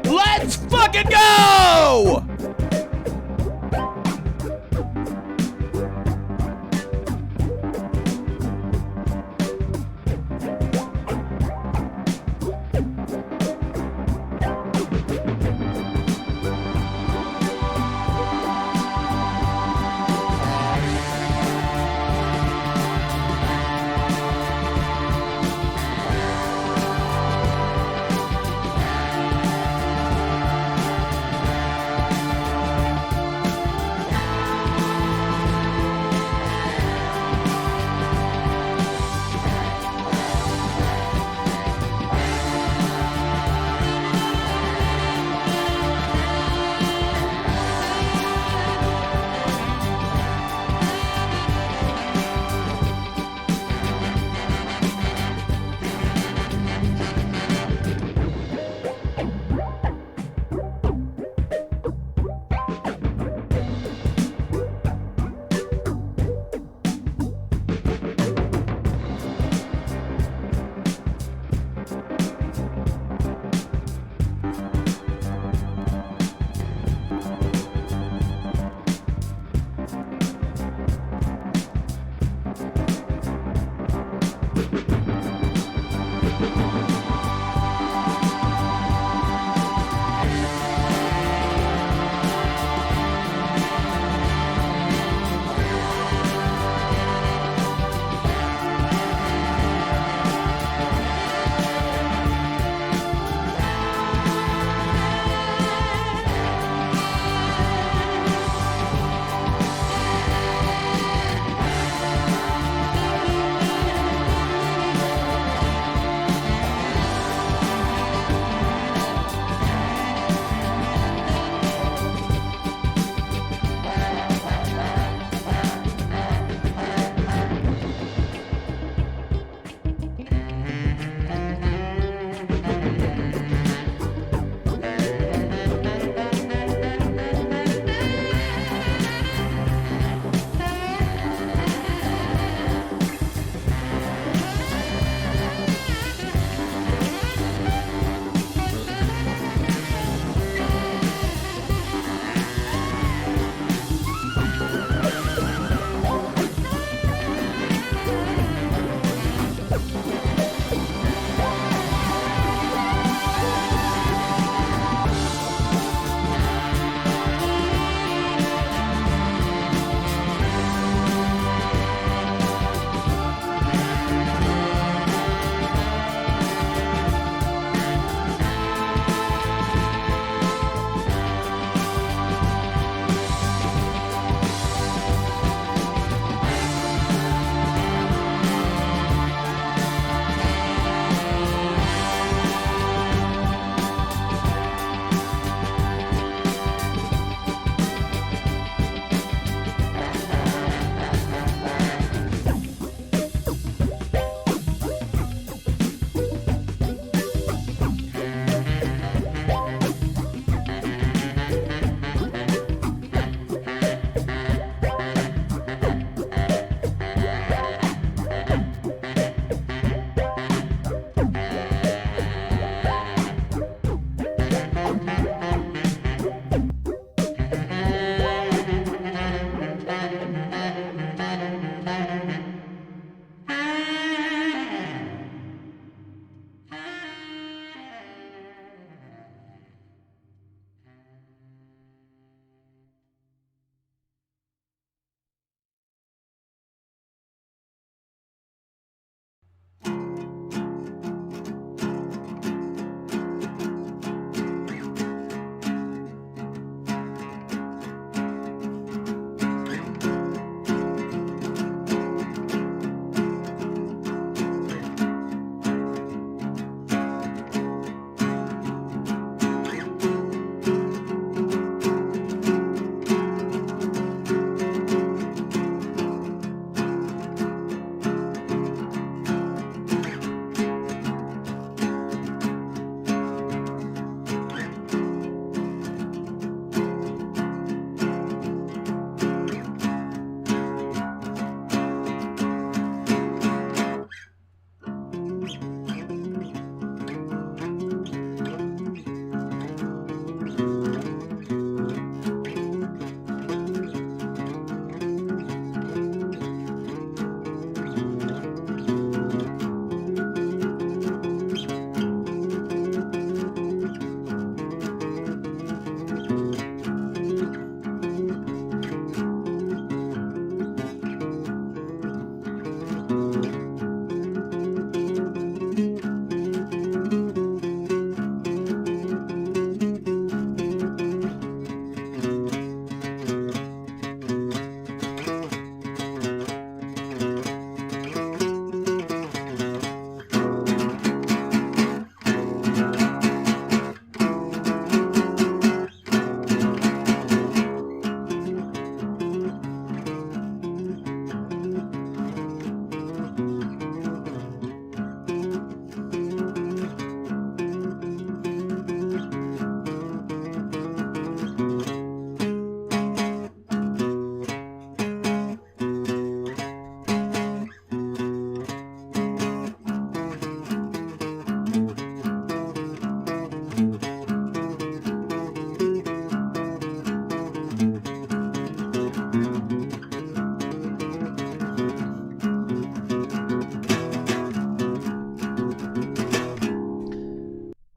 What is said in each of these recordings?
Let's fucking go!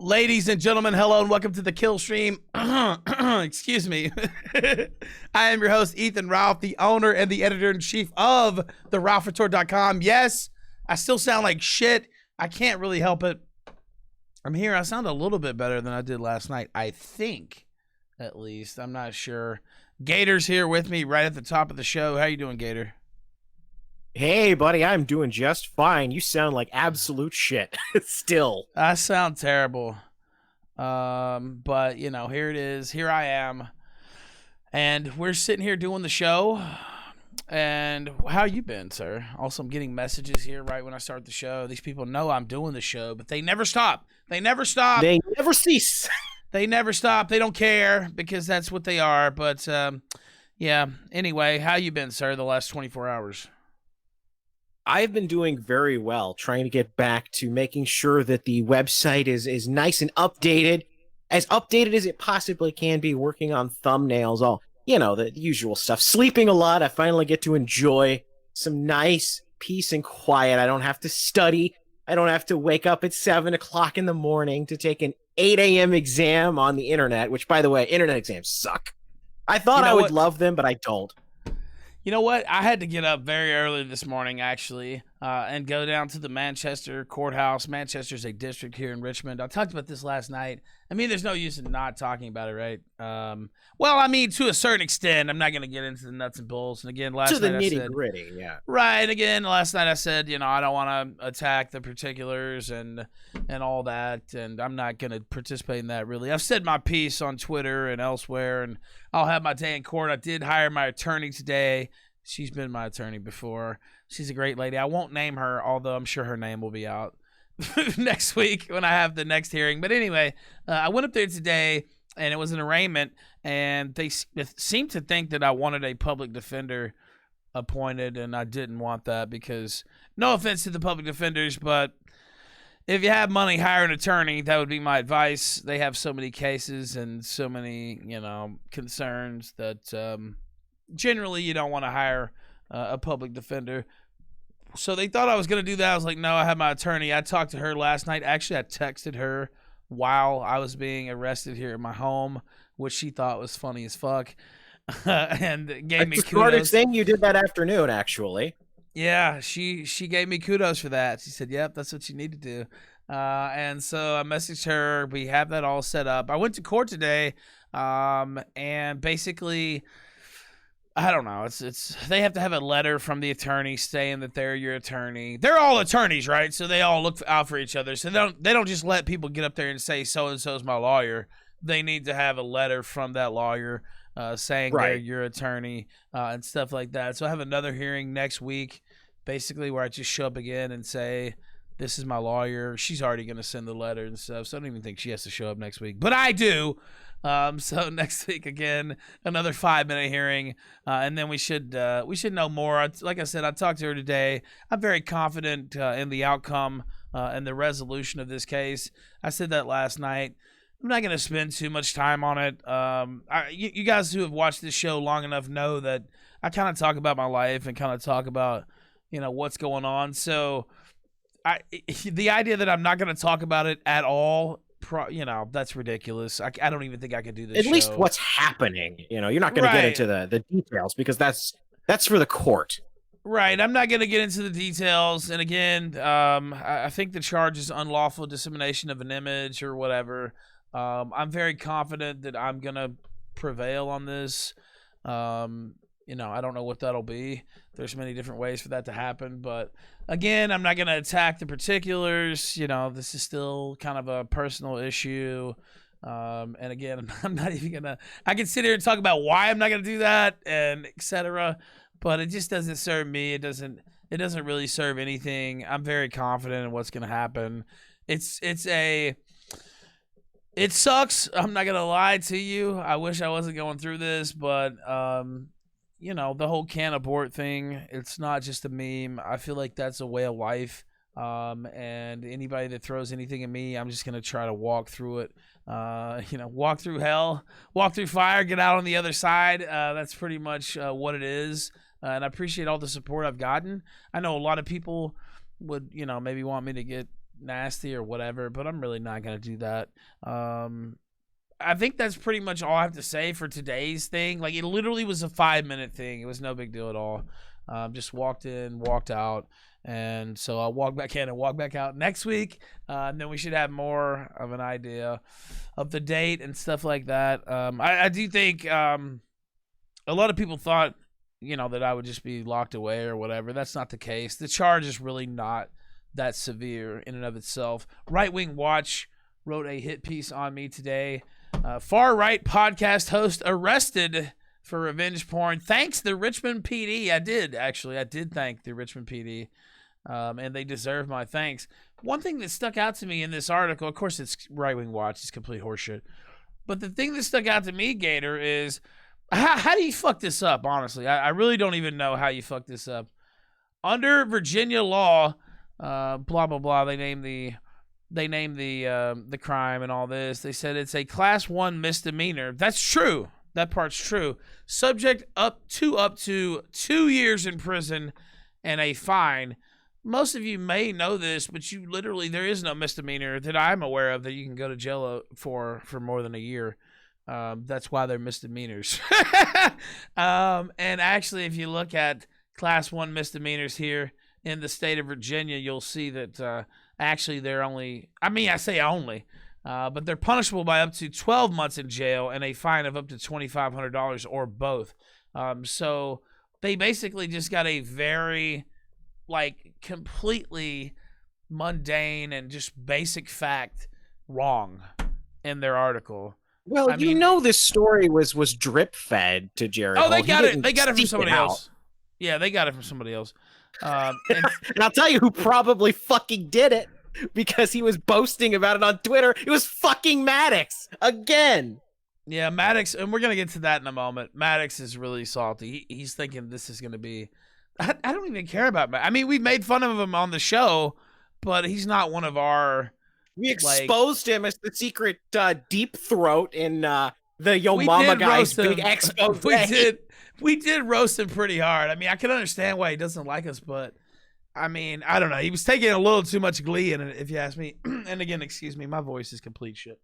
Ladies and gentlemen, hello and welcome to the Killstream. Excuse me. I am your host, Ethan Ralph, the owner and the editor-in-chief of TheRalphRetort.com. Yes, I still sound like shit. I can't really help it. I'm here. I sound a little bit better than I did last night, I think, at least. I'm not sure. Gator's here with me right at the top of the show. How you doing, Gator? Hey, buddy, I'm doing just fine. You sound like absolute shit still. I sound terrible. But, you know, here it is. Here I am. And we're sitting here doing the show. And how you been, sir? Also, I'm getting messages here right when I start the show. These people know I'm doing the show, but they never stop. They never stop. They never cease. They never stop. They don't care because that's what they are. But, yeah. Anyway, how you been, sir, the last 24 hours? I've been doing very well, trying to get back to making sure that the website is nice and updated as it possibly can be, working on thumbnails, all, you know, the usual stuff. Sleeping a lot. I finally get to enjoy some nice peace and quiet. I don't have to study. I don't have to wake up at 7 o'clock in the morning to take an 8 a.m. exam on the internet, which, by the way, internet exams suck. I thought I would love them, but I don't. You know what? I had to get up very early this morning, actually, and go down to the Manchester courthouse. Manchester's a district here in Richmond. I talked about this last night. I mean, there's no use in not talking about it, right? Well, I mean, to a certain extent. I'm not going to get into the nuts and bolts. And again, last night I said... To the nitty-gritty, yeah. Right. And again, last night I said, you know, I don't want to attack the particulars and all that, and I'm not going to participate in that, really. I've said my piece on Twitter and elsewhere, and I'll have my day in court. I did hire my attorney today. She's been my attorney before. She's a great lady. I won't name her, although I'm sure her name will be out next week when I have the next hearing. But anyway, I went up there today, and it was an arraignment, and they seemed to think that I wanted a public defender appointed, and I didn't want that because, no offense to the public defenders, but if you have money, hire an attorney. That would be my advice. They have so many cases and so many, you know, concerns that generally you don't want to hire a public defender. So they thought I was going to do that. I was like, no, I have my attorney. I talked to her last night. Actually, I texted her while I was being arrested here at my home, which she thought was funny as fuck. And gave me kudos. The smartest thing you did that afternoon, actually. Yeah, she gave me kudos for that. She said, yep, that's what you need to do. And so I messaged her. We have that all set up. I went to court today, and basically, I don't know. It's they have to have a letter from the attorney saying that they're your attorney. They're all attorneys, right? So they all look out for each other. So they don't just let people get up there and say so and so's my lawyer. They need to have a letter from that lawyer saying they're your attorney and stuff like that. So I have another hearing next week, basically where I just show up again and say, this is my lawyer. She's already going to send the letter and stuff, so I don't even think she has to show up next week. But I do. So next week, again, another 5-minute hearing, and then we should know more. Like I said, I talked to her today. I'm very confident in the outcome and the resolution of this case. I said that last night. I'm not going to spend too much time on it. You guys who have watched this show long enough know that I kind of talk about my life and kind of talk about, you know, what's going on. So the idea that I'm not going to talk about it at all, you know, that's ridiculous. I don't even think I could do this At least what's happening. You know, you're not going to get into the details because that's for the court. Right. I'm not going to get into the details. And again, I think the charge is unlawful dissemination of an image or whatever. I'm very confident that I'm going to prevail on this. You know, I don't know what that'll be. There's many different ways for that to happen. But again, I'm not going to attack the particulars. You know, this is still kind of a personal issue. And again, I'm not even going to, I can sit here and talk about why I'm not going to do that and et cetera, but it just doesn't serve me. It doesn't really serve anything. I'm very confident in what's going to happen. It sucks. I'm not going to lie to you. I wish I wasn't going through this, but, you know, the whole can't abort thing, it's not just a meme. I feel like that's a way of life. And anybody that throws anything at me, I'm just going to try to walk through it. You know, walk through hell, walk through fire, get out on the other side. That's pretty much what it is. And I appreciate all the support I've gotten. I know a lot of people would, you know, maybe want me to get nasty or whatever, but I'm really not going to do that. I think that's pretty much all I have to say for today's thing. Like, it literally was a 5-minute thing. It was no big deal at all. Just walked in, walked out. And so I'll walk back in and walk back out next week. And then we should have more of an idea of the date and stuff like that. I do think a lot of people thought, that I would just be locked away or whatever. That's not the case. The charge is really not that severe in and of itself. Right Wing Watch wrote a hit piece on me today. Far-right podcast host arrested for revenge porn. Thanks the Richmond PD. I did thank the Richmond PD. And they deserve my thanks. One thing that stuck out to me in this article, of course it's Right Wing Watch, it's complete horseshit. But the thing that stuck out to me, Gator, is how do you fuck this up, honestly? I really don't even know how you fuck this up. Under Virginia law, blah, blah, blah, they named the crime and all this. They said it's a class 1 misdemeanor. That's true. That part's true. Subject up to 2 years in prison and a fine. Most of you may know this, but there is no misdemeanor that I'm aware of that you can go to jail for more than a year. That's why they're misdemeanors. And actually, if you look at class 1 misdemeanors here in the state of Virginia, you'll see that actually they're only, I say only, but they're punishable by up to 12 months in jail and a fine of up to $2,500 or both. So they basically just got a very, completely mundane and just basic fact wrong in their article. Well, this story was drip fed to Jared. Oh, they got it. They got it from somebody else. Yeah, they got it from somebody else. And I'll tell you who probably fucking did it, because he was boasting about it on Twitter. It was fucking Maddox again. Yeah, Maddox, and we're gonna get to that in a moment. Maddox is really salty. He's thinking this is gonna be. I don't even care about Maddox. We made fun of him on the show, but he's not one of our. We exposed him as the secret deep throat in the Yo Mama guy's big expose. We did roast him pretty hard. I can understand why he doesn't like us, but I don't know. He was taking a little too much glee in it, if you ask me. And again, excuse me, my voice is complete shit.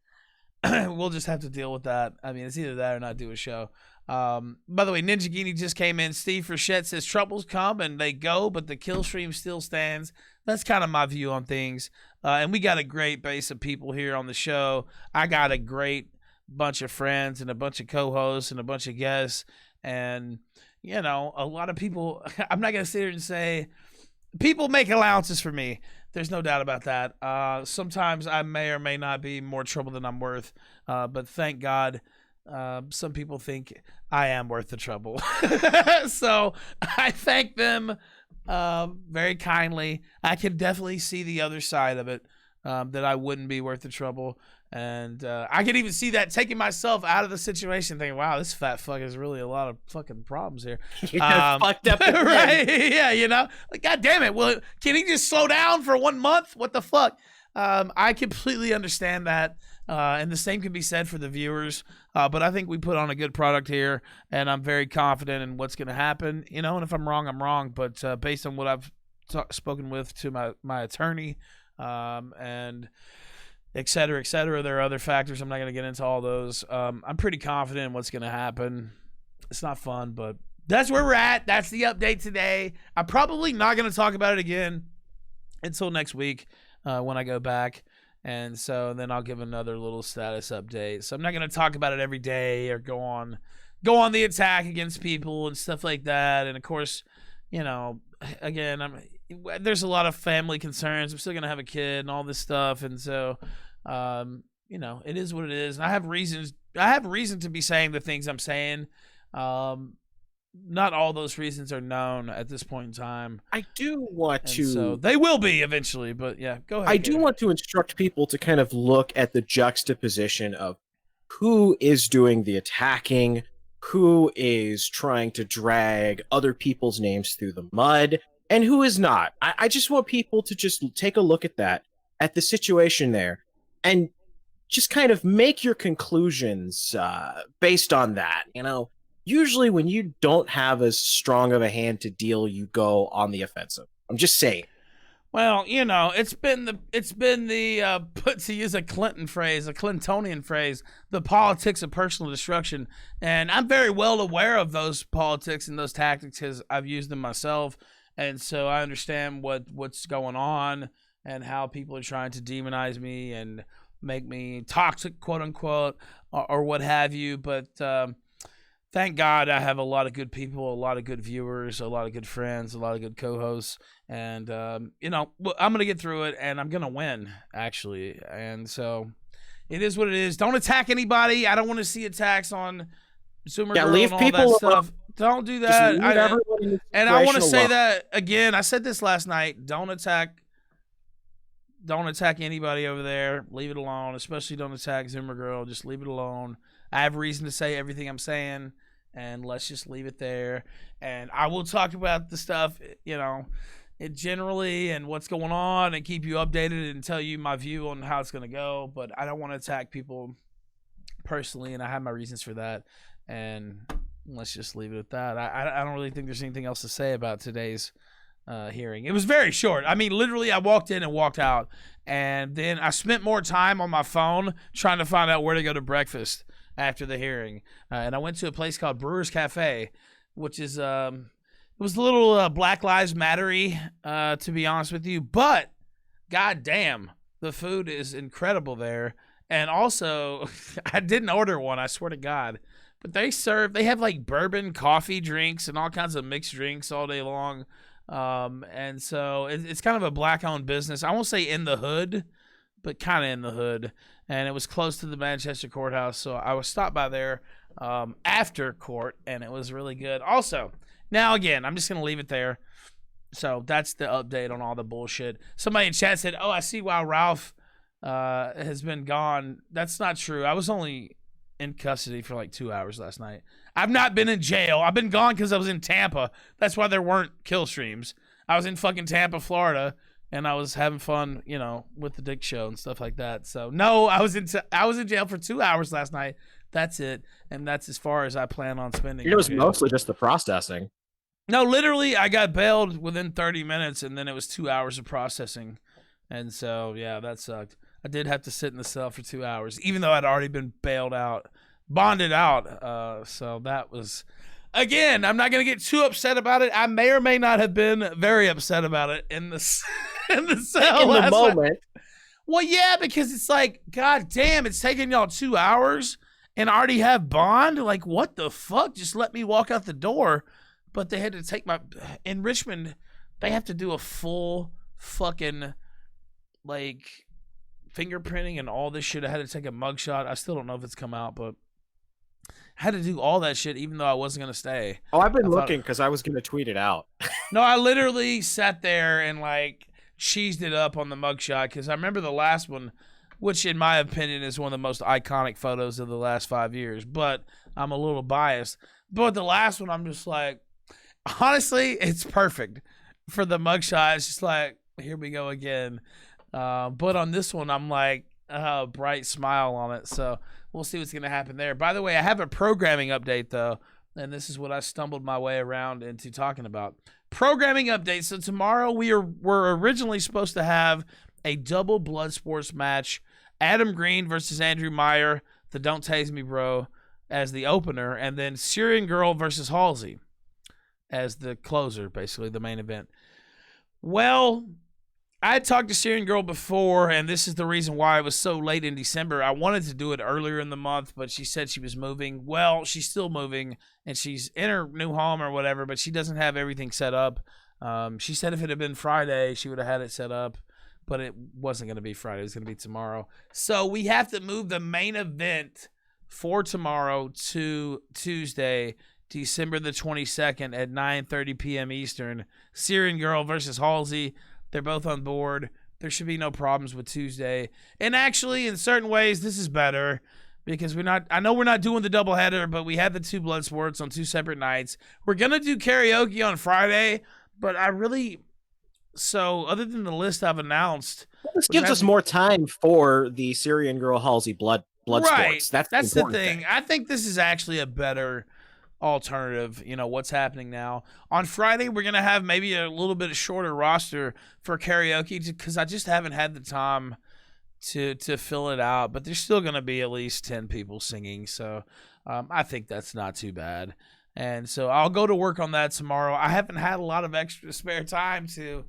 We'll just have to deal with that. It's either that or not do a show. By the way, Ninja Genie just came in. Steve Frechette says troubles come and they go, but the Killstream still stands. That's kind of my view on things. And we got a great base of people here on the show. I got a great bunch of friends and a bunch of co-hosts and a bunch of guests. And, a lot of people, I'm not going to sit here and say, people make allowances for me. There's no doubt about that. Sometimes I may or may not be more trouble than I'm worth. But thank God, some people think I am worth the trouble. So I thank them very kindly. I can definitely see the other side of it, that I wouldn't be worth the trouble. And I could even see that taking myself out of the situation, thinking, wow, this fat fuck has really a lot of fucking problems here. Fucked up. Right? Yeah, God damn it. Well, can he just slow down for 1 month? What the fuck? I completely understand that. And the same can be said for the viewers. But I think we put on a good product here, and I'm very confident in what's going to happen. And if I'm wrong, I'm wrong. But based on what I've spoken with to my attorney, and et cetera, there are other factors. I'm not going to get into all those. I'm pretty confident in what's going to happen. It's not fun, but that's where we're at. That's the update today. I'm probably not going to talk about it again until next week when I go back. And so then I'll give another little status update. So I'm not going to talk about it every day or go on the attack against people and stuff like that. And of course, again, there's a lot of family concerns. I'm still going to have a kid and all this stuff. And so, it is what it is. And I have reason to be saying the things I'm saying. Not all those reasons are known at this point in time. I do want to. So they will be eventually, but yeah, go ahead. I do want to instruct people to kind of look at the juxtaposition of who is doing the attacking, who is trying to drag other people's names through the mud, and who is not. I just want people to just take a look at that, at the situation there, and just kind of make your conclusions based on that. Usually when you don't have as strong of a hand to deal, you go on the offensive. I'm just saying. Well, it's been the put to use a Clinton phrase, a Clintonian phrase, the politics of personal destruction, and I'm very well aware of those politics and those tactics because I've used them myself, and so I understand what's going on and how people are trying to demonize me and make me toxic, quote unquote, or what have you. But thank God I have a lot of good people, a lot of good viewers, a lot of good friends, a lot of good co-hosts. And, I'm going to get through it, and I'm going to win, actually. And so it is what it is. Don't attack anybody. I don't want to see attacks on Zoomer Girl leave and all people that stuff. Don't do that. And I want to say that, again, I said this last night. Don't attack anybody over there. Leave it alone, especially don't attack Zoomer Girl. Just leave it alone. I have reason to say everything I'm saying, and let's just leave it there. And I will talk about the stuff, it generally and what's going on and keep you updated and tell you my view on how it's going to go. But I don't want to attack people personally, and I have my reasons for that. And let's just leave it at that. I don't really think there's anything else to say about today's hearing. It was very short. I mean, literally, I walked in and walked out, and then I spent more time on my phone trying to find out where to go to breakfast after the hearing. And I went to a place called Brewer's Cafe, which is it was a little Black Lives Matter-y, to be honest with you, but goddamn, the food is incredible there. And also, I didn't order one, I swear to God, but they have like bourbon, coffee drinks, and all kinds of mixed drinks all day long. And so it's kind of a black-owned business. I won't say in the hood, but kind of in the hood. And it was close to the Manchester courthouse, so I was stopped by there after court, and it was really good. Also, now again, I'm just going to leave it there. So that's the update on all the bullshit. Somebody in chat said, I see why Ralph has been gone. That's not true. I was only in custody for like 2 hours last night. I've not been in jail. I've been gone because I was in Tampa. That's why there weren't kill streams. I was in fucking Tampa, Florida, and I was having fun, with the Dick Show and stuff like that. So no, I was in jail for 2 hours last night. That's it, and that's as far as I plan on spending. It was mostly just the processing. No, literally, I got bailed within 30 minutes, and then it was 2 hours of processing. And so, yeah, that sucked. I did have to sit in the cell for 2 hours, even though I'd already been bonded out. So that was, again, I'm not going to get too upset about it. I may or may not have been very upset about it in the cell. In the moment. Well, yeah, because it's like, God damn, it's taking y'all 2 hours and I already have bond? Like, what the fuck? Just let me walk out the door. But they had to take in Richmond, they have to do a full fucking, like, fingerprinting and all this shit. I had to take a mugshot. I still don't know if it's come out, but I had to do all that shit even though I wasn't going to stay. Oh, I've been looking because I was going to tweet it out. No, I literally sat there and, like, cheesed it up on the mugshot because I remember the last one, which in my opinion is one of the most iconic photos of the last 5 years, but I'm a little biased. But the last one, I'm just like, honestly, it's perfect for the mugshot. It's just like, here we go again. But on this one, I'm like, a bright smile on it. So we'll see what's going to happen there. By the way, I have a programming update, though, and this is what I stumbled my way around into talking about. Programming update. So tomorrow we're originally supposed to have a double blood sports match. Adam Green versus Andrew Meyer, the Don't Tase Me Bro, as the opener, and then Syrian Girl versus Halsey as the closer, basically the main event. Well, I had talked to Syrian Girl before, and this is the reason why it was so late in December. I wanted to do it earlier in the month, but she said she was moving. Well, she's still moving, and she's in her new home or whatever, but she doesn't have everything set up. She said if it had been Friday, she would have had it set up, but it wasn't going to be Friday. It was going to be tomorrow. So we have to move the main event for tomorrow to Tuesday, December the 22nd at 9:30 p.m. Eastern. Syrian Girl versus Halsey. They're both on board. There should be no problems with Tuesday. And actually, in certain ways, this is better because I know we're not doing the doubleheader, but we had the two blood sports on two separate nights. We're going to do karaoke on Friday, but so other than the list I've announced. This gives us more time for the Syrian Girl Halsey blood right. sports. That's the thing. thing. I think this is actually a better alternative, what's happening now. On Friday, we're going to have maybe a little bit shorter roster for karaoke because I just haven't had the time to fill it out. But there's still going to be at least 10 people singing. So I think that's not too bad. And so I'll go to work on that tomorrow. I haven't had a lot of extra spare time to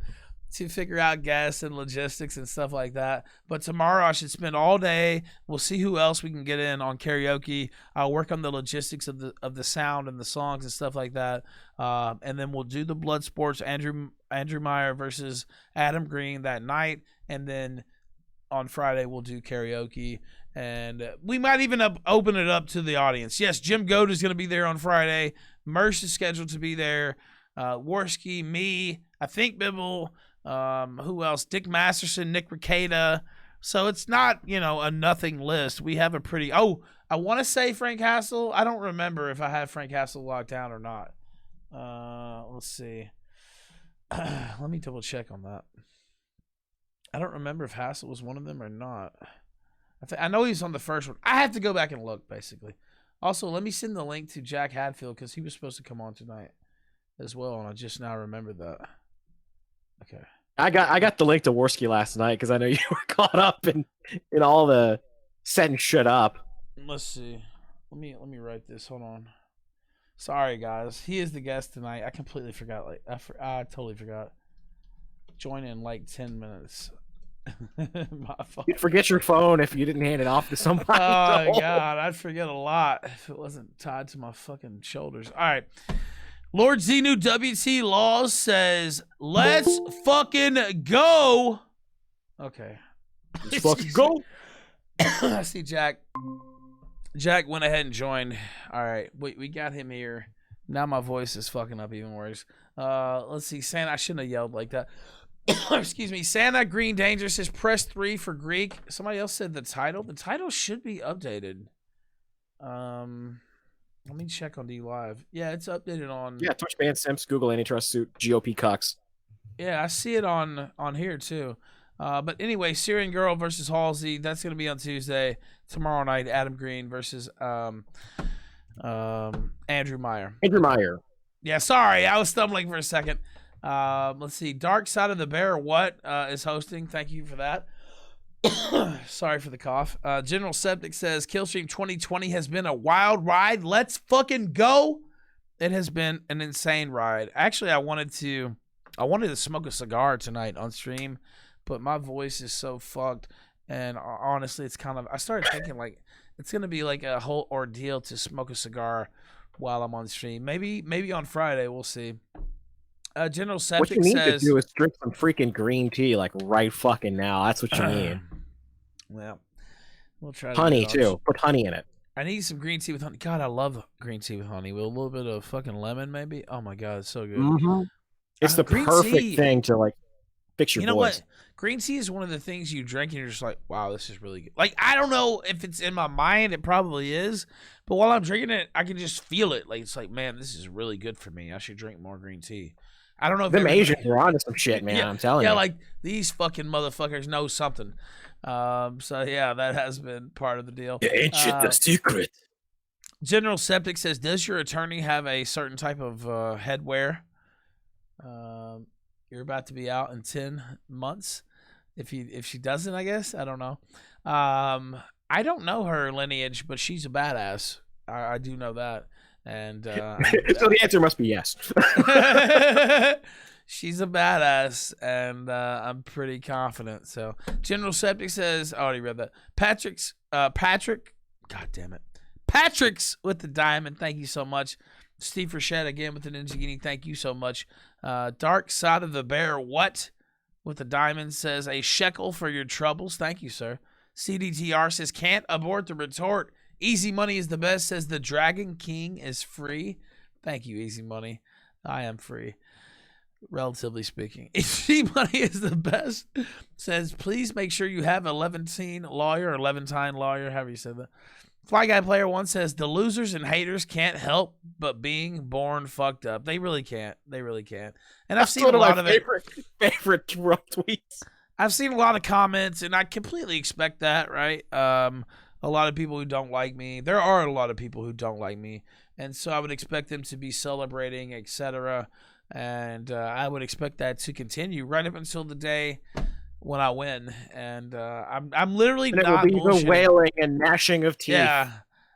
figure out guests and logistics and stuff like that. But tomorrow I should spend all day. We'll see who else we can get in on karaoke. I'll work on the logistics of the sound and the songs and stuff like that. And then we'll do the blood sports, Andrew Meyer versus Adam Green that night. And then on Friday we'll do karaoke. And we might even open it up to the audience. Yes, Jim Goat is going to be there on Friday. Merce is scheduled to be there. Worski, me, I think Bibble. Who else? Dick Masterson, Nick Ricada. So it's not, a nothing list. We have a pretty. Oh, I want to say Frank Hassel. I don't remember if I have Frank Hassel locked down or not. Let's see. Let me double check on that. I don't remember if Hassel was one of them or not. I know he's on the first one. I have to go back and look, basically. Also, let me send the link to Jack Hadfield because he was supposed to come on tonight as well, and I just now remembered that. Okay. I got the link to Worski last night because I know you were caught up in all the setting shit up. Let's see. Let me write this. Hold on. Sorry, guys. He is the guest tonight. I completely forgot. I totally forgot. Join in 10 minutes. You'd forget your phone if you didn't hand it off to somebody. Oh God, I'd forget a lot if it wasn't tied to my fucking shoulders. All right. Lord Xenu WT Laws says, let's fucking go. Okay. Let's fucking go. I see Jack. Jack went ahead and joined. All right. We got him here. Now my voice is fucking up even worse. Let's see. Santa, I shouldn't have yelled like that. Excuse me. Santa Green Danger says, press 3 for Greek. Somebody else said the title. The title should be updated. Let me check on D Live. Yeah, it's updated on. Yeah, Twitch ban Simps, Google Antitrust suit, GOP Cucks. Yeah, I see it on here too. But anyway, Syrian Girl versus Halsey. That's gonna be on Tuesday. Tomorrow night, Adam Green versus Andrew Meyer. Andrew Meyer. Yeah, sorry, I was stumbling for a second. Let's see. Dark Side of the Bear. What is hosting? Thank you for that. Sorry for the cough. General Septic says Killstream 2020 has been a wild ride. Let's fucking go. It has been an insane ride. Actually, I wanted to smoke a cigar tonight on stream, but my voice is so fucked. And honestly, it's kind of, I started thinking it's going to be like a whole ordeal to smoke a cigar while I'm on stream. Maybe on Friday, we'll see. General Septic says, what you need to do is drink some freaking green tea right fucking now. That's what you need. Well, we'll try. Honey too. Put honey in it. I need some green tea with honey. God, I love green tea with honey with a little bit of fucking lemon, maybe. Oh my God, it's so good. Mm-hmm. It's the perfect thing to fix your voice. You know what? Green tea is one of the things you drink and you're just like, wow, this is really good. I don't know if it's in my mind. It probably is. But while I'm drinking it, I can just feel it. It's like, man, this is really good for me. I should drink more green tea. I don't know if them Asians are onto some shit, man. Yeah, I'm telling you. Yeah, these fucking motherfuckers know something. So yeah, that has been part of the deal. The ancient, the secret. General Septic says, does your attorney have a certain type of headwear? You're about to be out in 10 months. If she doesn't, I guess. I don't know. I don't know her lineage, but she's a badass. I do know that. And so the answer must be yes. She's a badass, and I'm pretty confident. So General Septic says, I already read that. Patrick, God damn it. Patrick's with the diamond. Thank you so much. Steve Frechette again with the Ninja Guinea. Thank you so much. Dark Side of the Bear, what? With the diamond says, a shekel for your troubles. Thank you, sir. CDTR says, can't abort the retort. Easy Money is the best, says the Dragon King is free. Thank you, Easy Money. I am free, relatively speaking. Easy Money is the best, says please make sure you have a Levantine lawyer or Levantine lawyer, however you said that. Fly Guy Player 1 says the losers and haters can't help but being born fucked up. They really can't. They really can't. And I've seen a lot of favorite tweets. I've seen a lot of comments, and I completely expect that, right? a lot of people who don't like me. There are a lot of people who don't like me, and so I would expect them to be celebrating, etc. And I would expect that to continue right up until the day when I win. And I'm literally And it not will be bullshitting. the wailing and gnashing of teeth. Yeah.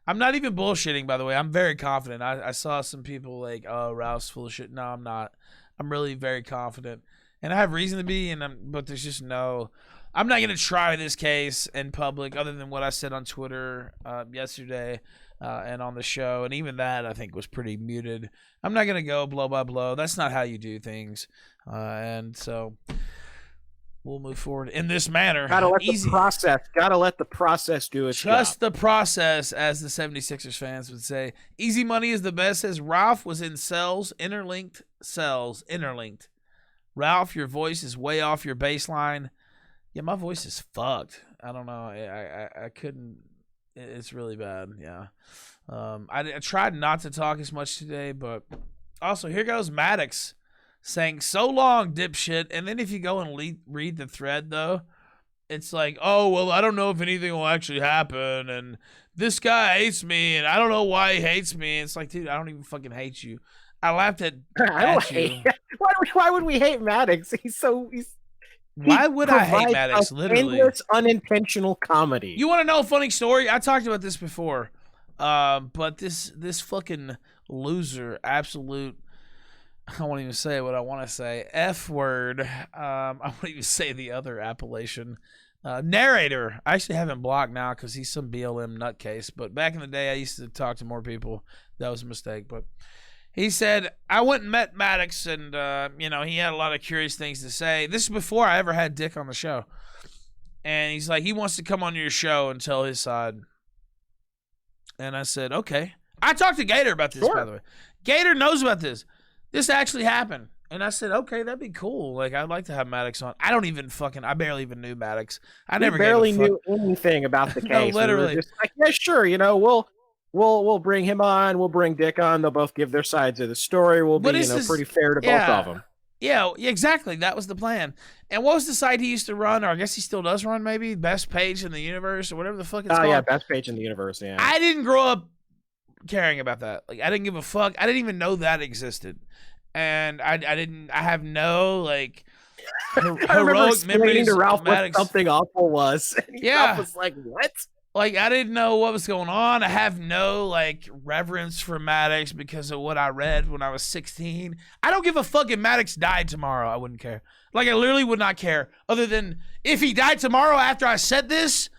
I'm not even bullshitting, by the way. I'm very confident. I saw some people like, oh, Ralph's full of shit. No, I'm not. I'm really very confident. And I have reason to be, but there's just no... I'm not going to try this case in public other than what I said on Twitter yesterday and on the show. And even that, I think, was pretty muted. I'm not going to go blow by blow. That's not how you do things. And so we'll move forward in this manner. Gotta let the process do its job. Trust the process, as the 76ers fans would say. Easy money is the best, says Ralph was in cells, interlinked. Ralph, your voice is way off your baseline. Yeah, my voice is fucked. I don't know. I couldn't. It's really bad. Yeah. I tried not to talk as much today, but also here goes Maddox saying, so long, dipshit. And then if you go and read the thread, though, it's like, oh, well, I don't know if anything will actually happen. And this guy hates me, and I don't know why he hates me. It's like, dude, I don't even fucking hate you. I laughed at you. Why would we hate Maddox? Why would I hate Maddox? Literally, endless unintentional comedy. You want to know a funny story? I talked about this before, but this fucking loser, absolute. I won't even say what I want to say. F word. I won't even say the other appellation. Narrator. I actually have him blocked now because he's some BLM nutcase. But back in the day, I used to talk to more people. That was a mistake, but. He said, I went and met Maddox, and, he had a lot of curious things to say. This is before I ever had Dick on the show. And he's like, he wants to come on your show and tell his side. And I said, okay. I talked to Gator about this, by the way. Gator knows about this. This actually happened. And I said, okay, that'd be cool. Like, I'd like to have Maddox on. I barely even knew Maddox. I never barely knew anything about the case. No, literally. We were just like, yeah, sure, We'll bring him on. We'll bring Dick on. They'll both give their sides of the story. We'll be, pretty fair to both of them. Yeah, exactly. That was the plan. And what was the site he used to run, or I guess he still does run, maybe? Best Page in the Universe, or whatever the fuck it's called. Oh, yeah, Best Page in the Universe, yeah. I didn't grow up caring about that. Like, I didn't give a fuck. I didn't even know that existed. And I have no, like, heroic memories to Ralph of Maddox. What something awful was. And Ralph was like, what? Like, I didn't know what was going on. I have no, like, reverence for Maddox because of what I read when I was 16. I don't give a fuck if Maddox died tomorrow. I wouldn't care. Like, I literally would not care. Other than if he died tomorrow after I said this,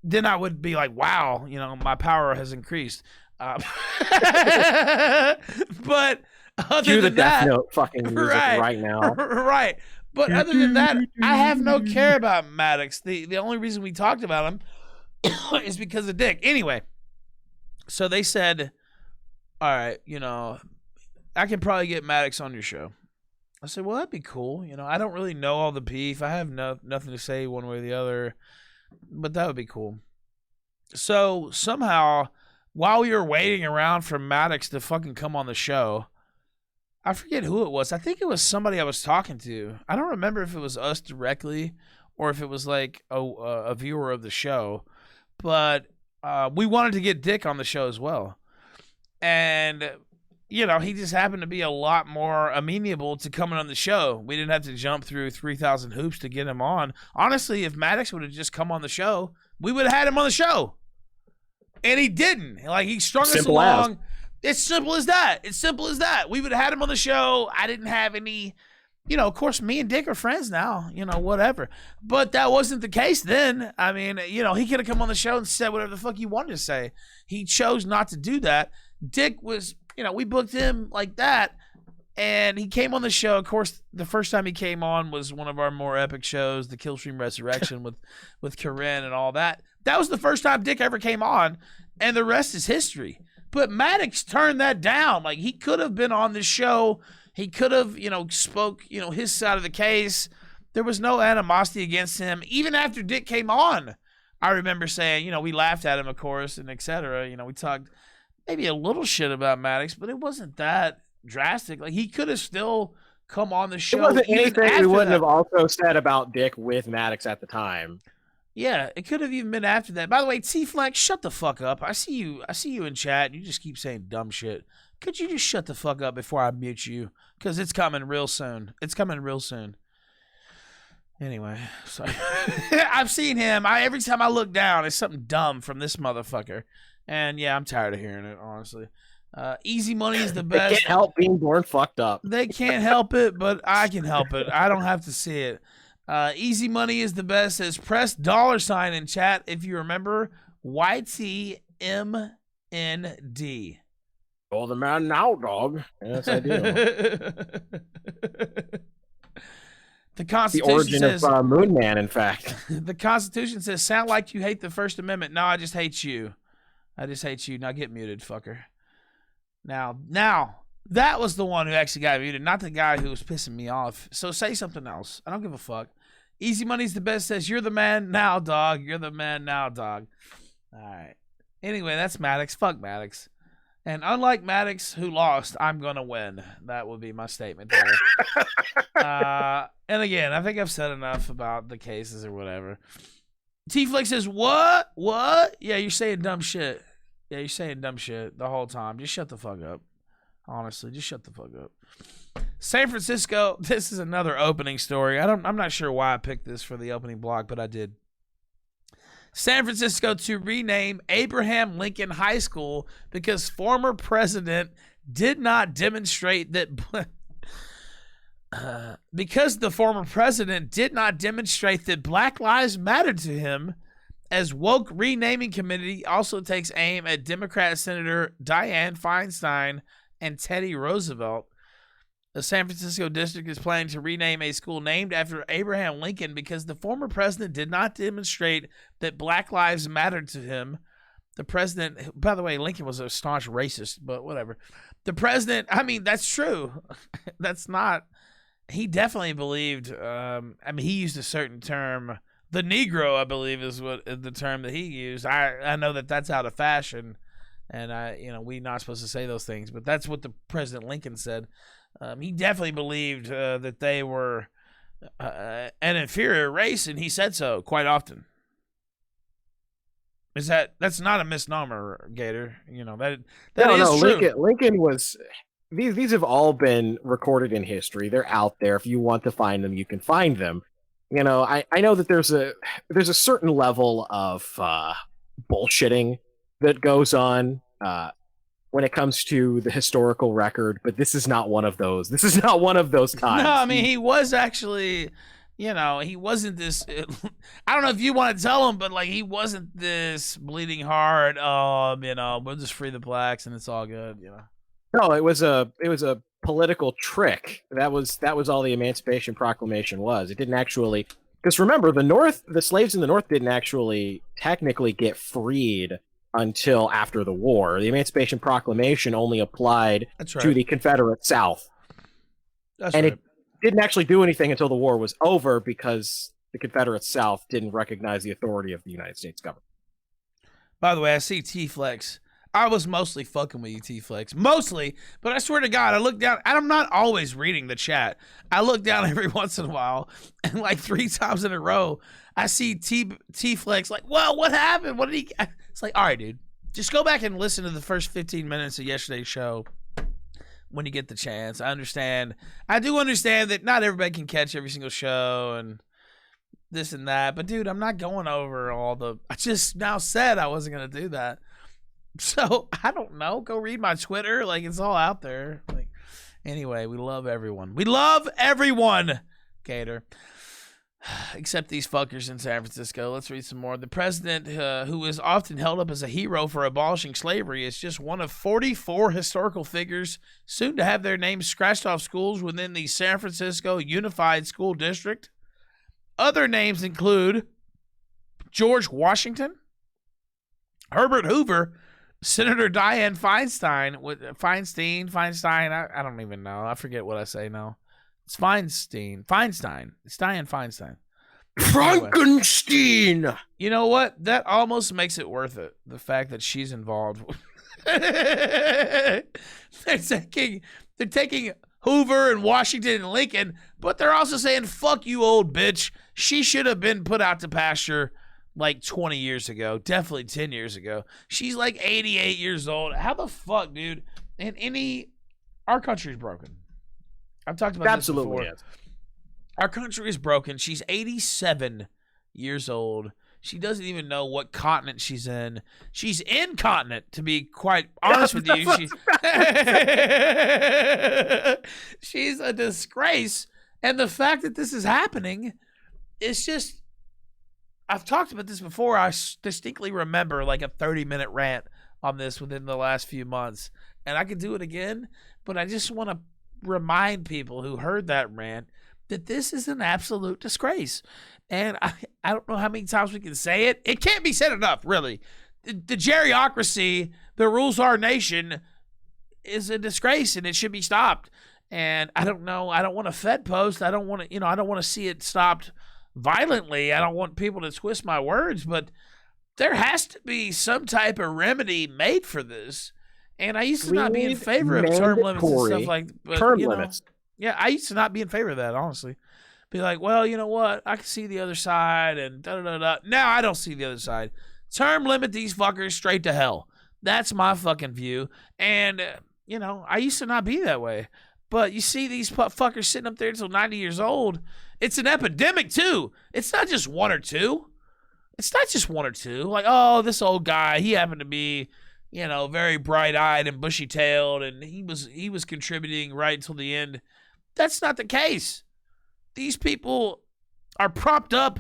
then I would be like, wow, my power has increased. But other than that, Death Note fucking music right now. Right. But other than that, I have no care about Maddox. The only reason we talked about him is because of Dick. Anyway, so they said, all right, I can probably get Maddox on your show. I said, well, that'd be cool. I don't really know all the beef. I have nothing to say one way or the other, but that would be cool. So somehow, while we were waiting around for Maddox to fucking come on the show, I forget who it was. I think it was somebody I was talking to. I don't remember if it was us directly or if it was like a viewer of the show. But we wanted to get Dick on the show as well. And, he just happened to be a lot more amenable to coming on the show. We didn't have to jump through 3,000 hoops to get him on. Honestly, if Maddox would have just come on the show, we would have had him on the show. And he didn't. Like, he strung us along. It's simple as that. We would have had him on the show. I didn't have any... of course, me and Dick are friends now, whatever. But that wasn't the case then. I mean, he could have come on the show and said whatever the fuck he wanted to say. He chose not to do that. Dick was, we booked him like that. And he came on the show. Of course, the first time he came on was one of our more epic shows, the Killstream Resurrection with Corinne and all that. That was the first time Dick ever came on. And the rest is history. But Maddox turned that down. Like, he could have been on the show. He could have, spoke, his side of the case. There was no animosity against him. Even after Dick came on, I remember saying, we laughed at him, of course, and et cetera. We talked maybe a little shit about Maddox, but it wasn't that drastic. Like, he could have still come on the show. It wasn't anything we wouldn't have also said about Dick with Maddox at the time. Yeah, it could have even been after that. By the way, T-Flex, shut the fuck up. I see you in chat, and you just keep saying dumb shit. Could you just shut the fuck up before I mute you? Because it's coming real soon. It's coming real soon. Anyway, so I've seen him. Every time I look down, it's something dumb from this motherfucker. And yeah, I'm tired of hearing it, honestly. Easy Money is the best. They can't help being born fucked up. They can't help it, but I can help it. I don't have to see it. Easy Money is the best. Says press $ in chat if you remember YTMND. Oh, the man now, dog. Yes, I do. The Constitution the origin says, of Moon Man, in fact. The Constitution says, sound like you hate the First Amendment. No, I just hate you. I just hate you. Now get muted, fucker. Now, that was the one who actually got muted, not the guy who was pissing me off. So say something else. I don't give a fuck. Easy Money's the best. Says, you're the man now, dog. You're the man now, dog. All right. Anyway, that's Maddox. Fuck Maddox. And unlike Maddox, who lost, I'm going to win. That would be my statement there. And again, I think I've said enough about the cases or whatever. T-Flex says, what? What? Yeah, you're saying dumb shit. Yeah, you're saying dumb shit the whole time. Just shut the fuck up. Honestly, just shut the fuck up. San Francisco, this is another opening story. I'm not sure why I picked this for the opening block, but I did. San Francisco to rename Abraham Lincoln High School because former president did not demonstrate that because the former president did not demonstrate that Black Lives Matter to him, as woke renaming committee also takes aim at Democrat Senator Dianne Feinstein and Teddy Roosevelt. The San Francisco district is planning to rename a school named after Abraham Lincoln because the former president did not demonstrate that Black Lives mattered to him. The president, by the way, Lincoln was a staunch racist, but whatever. The president, I mean, that's true. That's not, he definitely believed, he used a certain term. The Negro, I believe, is what the term that he used. I know that that's out of fashion, and we're not supposed to say those things, but that's what the President Lincoln said. He definitely believed that they were an inferior race, and he said so quite often. That's not a misnomer, Gator? That is true. Lincoln was. These have all been recorded in history. They're out there. If you want to find them, you can find them. I know that there's a certain level of bullshitting that goes on when it comes to the historical record, but this is not one of those. This is not one of those times. No, I mean, he was actually, he wasn't this, I don't know if you want to tell him, but like, he wasn't this bleeding heart, we'll just free the blacks and it's all good, No, it was a political trick. That was all the Emancipation Proclamation was. It didn't actually, because remember, the slaves in the North didn't actually technically get freed until after the war. The Emancipation Proclamation only applied to the Confederate South. It didn't actually do anything until the war was over because the Confederate South didn't recognize the authority of the United States government. By the way, I see T-Flex. I was mostly fucking with you, T-Flex. Mostly, but I swear to God, I look down, and I'm not always reading the chat. I look down every once in a while, and like 3 times in a row, I see T-Flex like, well, what happened? What did he... It's like, all right, dude, just go back and listen to the first 15 minutes of yesterday's show when you get the chance. I do understand that not everybody can catch every single show and this and that, but dude, I'm not going over I just now said I wasn't going to do that. So, I don't know. Go read my Twitter. Like, it's all out there. Like, anyway, we love everyone. We love everyone, Gator. Except these fuckers in San Francisco. Let's read some more. The president, who is often held up as a hero for abolishing slavery, is just one of 44 historical figures soon to have their names scratched off schools within the San Francisco Unified School District. Other names include George Washington, Herbert Hoover, Senator Dianne Feinstein. I don't even know. I forget what I say now. It's Feinstein. It's Dianne Feinstein. Frankenstein! Anyway, you know what? That almost makes it worth it. The fact that she's involved. They're taking Hoover and Washington and Lincoln, but they're also saying, fuck you, old bitch. She should have been put out to pasture like 20 years ago, definitely 10 years ago. She's like 88 years old. How the fuck, dude? Our country's broken. I've talked about this before. Yes. Our country is broken. She's 87 years old. She doesn't even know what continent she's in. She's incontinent, to be quite honest with you. She's a disgrace. And the fact that this is happening is just, I've talked about this before. I distinctly remember like a 30-minute rant on this within the last few months. And I could do it again, but I just want to remind people who heard that rant that this is an absolute disgrace. And I don't know how many times we can say it. It can't be said enough, really. The geriocracy that rules our nation is a disgrace, and it should be stopped. And I don't know. I don't want a Fed post. I don't want to, I don't want to see it stopped violently. I don't want people to twist my words, but there has to be some type of remedy made for this. And I used to not be in favor of term limits and stuff like that. But, term limits. Yeah, I used to not be in favor of that, honestly. Be like, well, you know what? I can see the other side and da-da-da-da. Now I don't see the other side. Term limit these fuckers straight to hell. That's my fucking view. And, I used to not be that way. But you see these fuckers sitting up there until 90 years old. It's an epidemic, too. It's not just one or two. Like, oh, this old guy, he happened to be, very bright-eyed and bushy-tailed, and he was contributing right until the end. That's not the case. These people are propped up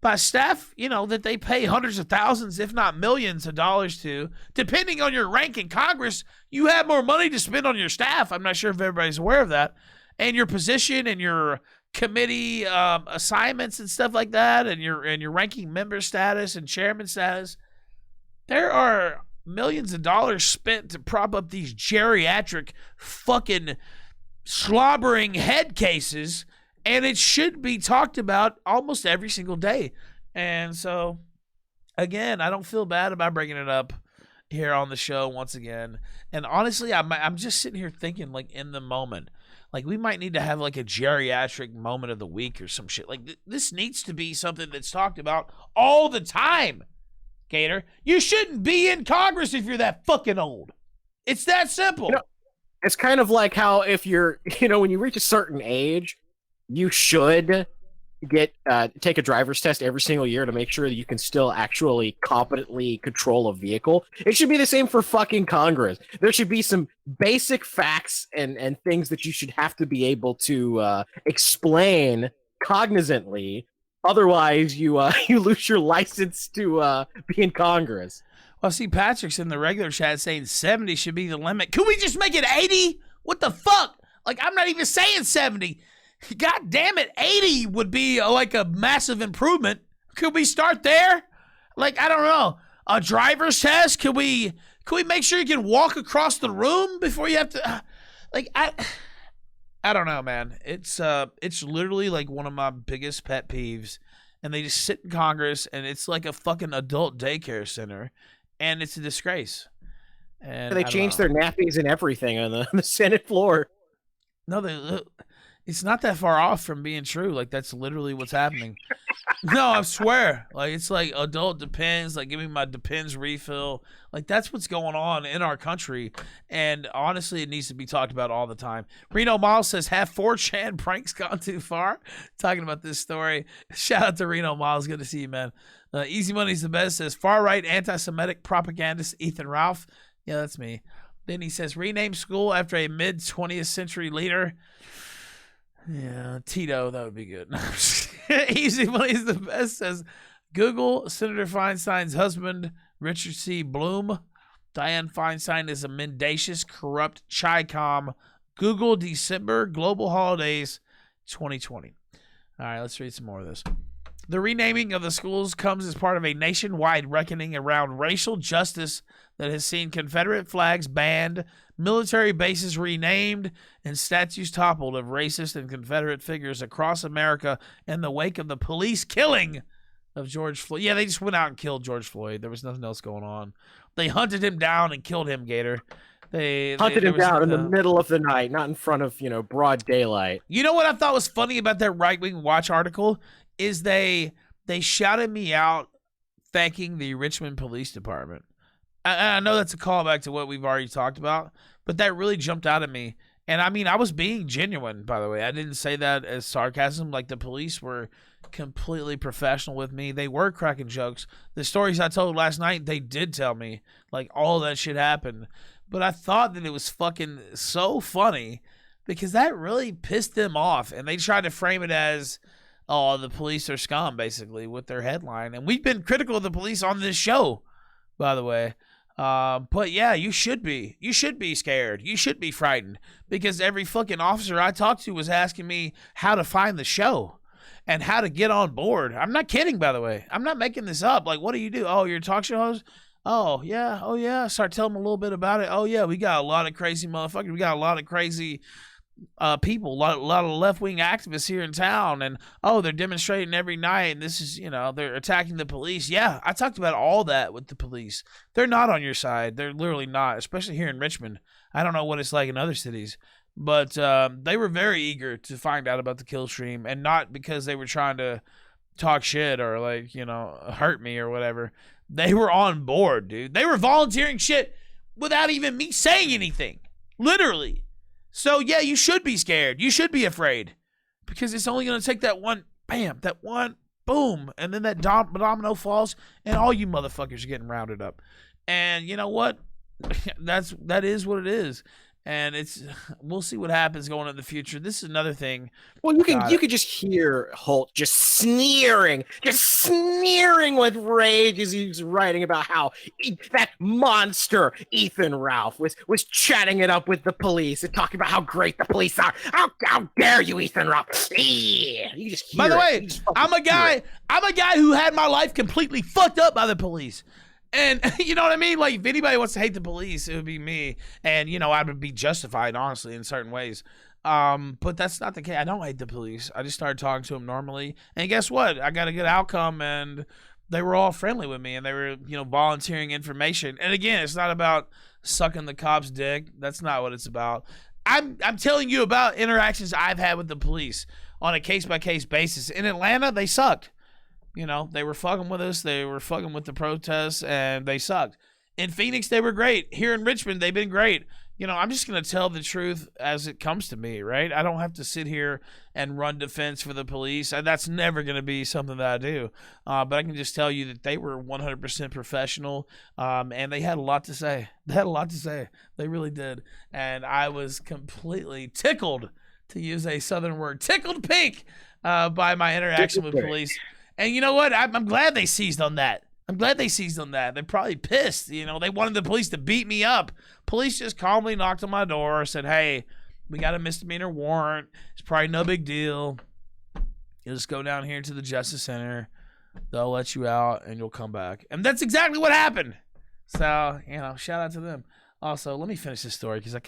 by staff, that they pay hundreds of thousands, if not millions of dollars to. Depending on your rank in Congress, you have more money to spend on your staff. I'm not sure if everybody's aware of that. And your position and your committee assignments and stuff like that, and your ranking member status and chairman status. There are millions of dollars spent to prop up these geriatric fucking slobbering head cases, and it should be talked about almost every single day. And so, again, I don't feel bad about bringing it up here on the show once again. And honestly, I'm just sitting here thinking, like, in the moment, like, we might need to have like a geriatric moment of the week or some shit. Like, this needs to be something that's talked about all the time, Gator. You shouldn't be in Congress if you're that fucking old. It's that simple. It's kind of like how if you're, when you reach a certain age, you should take a driver's test every single year to make sure that you can still actually competently control a vehicle. It should be the same for fucking Congress. There should be some basic facts and things that you should have to be able to explain cognizantly. Otherwise, you lose your license to be in Congress. Well, see, Patrick's in the regular chat saying 70 should be the limit. Could we just make it 80? What the fuck? Like, I'm not even saying 70. God damn it, 80 would be like a massive improvement. Could we start there? Like, I don't know. A driver's test? Could we make sure you can walk across the room before you have to I don't know, man. It's literally like one of my biggest pet peeves. And they just sit in Congress and it's like a fucking adult daycare center. And it's a disgrace. And they changed their nappies and everything on the Senate floor. No, it's not that far off from being true. Like, that's literally what's happening. No, I swear. Like, it's like adult Depends. Like, give me my Depends refill. Like, that's what's going on in our country. And honestly, it needs to be talked about all the time. Reno Miles says, have 4chan pranks gone too far? Talking about this story. Shout out to Reno Miles. Good to see you, man. Easy Money's the best. Says, far-right anti-Semitic propagandist Ethan Ralph. Yeah, that's me. Then he says, rename school after a mid-20th century leader. Yeah, Tito, that would be good. Easy Money's the best. Says, Google Senator Feinstein's husband, Richard C. Bloom. Dianne Feinstein is a mendacious, corrupt Chi-Com. Google December Global Holidays 2020. All right, let's read some more of this. The renaming of the schools comes as part of a nationwide reckoning around racial justice that has seen Confederate flags banned, military bases renamed, and statues toppled of racist and Confederate figures across America in the wake of the police killing of George Floyd. Yeah, they just went out and killed George Floyd. There was nothing else going on. They hunted him down and killed him, Gator. They hunted him down in the middle of the night, not in front of, broad daylight. You know what I thought was funny about that right-wing watch article is they shouted me out thanking the Richmond Police Department. I know that's a callback to what we've already talked about, but that really jumped out at me. And I mean, I was being genuine, by the way. I didn't say that as sarcasm. Like, the police were completely professional with me. They were cracking jokes. The stories I told last night, they did tell me. Like, all that shit happened. But I thought that it was fucking so funny because that really pissed them off. And they tried to frame it as, oh, the police are scum, basically, with their headline. And we've been critical of the police on this show, by the way. But yeah, you should be. You should be scared. You should be frightened because every fucking officer I talked to was asking me how to find the show and how to get on board. I'm not kidding, by the way. I'm not making this up. Like, what do you do? Oh, you're a talk show host? Oh, yeah. Oh, yeah. Start telling them a little bit about it. Oh, yeah. We got a lot of crazy motherfuckers. We got a lot of crazy people, a lot of left-wing activists here in town, and they're demonstrating every night, and this is, they're attacking the police. Yeah, I talked about all that with the police. They're not on your side. They're literally not, especially here in Richmond. I don't know what it's like in other cities, but they were very eager to find out about the Killstream, and not because they were trying to talk shit or hurt me or whatever. They were on board, dude. They were volunteering shit without even me saying anything, literally. So, yeah, you should be scared. You should be afraid because it's only going to take that one, bam, that one, boom, and then that domino falls, and all you motherfuckers are getting rounded up. And you know what? That is what it is. And we'll see what happens going in the future. This is another thing. Well, you could just hear Holt just sneering with rage as he's writing about how that monster Ethan Ralph was chatting it up with the police and talking about how great the police are. How dare you, Ethan Ralph? You just hear. By the way, I'm a guy who had my life completely fucked up by the police. And you know what I mean? Like, if anybody wants to hate the police, it would be me. And, I would be justified, honestly, in certain ways. But that's not the case. I don't hate the police. I just started talking to them normally. And guess what? I got a good outcome, and they were all friendly with me. And they were, volunteering information. And again, it's not about sucking the cop's dick. That's not what it's about. I'm telling you about interactions I've had with the police on a case-by-case basis. In Atlanta, they sucked. They were fucking with us. They were fucking with the protests, and they sucked. In Phoenix, they were great. Here in Richmond, they've been great. I'm just going to tell the truth as it comes to me, right? I don't have to sit here and run defense for the police. That's never going to be something that I do. But I can just tell you that they were 100% professional, and they had a lot to say. They had a lot to say. They really did. And I was completely tickled, to use a Southern word, tickled pink by my interaction with police. And you know what? I'm glad they seized on that. They're probably pissed. They wanted the police to beat me up. Police just calmly knocked on my door, said, hey, we got a misdemeanor warrant. It's probably no big deal. You'll just go down here to the Justice Center. They'll let you out, and you'll come back. And that's exactly what happened. So, shout out to them. Also, let me finish this story because I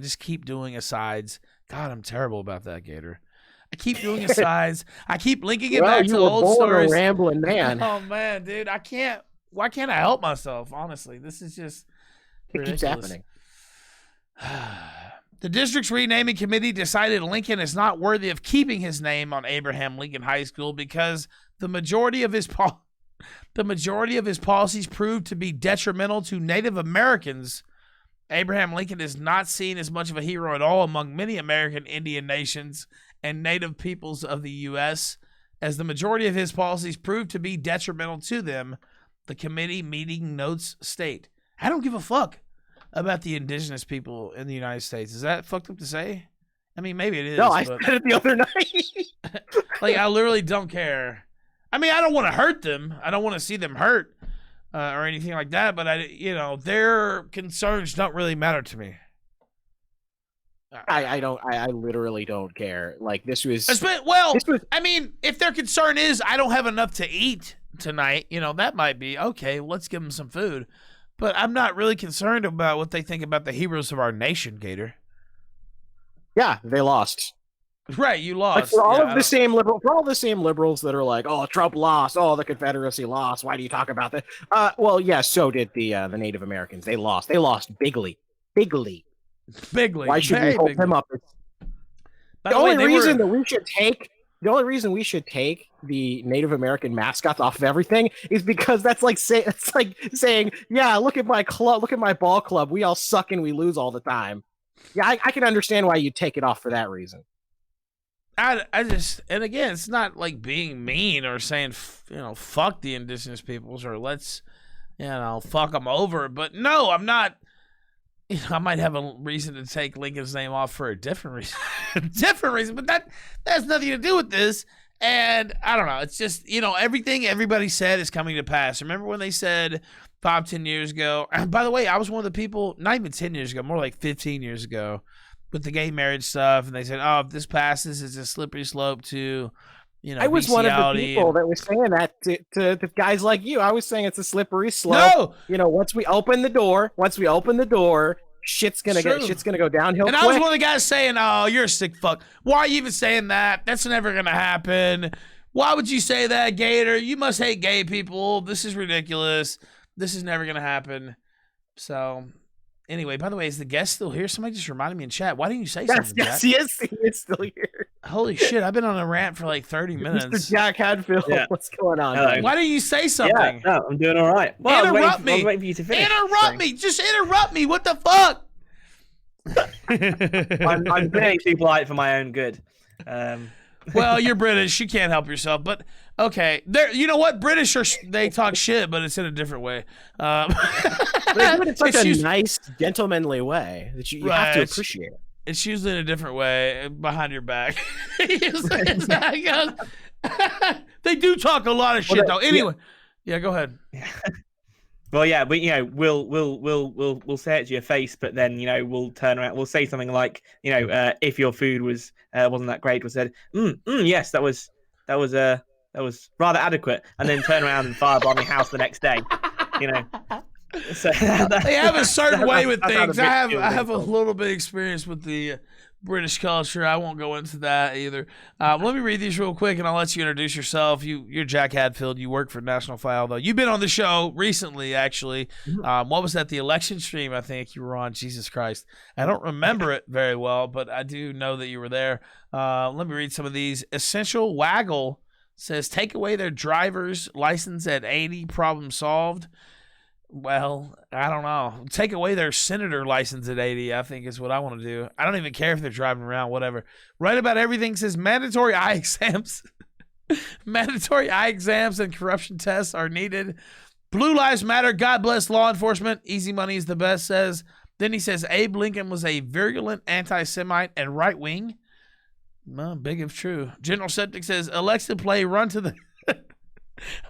just keep doing asides. God, I'm terrible about that, Gator. I keep doing asides. I keep linking it back to old stories. A rambling man. Oh man, dude, I can't. Why can't I help myself? Honestly, this is just ridiculous. It keeps happening. The district's renaming committee decided Lincoln is not worthy of keeping his name on Abraham Lincoln High School because the majority of his policies proved to be detrimental to Native Americans. Abraham Lincoln is not seen as much of a hero at all among many American Indian nations and native peoples of the U.S., as the majority of his policies proved to be detrimental to them, the committee meeting notes state. I don't give a fuck about the indigenous people in the United States. Is that fucked up to say? I mean, maybe it is. No, I said it the other night. Like, I literally don't care. I mean, I don't want to hurt them. I don't want to see them hurt or anything like that, but their concerns don't really matter to me. I literally don't care. Like, this was I mean, if their concern is I don't have enough to eat tonight, that might be okay. Let's give them some food. But I'm not really concerned about what they think about the heroes of our nation, Gator. Yeah, they lost. Right, you lost. Like, for all the same liberals that are like, oh, Trump lost, oh, the Confederacy lost. Why do you talk about that? Well, yeah, so did the Native Americans. They lost. They lost bigly. Why should we hold him up? The only reason that we should take the only reason we should take the Native American mascots off of everything is because that's like saying, yeah, look at my club, look at my ball club. We all suck and we lose all the time. Yeah, I can understand why you take it off for that reason. I just, and again, it's not like being mean or saying, fuck the indigenous peoples or let's, fuck them over. But no, I'm not. I might have a reason to take Lincoln's name off for a different reason, but that has nothing to do with this. And I don't know. It's just, everything everybody said is coming to pass. Remember when they said 5-10 years ago? And by the way, I was one of the people, not even 10 years ago, more like 15 years ago, with the gay marriage stuff, and they said, "Oh, if this passes, it's a slippery slope to, I was one of the people that was saying that to guys like you. I was saying it's a slippery slope. No, once we open the door, shit's gonna go downhill. And quick. I was one of the guys saying, "Oh, you're a sick fuck. Why are you even saying that? That's never gonna happen. Why would you say that, Gator? You must hate gay people. This is ridiculous. This is never gonna happen." So. Anyway, by the way, is the guest still here? Somebody just reminded me in chat. Why didn't you say something, Jack? Yes, he is still here. Holy shit, I've been on a rant for like 30 minutes. Mr. Jack Hadfield, what's going on? Hello. Why didn't you say something? Yeah, no, I'm doing all right. Well, interrupt me. I was waiting for you to finish. Interrupt me. Just interrupt me. What the fuck? I'm being too polite for my own good. Well, you're British. You can't help yourself. But okay, you know what? British they talk shit, but it's in a different way. It's such a nice, gentlemanly way that you have to appreciate it. It's usually in a different way, behind your back. They do talk a lot of shit, though. Anyway, yeah, go ahead. Well, yeah, but we'll say it to your face, but then we'll turn around, we'll say something like if your food wasn't that great, we said yes, that was rather adequate, and then turn around and firebomb your house the next day. So they have a certain way with things. I have a little bit of experience with the British culture. I won't go into that either. Let me read these real quick, and I'll let you introduce yourself. You're Jack Hadfield. You work for National File, though. You've been on the show recently, actually. What was that? The election stream, I think you were on. Jesus Christ. I don't remember it very well, but I do know that you were there. Let me read some of these. Essential Waggle says, take away their driver's license at 80, problem solved. Well, I don't know. Take away their senator license at 80, I think is what I want to do. I don't even care if they're driving around, whatever. Right about everything says mandatory eye exams. Mandatory eye exams and corruption tests are needed. Blue Lives Matter. God bless law enforcement. Easy money is the best, says. Then he says Abe Lincoln was a virulent anti-Semite and right-wing. Well, big if true. General Septic says Alexa play Run to the...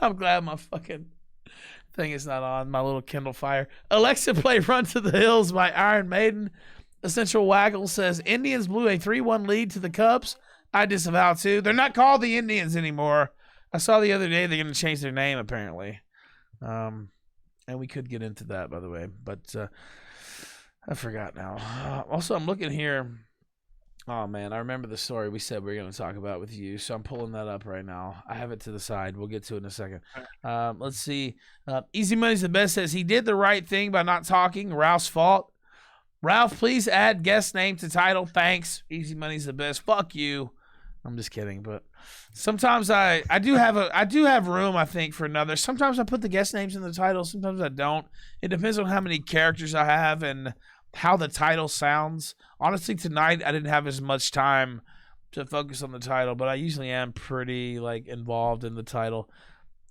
I'm glad my fucking... thing is not on my little Kindle Fire. Alexa play Run to the Hills by Iron Maiden. Essential Waggle says Indians blew a 3-1 lead to the Cubs. I disavow too. They're not called the Indians anymore. I saw the other day they're going to change their name apparently. And we could get into that, by the way, but I forgot now. Also, I'm looking here. Oh, man, I remember the story we said we were going to talk about with you, so I'm pulling that up right now. I have it to the side. We'll get to it in a second. Let's see. Easy Money's the best says he did the right thing by not talking. Ralph's fault. Ralph, please add guest name to title. Thanks. Easy Money's the best. Fuck you. I'm just kidding, but sometimes I do have room, I think, for another. Sometimes I put the guest names in the title. Sometimes I don't. It depends on how many characters I have and how the title sounds. Honestly, tonight I didn't have as much time to focus on the title, but I usually am pretty involved in the title.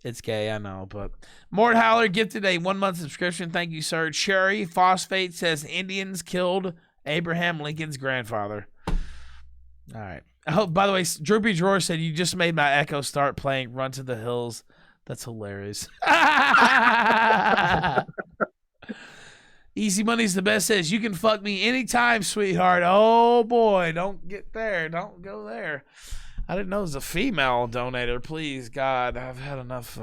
It's gay, I know, but Mort Howler gifted a 1-month subscription. Thank you, sir. Cherry Phosphate says Indians killed Abraham Lincoln's grandfather. All right. I hope, by the way, Droopy Drawer said you just made my Echo start playing Run to the Hills. That's hilarious. Easy Money's the best says you can fuck me anytime, sweetheart. Oh boy, don't get there. Don't go there. I didn't know it was a female donator. Please, God, I've had enough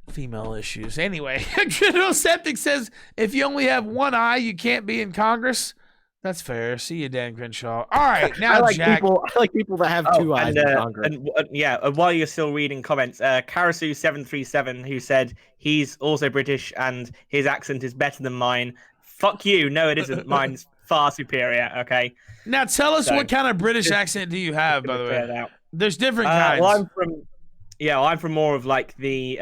female issues. Anyway, General Septic says if you only have one eye, you can't be in Congress. That's fair. See you, Dan Crenshaw. All right, now Jack. I like people that have two eyes in Congress. And while you're still reading comments, Karasu737, who said he's also British and his accent is better than mine. Fuck you. No, it isn't. Mine's far superior. Okay. Now tell us So, what kind of British accent do you have, by the clear that way? out. There's different kinds. Well, I'm from more of like the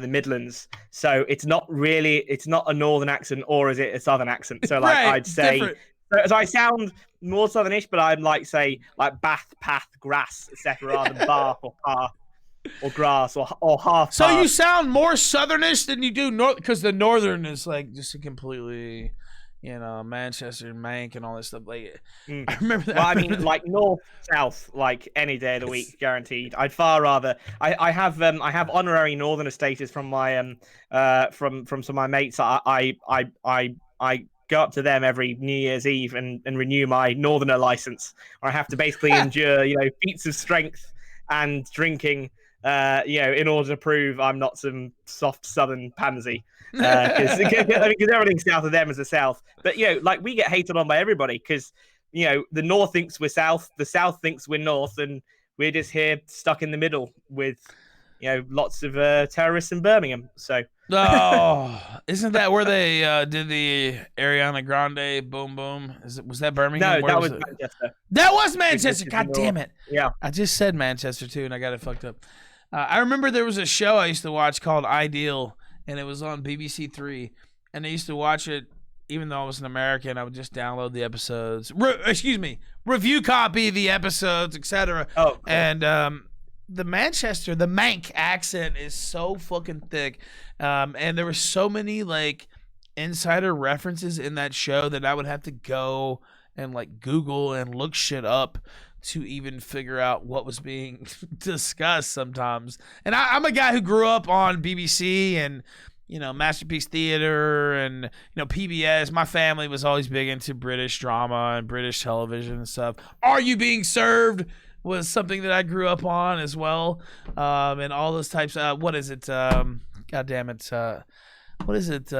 Midlands. So it's not a northern accent, or is it a southern accent? So like Right, I'd say, different. so I sound more southernish, but I'm like say like bath, path, grass, etc., rather than bath or path or grass or half. So you path. sound more southernish than you do north, because the northern is like just a completely, Manchester and Mank and all this stuff. Like, I remember that. Well, I mean, like north, south, like any day of the week, guaranteed. I'd far rather. I have honorary northerner status from my from some of my mates. I go up to them every New Year's Eve and renew my northerner license. Or I have to basically endure, feats of strength and drinking, in order to prove I'm not some soft southern pansy. Because everything south of them is the south. But like we get hated on by everybody because the north thinks we're south, the south thinks we're north, and we're just here stuck in the middle with lots of terrorists in Birmingham. So isn't that where they did the Ariana Grande boom boom? Was that Birmingham? No, that was Manchester. That was Manchester. God damn it! Yeah, I just said Manchester too, and I got it fucked up. I remember there was a show I used to watch called Ideal, and it was on BBC Three, and I used to watch it. Even though I was an American, I would just download the episodes. Review copy the episodes, etc. Oh, cool. And the Mank accent is so fucking thick, and there were so many like insider references in that show that I would have to go and like Google and look shit up to even figure out what was being discussed sometimes. And I'm a guy who grew up on BBC and Masterpiece Theater and PBS. My family was always big into British drama and British television and stuff. Are You Being Served was something that I grew up on as well, and all those types. What is it? God damn it! What is it?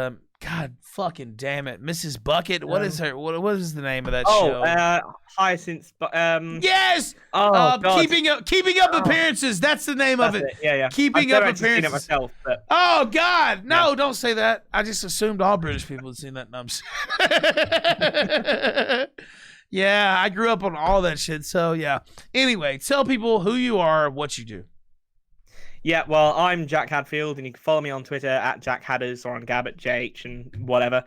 God fucking damn it, Mrs. Bucket. What is her? What is the name of that show? Hyacinth. Yes. Oh, God. Keeping up appearances. That's the name of it. Yeah. Keeping up appearances. Seen it myself, but... Oh God, no! Don't say that. I just assumed all British people had seen that. Yeah, I grew up on all that shit. So yeah. Anyway, tell people who you are, what you do. Yeah, well, I'm Jack Hadfield, and you can follow me on Twitter at Jack Hadders or on Gab at JH and whatever.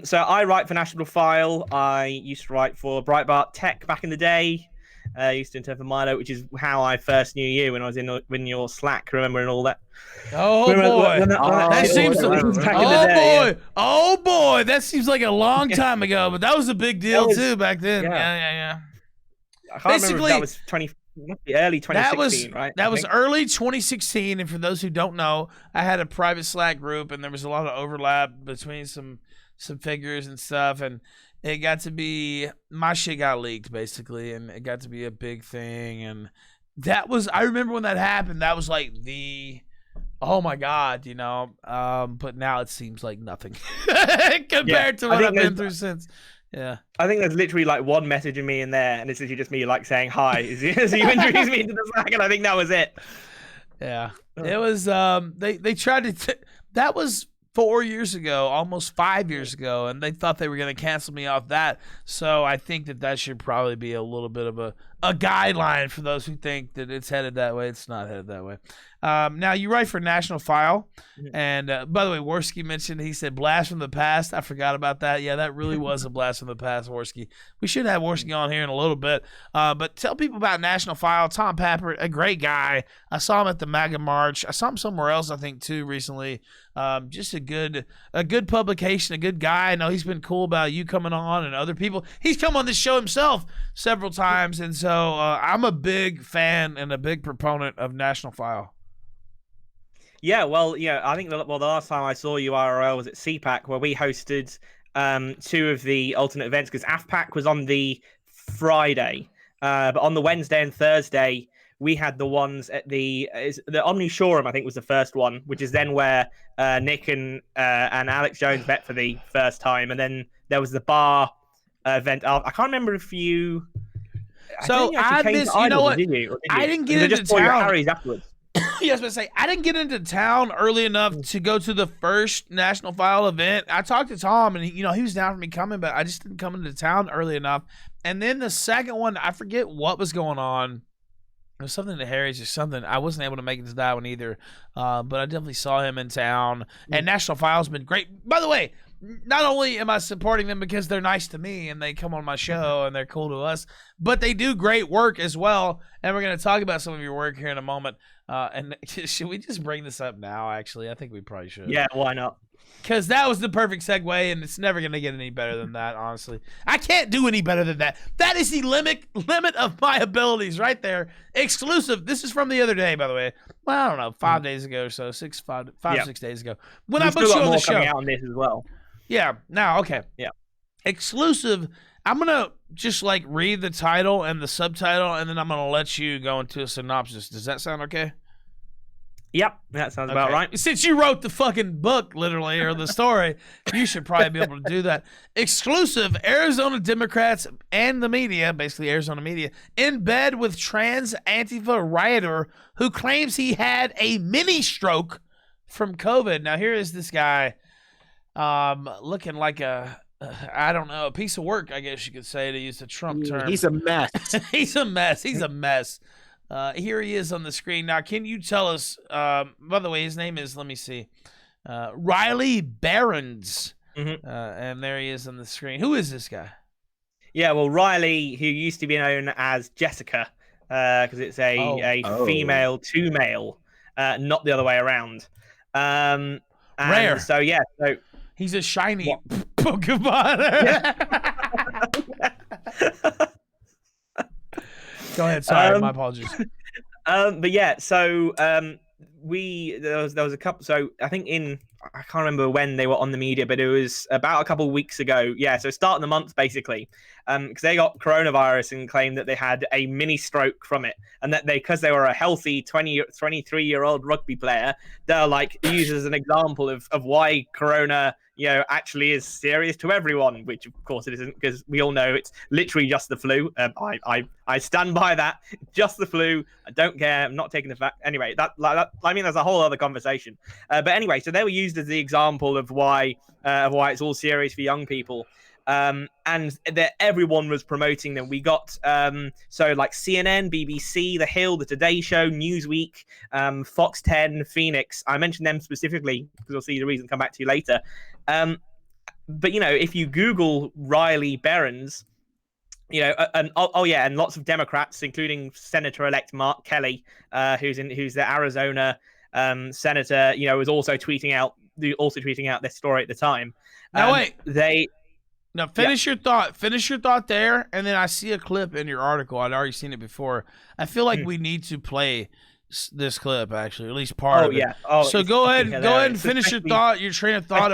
So I write for National File. I used to write for Breitbart Tech back in the day. I used to intern for Milo, which is how I first knew you when I was in your Slack, remember, and all that. Oh boy! Oh boy! That seems like a long time ago, but that was a big deal too back then. Yeah. I can't remember if that was early 2016, right? That was early 2016, and for those who don't know, I had a private Slack group, and there was a lot of overlap between some figures and stuff, and it got to be my shit got leaked basically, and it got to be a big thing, and that was I remember when that happened. That was like oh my God, but now it seems like nothing compared to what I've been through since. Yeah, I think there's literally like one message of me in there, and it's literally just me like saying hi. So you introduced me into the Slack, and I think that was it. Yeah, it was. They tried to. That was 4 years ago, almost 5 years ago, and they thought they were going to cancel me off that. So I think that should probably be a little bit of a guideline for those who think that it's headed that way. It's not headed that way. Now, you write for National File, and by the way, Worski mentioned, he said, blast from the past. I forgot about that. Yeah, that really was a blast from the past, Worski. We should have Worski on here in a little bit. But tell people about National File. Tom Pappert, a great guy. I saw him at the MAGA March. I saw him somewhere else, I think, too, recently. Just a good publication, a good guy. I know he's been cool about you coming on and other people. He's come on this show himself several times, and so I'm a big fan and a big proponent of National File. Yeah, well, I think the last time I saw you IRL was at CPAC, where we hosted 2 of the alternate events, because AFPAC was on the Friday, but on the Wednesday and Thursday we had the ones at the Omni Showroom. I think was the first one, which is then where Nick and Alex Jones met for the first time, and then there was the bar event. I can't remember if you. So I missed. You know what? Did you? I didn't get into town. Harry's afterwards. Yeah, I was going to say, I didn't get into town early enough to go to the first National File event. I talked to Tom, and he was down for me coming, but I just didn't come into town early enough. And then the second one, I forget what was going on. It was something to Harry's or something. I wasn't able to make it to that one either, but I definitely saw him in town. And National File's been great. By the way, not only am I supporting them because they're nice to me and they come on my show and they're cool to us, but they do great work as well. And we're going to talk about some of your work here in a moment. And should we just bring this up now, actually? I think we probably should. Yeah, why not? Because that was the perfect segue, and it's never going to get any better than that, honestly. I can't do any better than that. That is the limit of my abilities right there. Exclusive. This is from the other day, by the way. Well, I don't know, 5 days ago or so, 6 days ago. When I booked you on the show. Coming out on this as well. Yeah. Now, okay. Yeah. Exclusive. I'm going to just like read the title and the subtitle, and then I'm going to let you go into a synopsis. Does that sound okay? Yep, that sounds about right. Since you wrote the fucking book, literally, or the story, you should probably be able to do that. Exclusive, Arizona Democrats and the media, basically Arizona media, in bed with trans Antifa rioter who claims he had a mini stroke from COVID. Now, here is this guy looking like I don't know, a piece of work, I guess you could say, to use the Trump term. He's a mess. He's a mess. He's a mess. Here he is on the screen. Now, can you tell us, by the way, his name is, let me see, Riley Barons. And there he is on the screen. Who is this guy? Yeah, well, Riley, who used to be known as Jessica, because it's a female to male, not the other way around. Rare. So, yeah. So he's a shiny Pokemon. Go ahead. Sorry, my apologies. But yeah, so there was a couple. So I think I can't remember when they were on the media, but it was about a couple of weeks ago. Yeah, so starting the month basically, because they got coronavirus and claimed that they had a mini stroke from it, and that because they were a healthy 23-year-old rugby player, they're like used as an example of why corona, actually is serious to everyone, which of course it isn't, because we all know it's literally just the flu. I stand by that. Just the flu. I don't care. I'm not taking the fact. Anyway, that I mean, there's a whole other conversation. But anyway, so they were used as the example of why it's all serious for young people. And that everyone was promoting them. We got so like CNN, BBC, The Hill, The Today Show, Newsweek, Fox 10, Phoenix. I mentioned them specifically because I'll see the reason. Come back to you later. But if you Google Riley Barons, and lots of Democrats, including Senator-elect Mark Kelly, who's the Arizona senator, was also tweeting out this story at the time. Now wait. Now finish your thought. Finish your thought there, and then I see a clip in your article. I'd already seen it before. I feel like we need to play this clip, actually, at least part of it. So go ahead and finish your thought, your train of thought,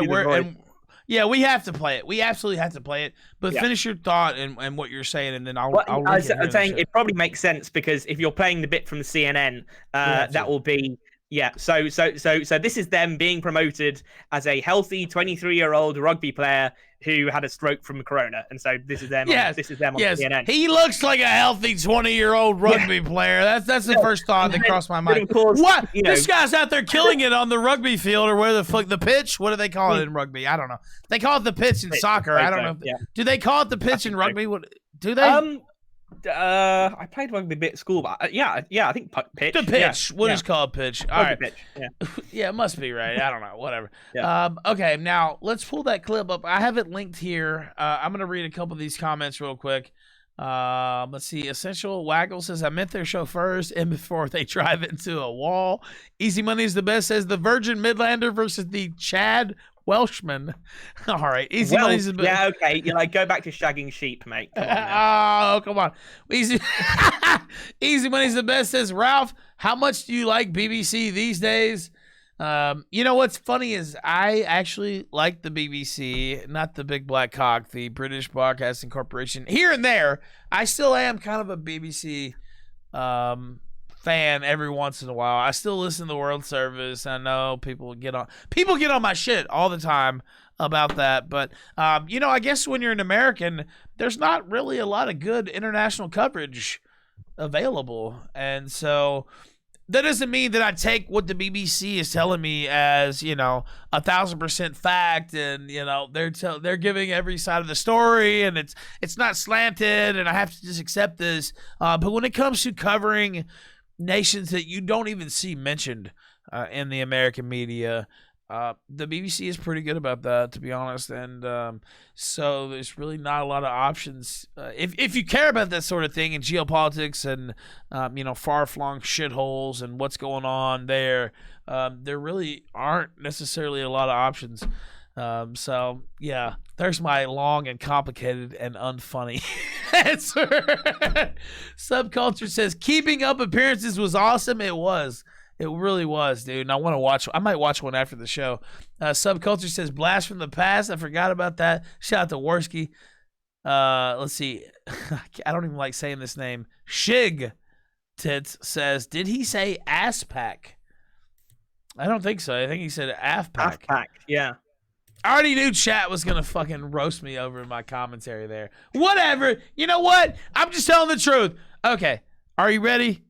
yeah, we have to play it. We absolutely have to play it. But finish your thought and what you're saying, and then I'll. I'm saying it probably makes sense because if you're playing the bit from the CNN, that will be. Yeah, so this is them being promoted as a healthy 23-year-old rugby player who had a stroke from corona, and so this is them. This is them on CNN. He looks like a healthy 20-year-old rugby player. That's the first thought that crossed my mind. Course, what? This guy's out there killing it on the rugby field, or where the fuck the pitch? What do they call it in rugby? I don't know. They call it the pitch in soccer. I don't know. Do they call it the pitch in rugby? What do they? I played rugby a bit at school, but I think pitch. The pitch. What is called pitch? All right. Pitch. Yeah. Yeah, it must be right. I don't know. Whatever. Okay, now let's pull that clip up. I have it linked here. I'm gonna read a couple of these comments real quick. Let's see. Essential Waggle says, I met their show first and before they drive into a wall. Easy Money is the best, says the Virgin Midlander versus the Chad Welshman. All right. Easy Money's the best. Yeah, okay. Go back to shagging sheep, mate. Come on come on. Easy Money's the best, says Ralph. How much do you like BBC these days? What's funny is I actually like the BBC, not the Big Black Cock, the British Broadcasting Corporation. Here and there, I still am kind of a BBC fan every once in a while. I still listen to the World Service. I know people get on my shit all the time about that, but I guess when you're an American, there's not really a lot of good international coverage available, and so that doesn't mean that I take what the BBC is telling me as 1,000% fact, and they're giving every side of the story, and it's not slanted, and I have to just accept this. But when it comes to covering nations that you don't even see mentioned in the American media, the BBC is pretty good about that, to be honest, and so there's really not a lot of options. If you care about that sort of thing in geopolitics and far-flung shitholes and what's going on there really aren't necessarily a lot of options. So yeah, there's my long and complicated and unfunny answer. Subculture says keeping up appearances was awesome. It was. It really was, dude. And I might watch one after the show. Subculture says blast from the past. I forgot about that. Shout out to Worski. Let's see. I don't even like saying this name. Shig Tits says, did he say ass pack? I don't think so. I think he said AF pack. AF pack, yeah. I already knew chat was going to fucking roast me over in my commentary there. Whatever. You know what? I'm just telling the truth. Okay. Are you ready?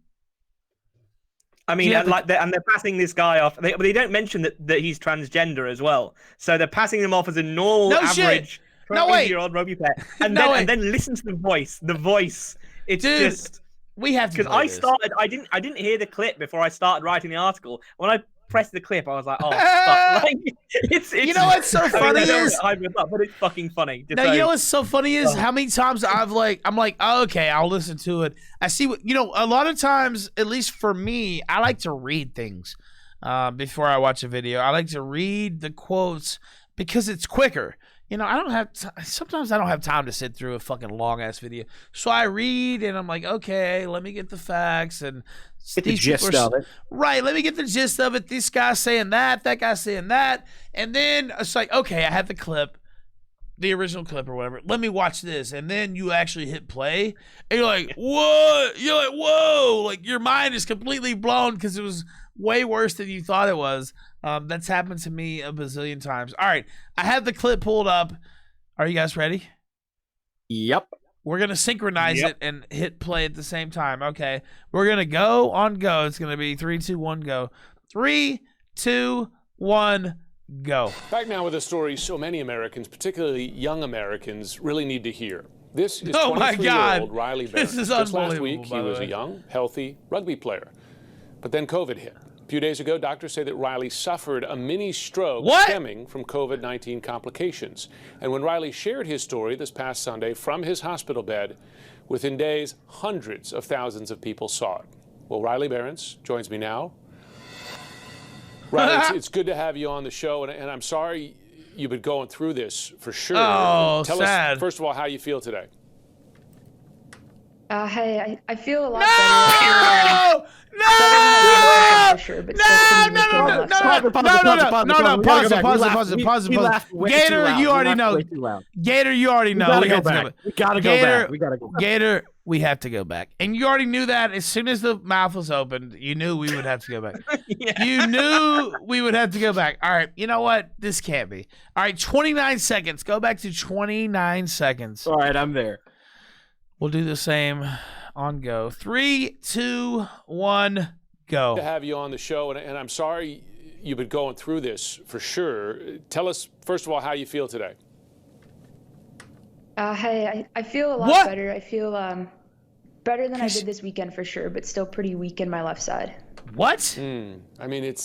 I mean, and they're passing this guy off. But they don't mention that he's transgender as well. So they're passing him off as a normal, average 20-year-old rugby player. And then listen to the voice. The voice. It's just we have to. Because I didn't hear the clip before I started writing the article. When I pressed the clip, I was like, oh fuck. Like, it's you know what's so funny is but it's fucking funny. No, you know what's so funny is how many times I'm like, oh, okay, I'll listen to it. I see what a lot of times, at least for me, I like to read things before I watch a video. I like to read the quotes because it's quicker. Sometimes I don't have time to sit through a fucking long ass video. So I read and I'm like, okay, let me get the facts and get the gist of it. Right, let me get the gist of it. This guy's saying that guy's saying that. And then it's like, okay, I have the clip, the original clip or whatever. Let me watch this. And then you actually hit play and you're like, what? You're like, whoa, like your mind is completely blown because it was way worse than you thought it was. That's happened to me a bazillion times. All right, I have the clip pulled up. Are you guys ready? Yep. We're going to synchronize it and hit play at the same time. Okay. We're going to go on go. It's going to be 3, 2, 1, go. 3, 2, 1, go. Back now with a story so many Americans, particularly young Americans, really need to hear. This is 23-year-old Riley Barron. This is Just last unbelievable, week, he was a young, healthy rugby player. But then COVID hit. A few days ago, doctors say that Riley suffered a mini stroke stemming from COVID-19 complications. And when Riley shared his story this past Sunday from his hospital bed, within days, hundreds of thousands of people saw it. Well, Riley Barron joins me now. Riley, it's good to have you on the show, and I'm sorry you've been going through this for sure. Oh, Tell us, first of all, how you feel today. Hey, I feel a lot better. No! Pause it. Gator, you already know. Gator, you already know. We gotta go back. Gator, we have to go back. And you already knew that as soon as the mouth was opened, you knew we would have to go back. You knew we would have to go back. All right, you know what? This can't be. All right, 29 seconds. Go back to 29 seconds. All right, I'm there. We'll do the same on go. 3, 2, 1, go. To have you on the show, and I'm sorry you've been going through this for sure. Tell us, first of all, how you feel today. Hey, I feel a lot better. I feel better than I did this weekend for sure, but still pretty weak in my left side. What? I mean,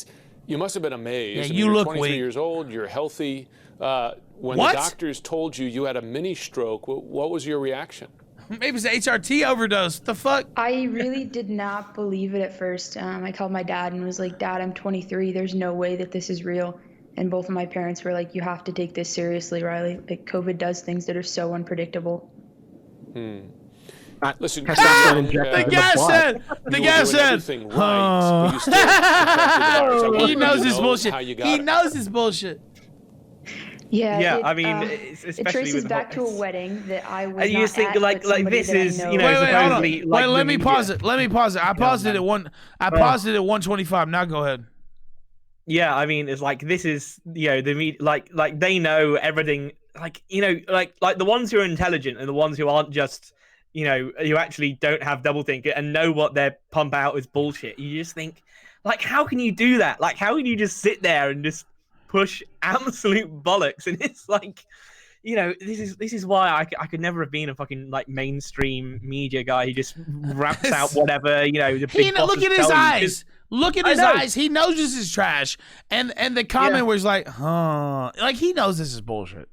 you must have been amazed. Yeah, you look 23 weak. years old, you're healthy. When the doctors told you had a mini stroke, what was your reaction? Maybe it's an HRT overdose. The fuck? I really did not believe it at first. I called my dad and was like, Dad, I'm 23. There's no way that this is real. And both of my parents were like, you have to take this seriously, Riley. Like, COVID does things that are so unpredictable. Listen, the guy said, he knows his bullshit. He knows his bullshit. Yeah, I mean, it traces back to a wedding that I was and you not think at, like this is, you know, supposedly. Wait, let me pause it. Let me pause it. I paused it at 125. Now go ahead. Yeah, I mean, it's like this is, you know, the media, like they know everything. Like, you know, like the ones who are intelligent and the ones who aren't just you actually don't have doublethink and know what they pump out is bullshit. You just think, like, how can you do that? Like, how can you just sit there and just push absolute bollocks? And it's like, this is why I could never have been a fucking like mainstream media guy who just raps out whatever, the big look at his eyes. Look at his eyes. He knows this is trash. And the comment was like, huh. Like, he knows this is bullshit.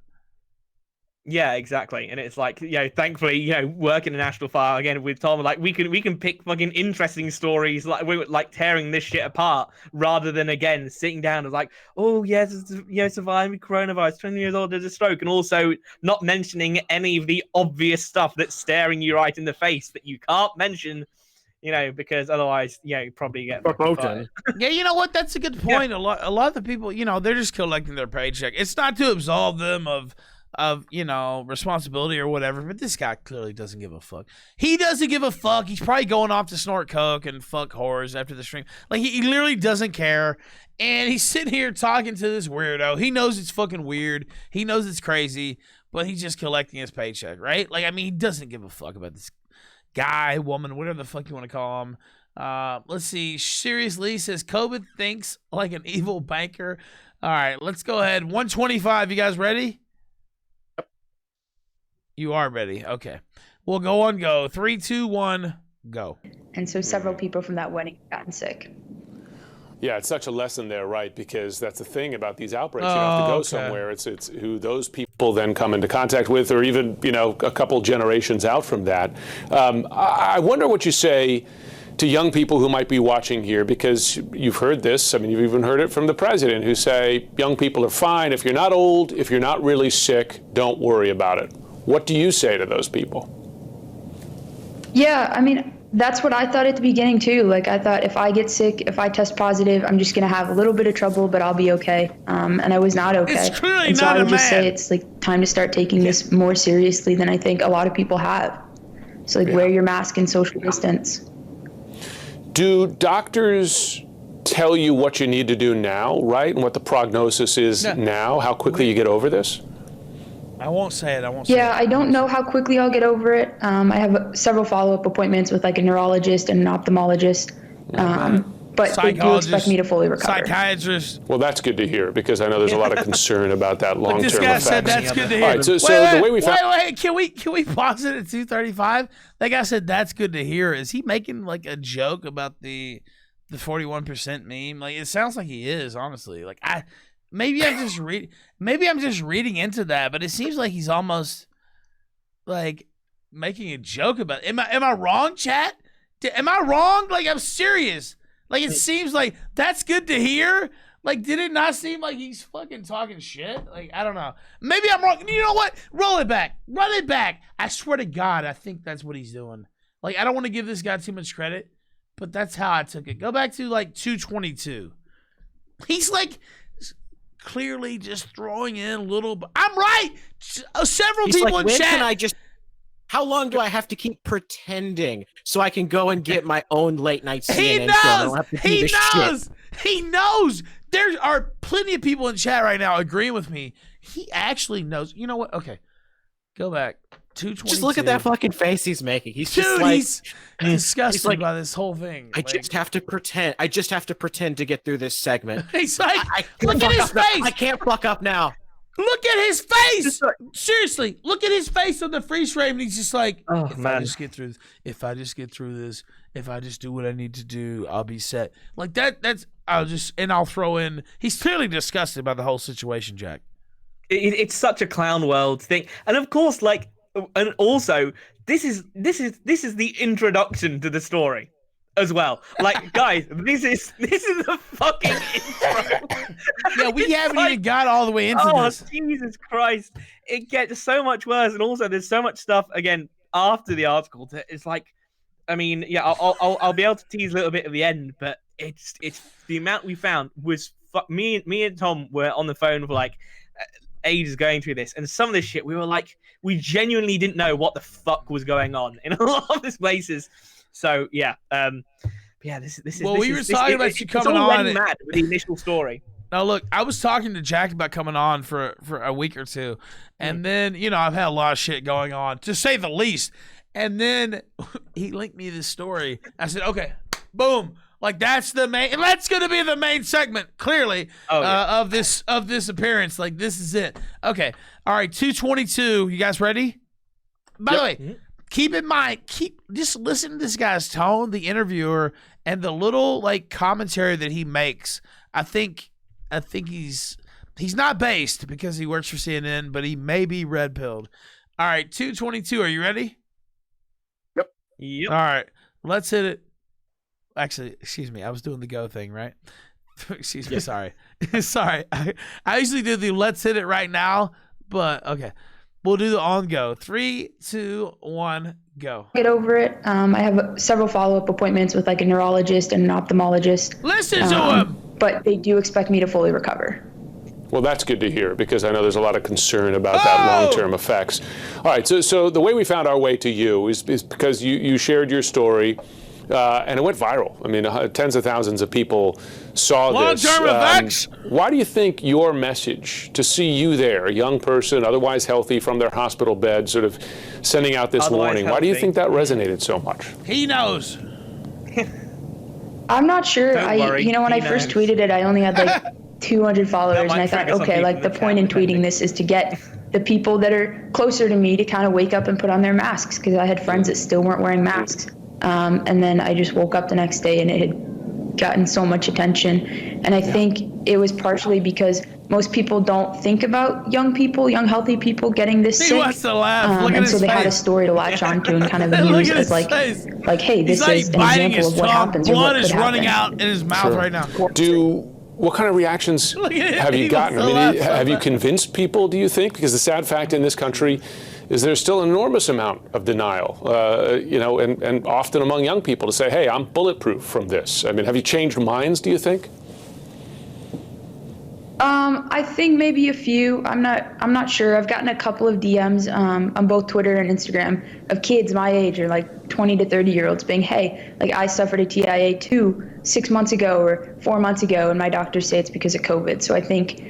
Yeah, exactly. And it's like, thankfully, working in National File again with Tom, like we can pick fucking interesting stories, like we're like tearing this shit apart rather than again sitting down and like, oh yes, surviving coronavirus, 20 years old, there's a stroke, and also not mentioning any of the obvious stuff that's staring you right in the face that you can't mention, because otherwise, you probably get fucking. Yeah, you know what? That's a good point. Yeah. A lot of the people, they're just collecting their paycheck. It's not to absolve them of responsibility or whatever, but this guy clearly doesn't give a fuck. He doesn't give a fuck. He's probably going off to snort coke and fuck whores after the stream. Like, he literally doesn't care, and he's sitting here talking to this weirdo. He knows it's fucking weird. He knows it's crazy, but he's just collecting his paycheck, right? Like, I mean, he doesn't give a fuck about this guy, woman, whatever the fuck you want to call him. Let's see. Serious Lee says, COVID thinks like an evil banker. All right, let's go ahead. 125. You guys ready? You are ready. Okay. We'll go. 3, 2, 1, go. And so several people from that wedding gotten sick. Yeah, it's such a lesson there, right? Because that's the thing about these outbreaks. You have to go somewhere. It's who those people then come into contact with, or even, a couple generations out from that. I wonder what you say to young people who might be watching here, because you've heard this. I mean, you've even heard it from the president, who say young people are fine. If you're not old, if you're not really sick, don't worry about it. What do you say to those people? Yeah, I mean, that's what I thought at the beginning too. Like, I thought if I get sick, if I test positive, I'm just going to have a little bit of trouble, but I'll be okay. And I was not okay. It's clearly and so not I would a just man. say it's like time to start taking this more seriously than I think a lot of people have. So like wear your mask and social distance. Do doctors tell you what you need to do now, right? And what the prognosis is now, how quickly you get over this? I won't say it. Yeah, I don't know how quickly I'll get over it. I have several follow-up appointments with like a neurologist and an ophthalmologist. But they do expect me to fully recover. Psychiatrist. Well, that's good to hear, because I know there's a lot of concern about that long-term effects. This guy said that's good to hear. All right, so the way we found... Wait, can we pause it at 2:35? That guy said that's good to hear. Is he making like a joke about the 41% meme? Like, it sounds like he is, honestly. Like, maybe I'm just reading into that, but it seems like he's almost like making a joke about it. Am I wrong, chat? Am I wrong? Like, I'm serious. Like, it seems like that's good to hear. Like, did it not seem like he's fucking talking shit? Like, I don't know. Maybe I'm wrong. You know what? Roll it back. Run it back. I swear to God, I think that's what he's doing. Like, I don't want to give this guy too much credit, but that's how I took it. Go back to like 222. He's like clearly just throwing in a little. I'm right. Several He's people like, in chat. How long do I have to keep pretending so I can go and get my own late night CNN He show? I don't have to do this knows. shit. He knows. There are plenty of people in chat right now agreeing with me. He actually knows. You know what? Okay, go back. 222. Just look at that fucking face he's making. He's Dude, just like he's disgusted he's like, by this whole thing. I just have to pretend. I just have to pretend to get through this segment. He's like, I look at his face. I can't fuck up now. Look at his face. Seriously, look at his face on the freeze frame. And he's just like, I just get through this, if I just do what I need to do, I'll be set. Like that's I'll throw in. He's clearly disgusted by the whole situation, Jack. It's such a clown world thing, and of course, like, and also this is the introduction to the story as well. Like, guys, this is the fucking intro. Yeah, we haven't even got all the way into this. Oh, Jesus Christ. It gets so much worse. And also there's so much stuff, again, after the article. It's like, I mean, yeah, I'll be able to tease a little bit at the end, but it's the amount we found was, me and Tom were on the phone for like ages going through this. And some of this shit, we were like, we genuinely didn't know what the fuck was going on in a lot of these places. So yeah, this is. Well, we were talking about you coming on. Mad with the initial story. Now look, I was talking to Jack about coming on for a week or two, and then I've had a lot of shit going on, to say the least. And then he linked me this story. I said, okay, boom. Like that's the main. And that's going to be the main segment, clearly, of this appearance. Like this is it. Okay, all right. 222. You guys ready? By the way, keep in mind, just listen to this guy's tone, the interviewer, and the little like commentary that he makes. I think he's not based because he works for CNN, but he may be red pilled. All right, 222. Are you ready? Yep. All right, let's hit it. Actually, excuse me. I was doing the go thing, right? Excuse me. Sorry. Sorry. I usually do the let's hit it right now, but okay. We'll do the on go. 3, 2, 1, go. Get over it. I have several follow-up appointments with like a neurologist and an ophthalmologist. Listen to him. But they do expect me to fully recover. Well, that's good to hear because I know there's a lot of concern about that long-term effects. All right, so the way we found our way to you is because you shared your story, and it went viral. I mean, tens of thousands of people saw this. Long-term effects. Why do you think your message, to see you there, a young person, otherwise healthy from their hospital bed, sort of sending out this warning, why do you think that resonated so much? He knows. I'm not sure. Don't worry, when I first tweeted it, I only had like 200 followers, and I thought, okay, like the point in tweeting this is to get the people that are closer to me to kind of wake up and put on their masks, because I had friends that still weren't wearing masks. And then I just woke up the next day and it had gotten so much attention. And I think it was partially because most people don't think about young healthy people getting this sick. He wants to laugh. Look at and his so they face. had a story to latch onto and kind of use as like, hey, this He's is like an biting example his of what tongue. happens or Blood what is could running happen. out in his mouth right now. What kind of reactions have you gotten? I mean, have you convinced people, do you think? Because the sad fact in this country is there's still an enormous amount of denial, and often among young people to say, hey, I'm bulletproof from this. I mean, have you changed minds, do you think? I think maybe a few. I'm not sure. I've gotten a couple of DMs on both Twitter and Instagram of kids my age, or like 20 to 30-year-olds, being, hey, like I suffered a TIA too 6 months ago or 4 months ago, and my doctors say it's because of COVID. So I think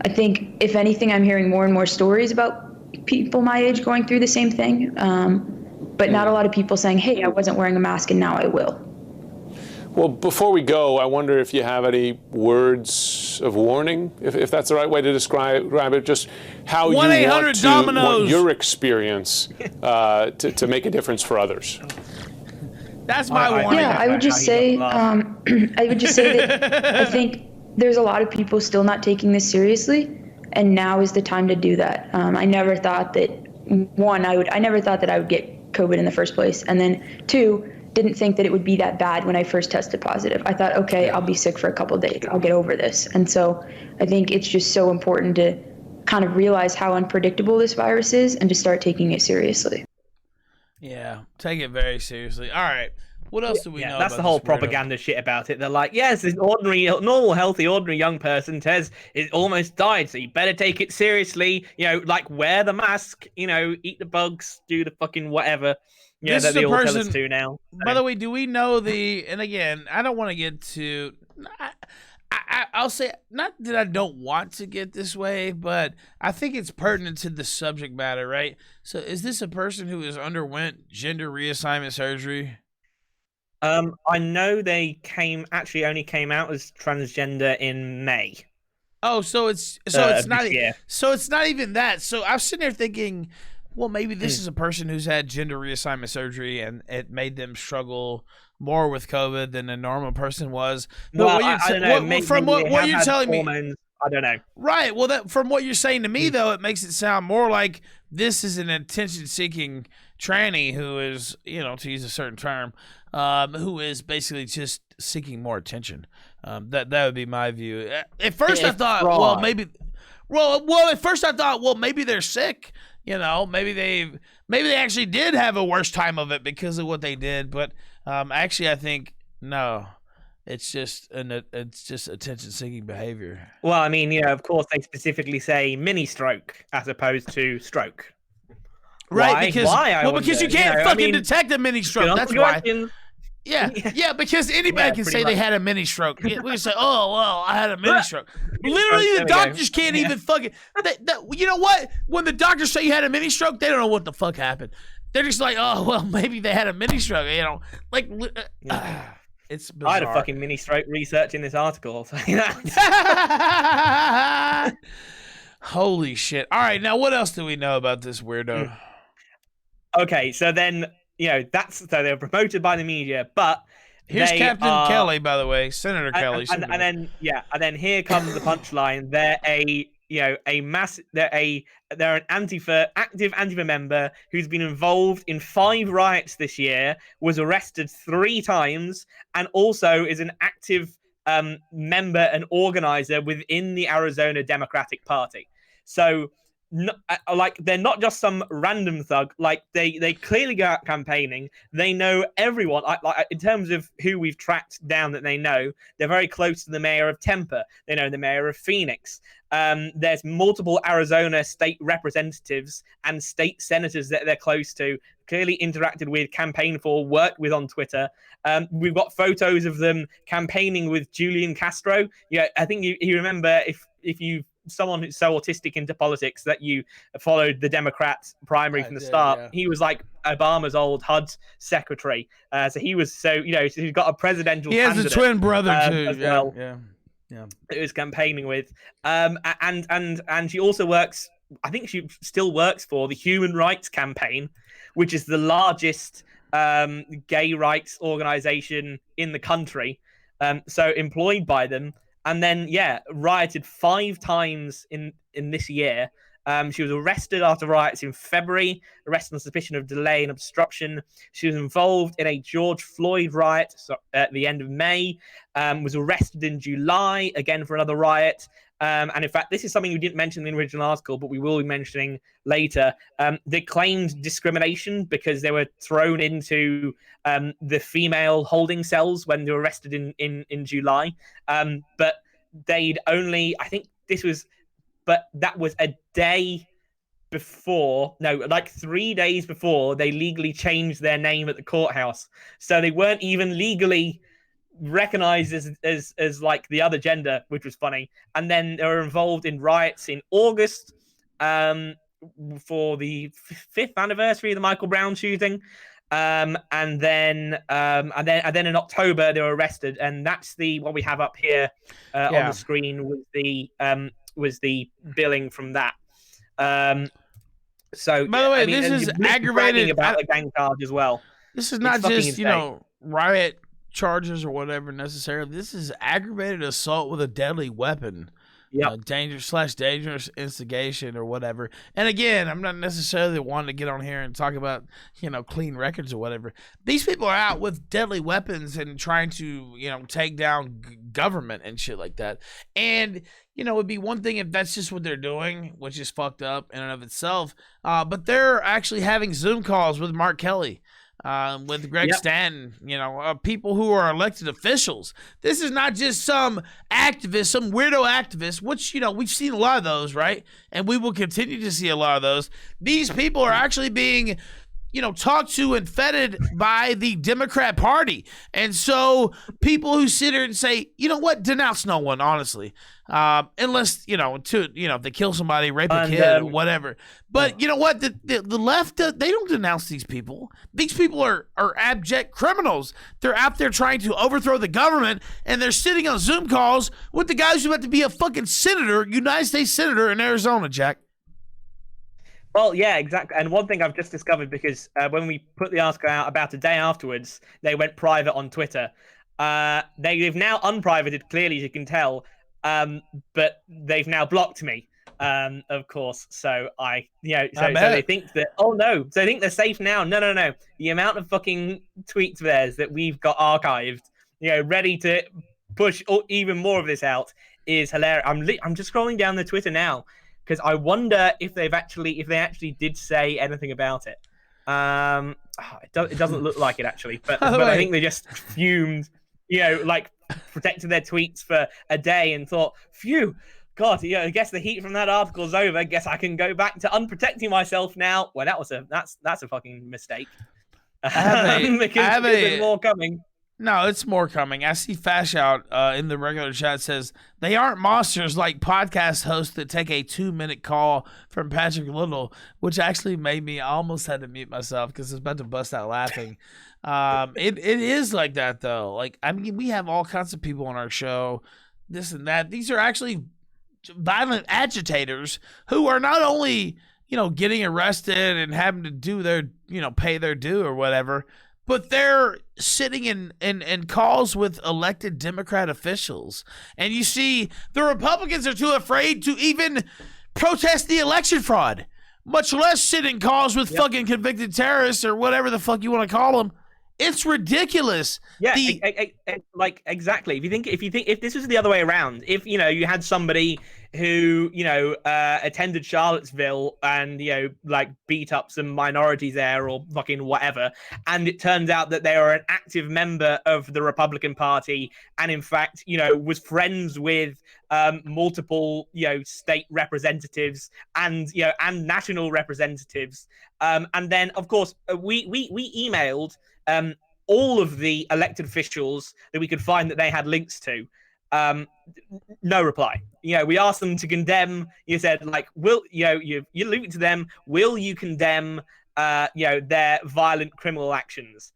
if anything, I'm hearing more and more stories about people my age going through the same thing, but not a lot of people saying, hey, I wasn't wearing a mask and now I will. Well, before we go, I wonder if you have any words of warning, if that's the right way to describe it, just how you want your experience to make a difference for others. That's my warning. Yeah, I would just say that I think there's a lot of people still not taking this seriously, and now is the time to do that. I never thought that, I never thought that I would get COVID in the first place, and then 2, didn't think that it would be that bad when I first tested positive. I thought, okay, I'll be sick for a couple of days. I'll get over this. And so I think it's just so important to kind of realize how unpredictable this virus is and to start taking it seriously. Yeah, take it very seriously. All right. What else do we know? That's the whole propaganda shit about it. They're like, yes, this normal, healthy, ordinary young person says it almost died, so you better take it seriously. Like wear the mask, eat the bugs, do the fucking whatever. Yeah, that they all tell us to now. By the way, do we know and again, I don't want to get to, I'll say, not that I don't want to get this way, but I think it's pertinent to the subject matter, right? So is this a person who has underwent gender reassignment surgery? I know they only came out as transgender in May. Oh, so it's not even that. So I was sitting there thinking, well, maybe this is a person who's had gender reassignment surgery and it made them struggle more with COVID than a normal person was. But well, I don't know. From what you're telling me, I don't know. Right. Well, from what you're saying to me, though, it makes it sound more like this is an attention-seeking tranny who is, to use a certain term, who is basically just seeking more attention. That would be my view. At first, I thought, maybe they're sick. Maybe they actually did have a worse time of it because of what they did. But actually, I think no, it's just attention-seeking behavior. Well, I mean, of course, they specifically say mini stroke as opposed to stroke. Right? Because you can't fucking detect a mini stroke. That's why. Yeah, because anybody can pretty say they much. had a mini stroke. We can say, "Oh, well, I had a mini stroke." Literally, the There we go. doctors can't even fucking. You know what? When the doctors say you had a mini stroke, they don't know what the fuck happened. They're just like, "Oh, well, maybe they had a mini stroke." You know, like it's bizarre. I had a fucking mini stroke researching this article. I'll tell you that. Holy shit! All right, now what else do we know about this weirdo? Okay, so then so they were promoted by the media, but Here's Captain Kelly, by the way, Senator Kelly. And then here comes the punchline. They're they're an active Antifa member who's been involved in 5 riots this year, was arrested 3 times, and also is an active member and organizer within the Arizona Democratic Party. So they're not just some random thug. Like they clearly go out campaigning. They know everyone. Like in terms of who we've tracked down that they know, they're very close to the mayor of Tempe. They know the mayor of Phoenix. There's multiple Arizona state representatives and state senators that they're close to. Clearly interacted with, campaigned for, worked with on Twitter. We've got photos of them campaigning with Julian Castro. Yeah, I think you remember if you. Someone who's so autistic into politics that you followed the Democrat primary from the start. Yeah. He was like Obama's old HUD secretary. So he was he's got a presidential. He has a twin brother too. As well. Yeah. That he was campaigning with. And she also works. I think she still works for the Human Rights Campaign, which is the largest gay rights organization in the country. So employed by them. And then, rioted 5 times in this year. She was arrested after riots in February, arrested on suspicion of delay and obstruction. She was involved in a George Floyd riot at the end of May, was arrested in July, again for another riot. And in fact, this is something we didn't mention in the original article, but we will be mentioning later. They claimed discrimination because they were thrown into the female holding cells when they were arrested in July. But they'd only, I think that was a day before, 3 days before they legally changed their name at the courthouse. So they weren't even legally recognized as like the other gender, which was funny. And then they were involved in riots in August for the 5th anniversary of the Michael Brown shooting. And then in October they were arrested, and that's what we have up here on the screen was the billing from that. So by the way, this is aggravated about the gang charge as well. This is not just riot charges or whatever necessarily. This is aggravated assault with a deadly weapon. Dangerous instigation or whatever. And again, I'm not necessarily wanting to get on here and talk about, clean records or whatever. These people are out with deadly weapons and trying to, take down government and shit like that. And, it'd be one thing if that's just what they're doing, which is fucked up in and of itself. But they're actually having Zoom calls with Mark Kelly. With Greg Stanton, people who are elected officials. This is not just some activist, some weirdo activist, which, we've seen a lot of those, right? And we will continue to see a lot of those. These people are actually being, talked to and feted by the Democrat Party. And so people who sit here and say, you know what, denounce no one, honestly. Unless, if they kill somebody, rape a kid, or whatever. But you know what? The left, they don't denounce these people. These people are abject criminals. They're out there trying to overthrow the government, and they're sitting on Zoom calls with the guys who about to be a fucking senator, United States senator in Arizona, Jack. Well, yeah, exactly. And one thing I've just discovered, because when we put the article out about a day afterwards, they went private on Twitter. They've now unprivated, clearly, as you can tell. But they've now blocked me, of course. So so they think that, so they think they're safe now. No. The amount of fucking tweets of theirs that we've got archived, ready to push even more of this out is hilarious. I'm just scrolling down the Twitter now because I wonder if they actually did say anything about it. It doesn't look like it actually, but I think they just fumed, protected their tweets for a day and thought, phew, God, I guess the heat from that article is over. Guess I can go back to unprotecting myself now. Well, that's a fucking mistake. I have there's more coming. No, it's more coming. I see Fash out in the regular chat says they aren't monsters like podcast hosts that take a 2-minute call from Patrick Little, which actually made me, I almost had to mute myself because I was about to bust out laughing. It is like that though. Like, I mean, we have all kinds of people on our show, this and that. These are actually violent agitators who are not only, getting arrested and having to do their, pay their due or whatever, but they're sitting in calls with elected Democrat officials. And you see, the Republicans are too afraid to even protest the election fraud, much less sit in calls with fucking convicted terrorists or whatever the fuck you want to call them. It's ridiculous. Yeah, like exactly. If this was the other way around, if you had somebody who attended Charlottesville and beat up some minorities there or fucking whatever, and it turns out that they are an active member of the Republican Party and in fact was friends with multiple state representatives and national representatives, and then of course we emailed all of the elected officials that we could find that they had links to. No reply. We asked them to condemn. You said, will you alluded to them? Will you condemn their violent criminal actions?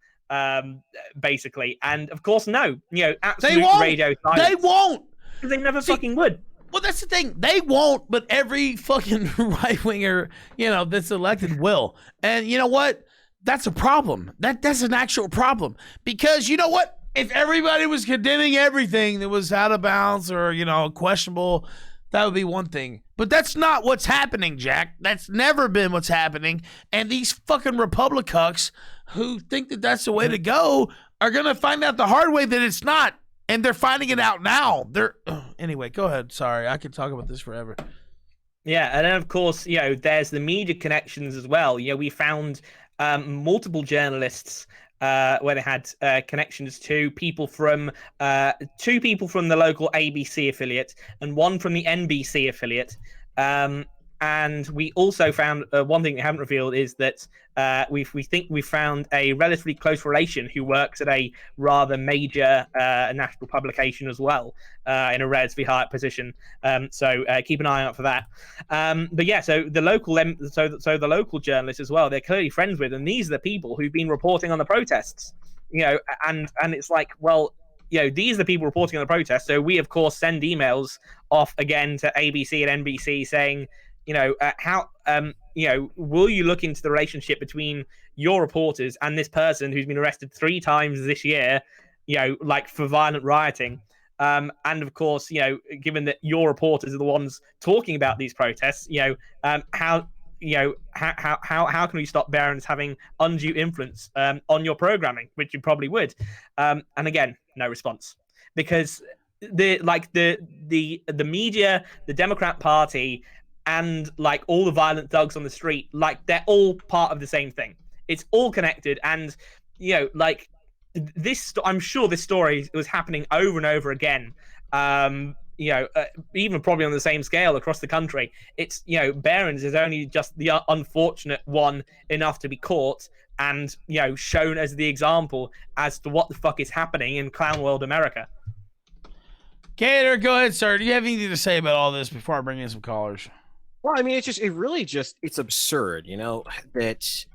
Basically, and of course, no. Absolute radio silence. They won't. Because they never fucking would. Well, that's the thing. They won't, but every fucking right winger, that's elected will. And you know what? That's a problem. That's an actual problem. Because you know what? If everybody was condemning everything that was out of bounds or, questionable, that would be one thing. But that's not what's happening, Jack. That's never been what's happening. And these fucking Cucks who think that that's the way to go are going to find out the hard way that it's not. And they're finding it out now. Anyway, go ahead. Sorry, I could talk about this forever. Yeah, and then of course, there's the media connections as well. We found multiple journalists where they had connections to people from two people from the local ABC affiliate and one from the NBC affiliate. And we also found one thing we haven't revealed is that we think we found a relatively close relation who works at a rather major national publication as well in a relatively high position. So keep an eye out for that. But yeah, so the local the local journalists as well, they're clearly friends with, and these are the people who've been reporting on the protests. And it's like, well, these are the people reporting on the protests. So we of course send emails off again to ABC and NBC saying, how will you look into the relationship between your reporters and this person who's been arrested 3 times this year, for violent rioting? And of course, given that your reporters are the ones talking about these protests, how can we stop Barron's having undue influence on your programming, which you probably would? And again, no response, because the media, the Democrat Party, and all the violent thugs on the street, they're all part of the same thing. It's all connected, and this. I'm sure this story was happening over and over again. Even probably on the same scale across the country. It's Barron's is only just the unfortunate one enough to be caught and shown as the example as to what the fuck is happening in clown world America. Gator, go ahead, sir. Do you have anything to say about all this before I bring in some callers? Well, I mean, it's absurd, that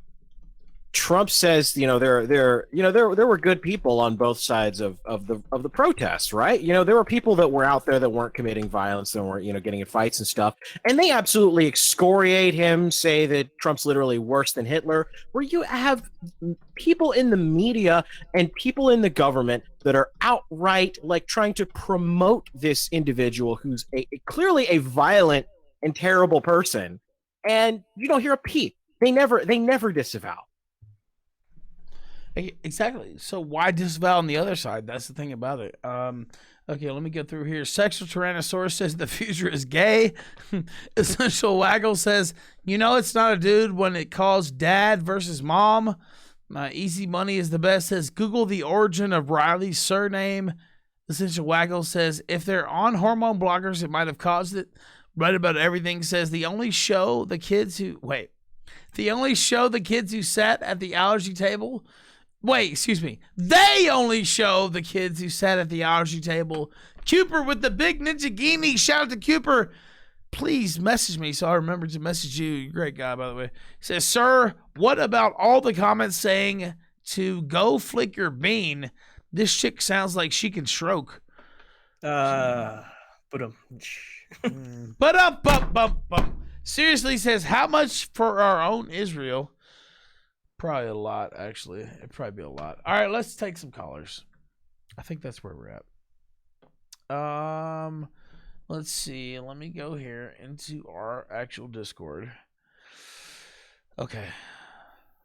Trump says, there were good people on both sides of the protests, right? There were people that were out there that weren't committing violence, that weren't, getting in fights and stuff. And they absolutely excoriate him, say that Trump's literally worse than Hitler, where you have people in the media and people in the government that are outright trying to promote this individual who's clearly a violent and terrible person, and you don't hear a peep. They never disavow. Exactly. So why disavow on the other side? That's the thing about it. Okay, let me go through here. Sexual Tyrannosaurus says the future is gay. Essential Waggle says, it's not a dude when it calls dad versus mom. Easy Money is the best. Says Google the origin of Riley's surname. Essential Waggle says if they're on hormone blockers, it might have caused it. Right About Everything says the only show the kids who sat at the allergy table Wait, excuse me. They only show the kids who sat at the allergy table. Cooper with the big ninja guinea. Shout out to Cooper. Please message me so I remember to message you. You're a great guy, by the way. He says, sir, what about all the comments saying to go flick your bean? This chick sounds like she can stroke. But Seriously says, how much for our own Israel? Probably a lot, actually. It'd probably be a lot. All right, let's take some callers. I think that's where we're at. Let's see. Let me go here into our actual Discord. Okay.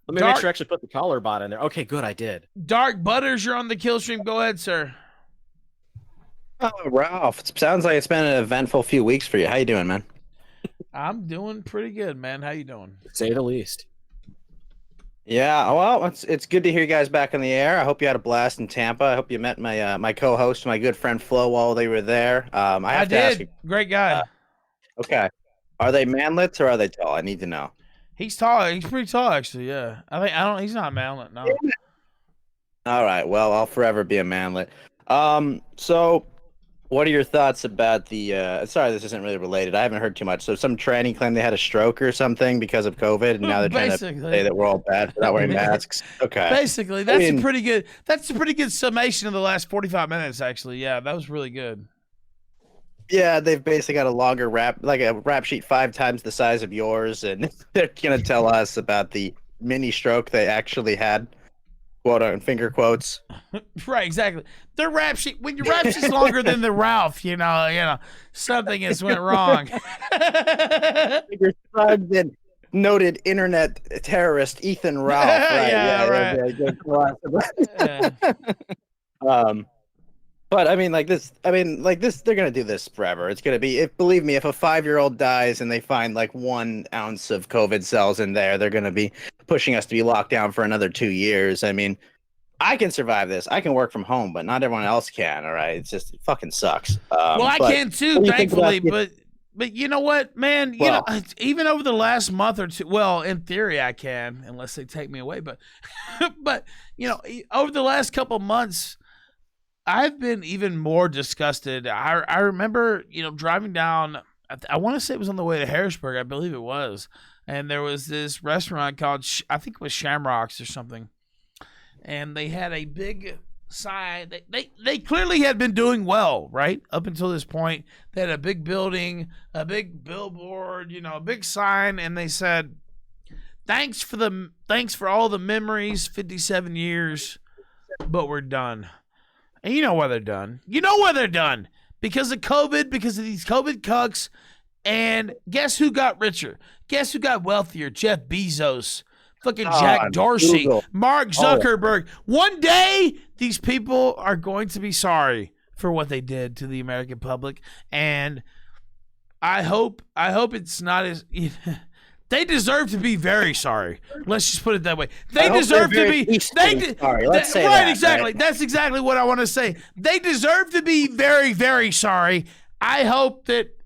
Let me make sure I actually put the caller bot in there. Okay, good, I did. Dark Butters, you're on the Killstream. Go ahead, sir. Oh, Ralph, it sounds like it's been an eventful few weeks for you. How you doing, man? I'm doing pretty good, man. How you doing? To say the least. Yeah, well, it's good to hear you guys back in the air. I hope you had a blast in Tampa. I hope you met my my co-host, my good friend Flo, while they were there. I did. ask you, Great guy. okay, are they manlets or are they tall? I need to know. He's tall. He's pretty tall, actually. Yeah. He's not a manlet. No. All right. Well, I'll forever be a manlet. So what are your thoughts about the? Sorry, this isn't really related. I haven't heard too much. So some tranny claimed they had a stroke or something because of COVID, and now they're trying to say that we're all bad for not wearing masks. Okay. Basically, that's a pretty good. That's a pretty good summation of the last 45 minutes. Actually, yeah, that was really good. Yeah, they've basically got a longer rap sheet 5 times the size of yours, and they're gonna tell us about the mini stroke they actually had, quote on finger quotes. Right, exactly. Their rap sheet, when your rap sheet's longer than the Ralph, you know, something has went wrong. Your son than noted internet terrorist Ethan Ralph. Right? Yeah. But I mean, like this, they're gonna do this forever. It's gonna be, believe me, if a 5-year-old dies and they find like 1 ounce of COVID cells in there, they're gonna be pushing us to be locked down for another 2 years. I mean, I can survive this. I can work from home, but not everyone else can. All right, it fucking sucks. Well, I can too, thankfully. But you know what, man? You know, even over the last month or two. Well, in theory, I can, unless they take me away. But, but you know, over the last couple months, I've been even more disgusted. I remember, you know, driving down. I want to say it was on the way to Harrisburg. I believe it was, and there was this restaurant called I think it was Shamrocks or something. And they had a big sign. They clearly had been doing well, right? Up until this point. They had a big building, a big billboard, you know, a big sign, and they said, thanks for all the memories, 57 years, but we're done. And you know why they're done. You know why they're done. Because of COVID, because of these COVID cucks. And guess who got richer? Guess who got wealthier? Jeff Bezos. Fucking Jack Dorsey, Google. Mark Zuckerberg. One day, these people are going to be sorry for what they did to the American public, and I hope it's not as. They deserve to be very sorry. Let's just put it that way. They deserve to be. Sorry. Let's say right, that. Exactly. Right? That's exactly what I want to say. They deserve to be very, very sorry. I hope that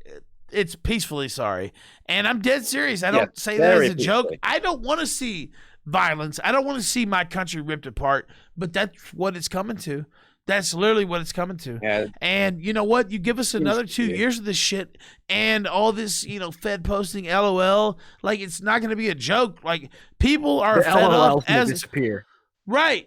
it's peacefully sorry. And I'm dead serious. I don't say that as a joke. I don't want to see violence. I don't want to see my country ripped apart, but that's what it's coming to. That's literally what it's coming to. Yeah. And you know what? You give us another 2 years of this shit and all this, you know, Fed posting LOL, like it's not going to be a joke. Like people are fed up as disappear. Right.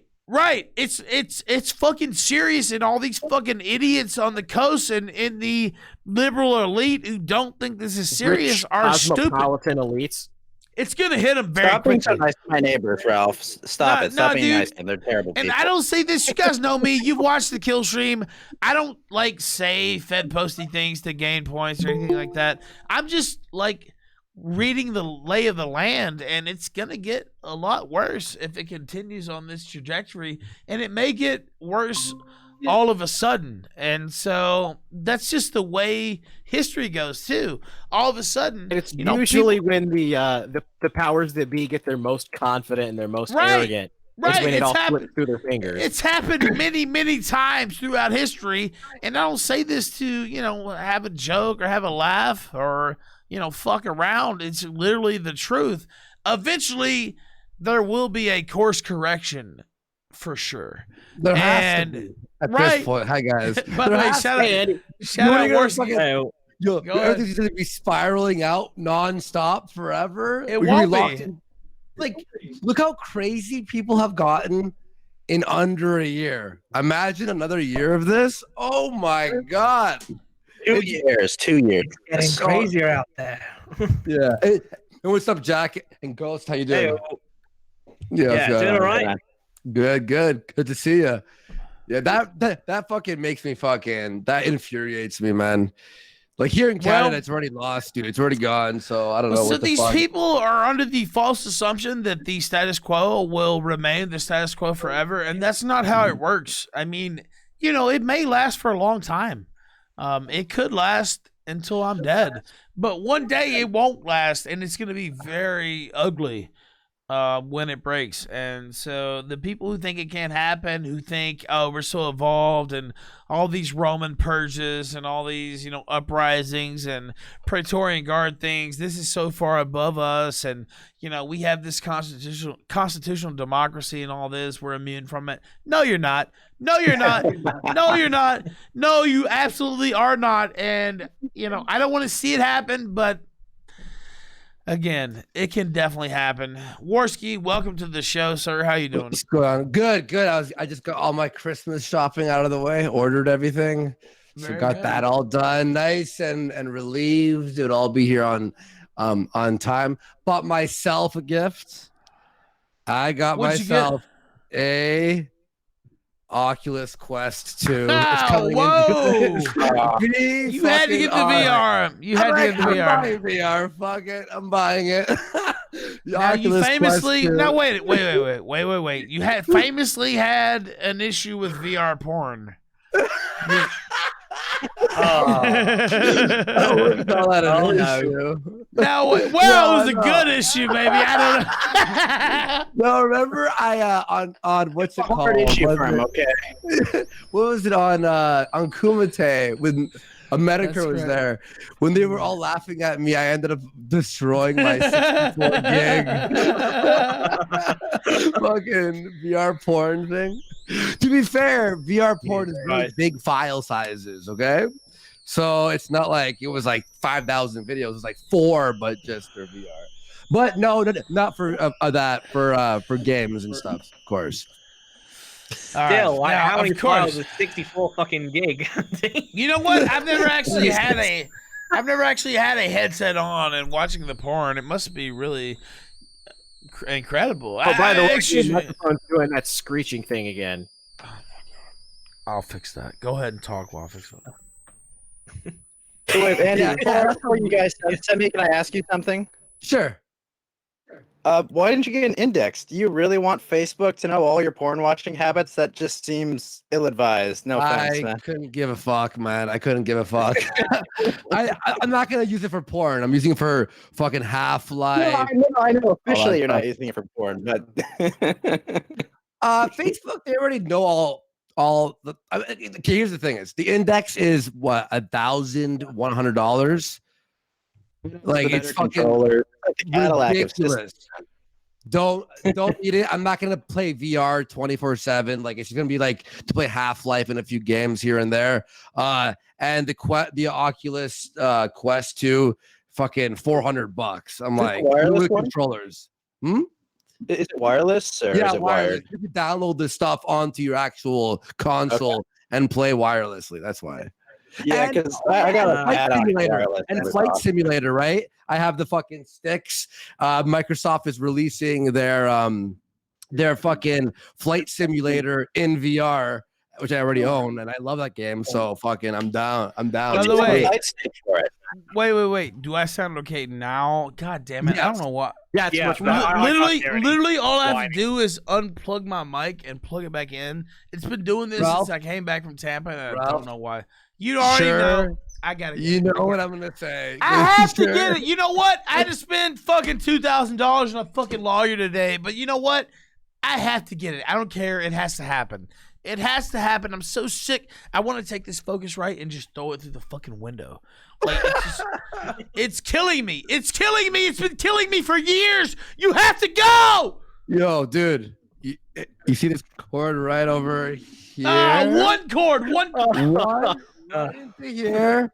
It's fucking serious, and all these fucking idiots on the coast and in the liberal elite who don't think this is serious are stupid. Cosmopolitan elites. It's gonna hit them very Stop quickly. being so nice to my neighbors, Ralph. Stop it. Stop being nice to them. They're terrible people. And I don't say this. You guys know me. You've watched the Killstream. I don't say Fed posting things to gain points or anything like that. I'm just reading the lay of the land, and it's gonna get a lot worse if it continues on this trajectory, and it may get worse all of a sudden. And so that's just the way history goes too. All of a sudden, and it's usually when the powers that be get their most confident and their most arrogant. Right, when it all slips through their fingers. It's happened many, many times throughout history, and I don't say this to have a joke or have a laugh or fuck around. It's literally the truth. Eventually, there will be a course correction for sure. There has And to be at right. this point. Hi guys. By the There way, has shout to out, be. shout You're out gonna Worst. fucking- So, Yo, Go ahead. everything's gonna be spiraling out nonstop forever. It We're gonna won't locked be. in. Like, look how crazy people have gotten in under a year. Imagine another year of this. Oh my god. 2 years. 2 years. getting so- crazier out there. Yeah. Hey, and what's up, Jack and Ghost? How you doing? Hey, Yeah, what's yeah, going doing on? all right. Good to see you. Yeah, that fucking makes me that infuriates me, man. Like here in Canada, Well- it's already lost, dude. It's already gone. So I don't know So what the these fuck. people are under the false assumption that the status quo will remain the status quo forever, and that's not how it works. I mean, it may last for a long time. It could last until I'm dead, but one day it won't last, and it's going to be very ugly when it breaks. And so the people who think it can't happen, who think, oh, we're so evolved, and all these Roman purges and all these, uprisings and Praetorian Guard things, this is so far above us, and we have this constitutional democracy and all this, we're immune from it. No, you're not. No, you're not. No, you're not. No, you absolutely are not. And I don't want to see it happen, but again, it can definitely happen. Warski, welcome to the show, sir. How you doing? What's going on? Good. I just got all my Christmas shopping out of the way, ordered everything. So Very got good. that all done. Nice and relieved. It'll all be here on time. Bought myself a gift. I got What'd you myself a Oculus Quest 2. Oh, whoa! You had to get the VR. You had to get the I'm VR. buying VR. Fuck it. I'm buying it. The Now you Oculus famously Quest 2. no wait. You had famously had an issue with VR porn. I wouldn't call that an no. issue. Now, well, it was a good issue, maybe. I don't know. No, remember I on what's it called? Hard issue Was for him, it- okay. What was it on Kumite when America That's was correct. there? When they were all laughing at me, I ended up destroying my 64 gig fucking VR porn thing. To be fair, VR porn is really Right. big file sizes, okay? So it's not like it was like 5,000 videos. It was like 4, but just for VR. But no, not for that for games and stuff, of course. All right. Still, like, Now, how many of course, files is 64 fucking gig? you know what? I've never actually had a headset on and watching the porn. It must be really incredible. Oh, by the way, excuse your me. microphone's doing that screeching thing again. I'll fix that. Go ahead and talk while I fix that. So wait, Andy, before you guys send me, can I ask you something? Sure. Why didn't you get an index? Do you really want Facebook to know all your porn watching habits? That just seems ill-advised. No offense, I man. couldn't give a fuck, man. I couldn't give a fuck. I'm not gonna use it for porn. I'm using it for fucking Half-Life. I know. Officially, you're not stuff. using it for porn, but Facebook, they already know all the. Okay, here's the thing: is the index is what $1,100. Like it's fucking controller, like the Cadillac of systems. ridiculous. Don't need it. I'm not gonna play VR 24/7. Like it's gonna be like to play Half-Life and a few games here and there. And the Oculus Quest 2, fucking $400. I'm Is it like, wireless with one? controllers. Is it wireless or Yeah, is it wireless. wired? You can download this stuff onto your actual console and play wirelessly. That's why. Yeah, And- because I got a Flight add-on simulator wireless. and that was flight awesome. simulator, right? I have the fucking sticks. Microsoft is releasing their fucking flight simulator in VR, which I already own, and I love that game. So fucking, I'm down. I'm down. By the way- Light stick for it. Wait. Do I sound okay now? God damn it. I don't know what. Yeah, it's Yeah, much but better. I can't hear it. Literally, all I have Whining. to do is unplug my mic and plug it back in. It's been doing this Ralph? since I came back from Tampa, and I Ralph? don't know why. You already know. Sure. I gotta get You it. know what I'm gonna say. I have to Sure. get it. You know what? I had to spend fucking $2,000 on a fucking lawyer today, but you know what? I have to get it. I don't care. It has to happen. It has to happen. I'm so sick. I want to take this Focusrite and just throw it through the fucking window. Like it's just, it's killing me. It's killing me. It's been killing me for years. You have to go. Yo, dude, you see this cord right over here. One cord. One right into here.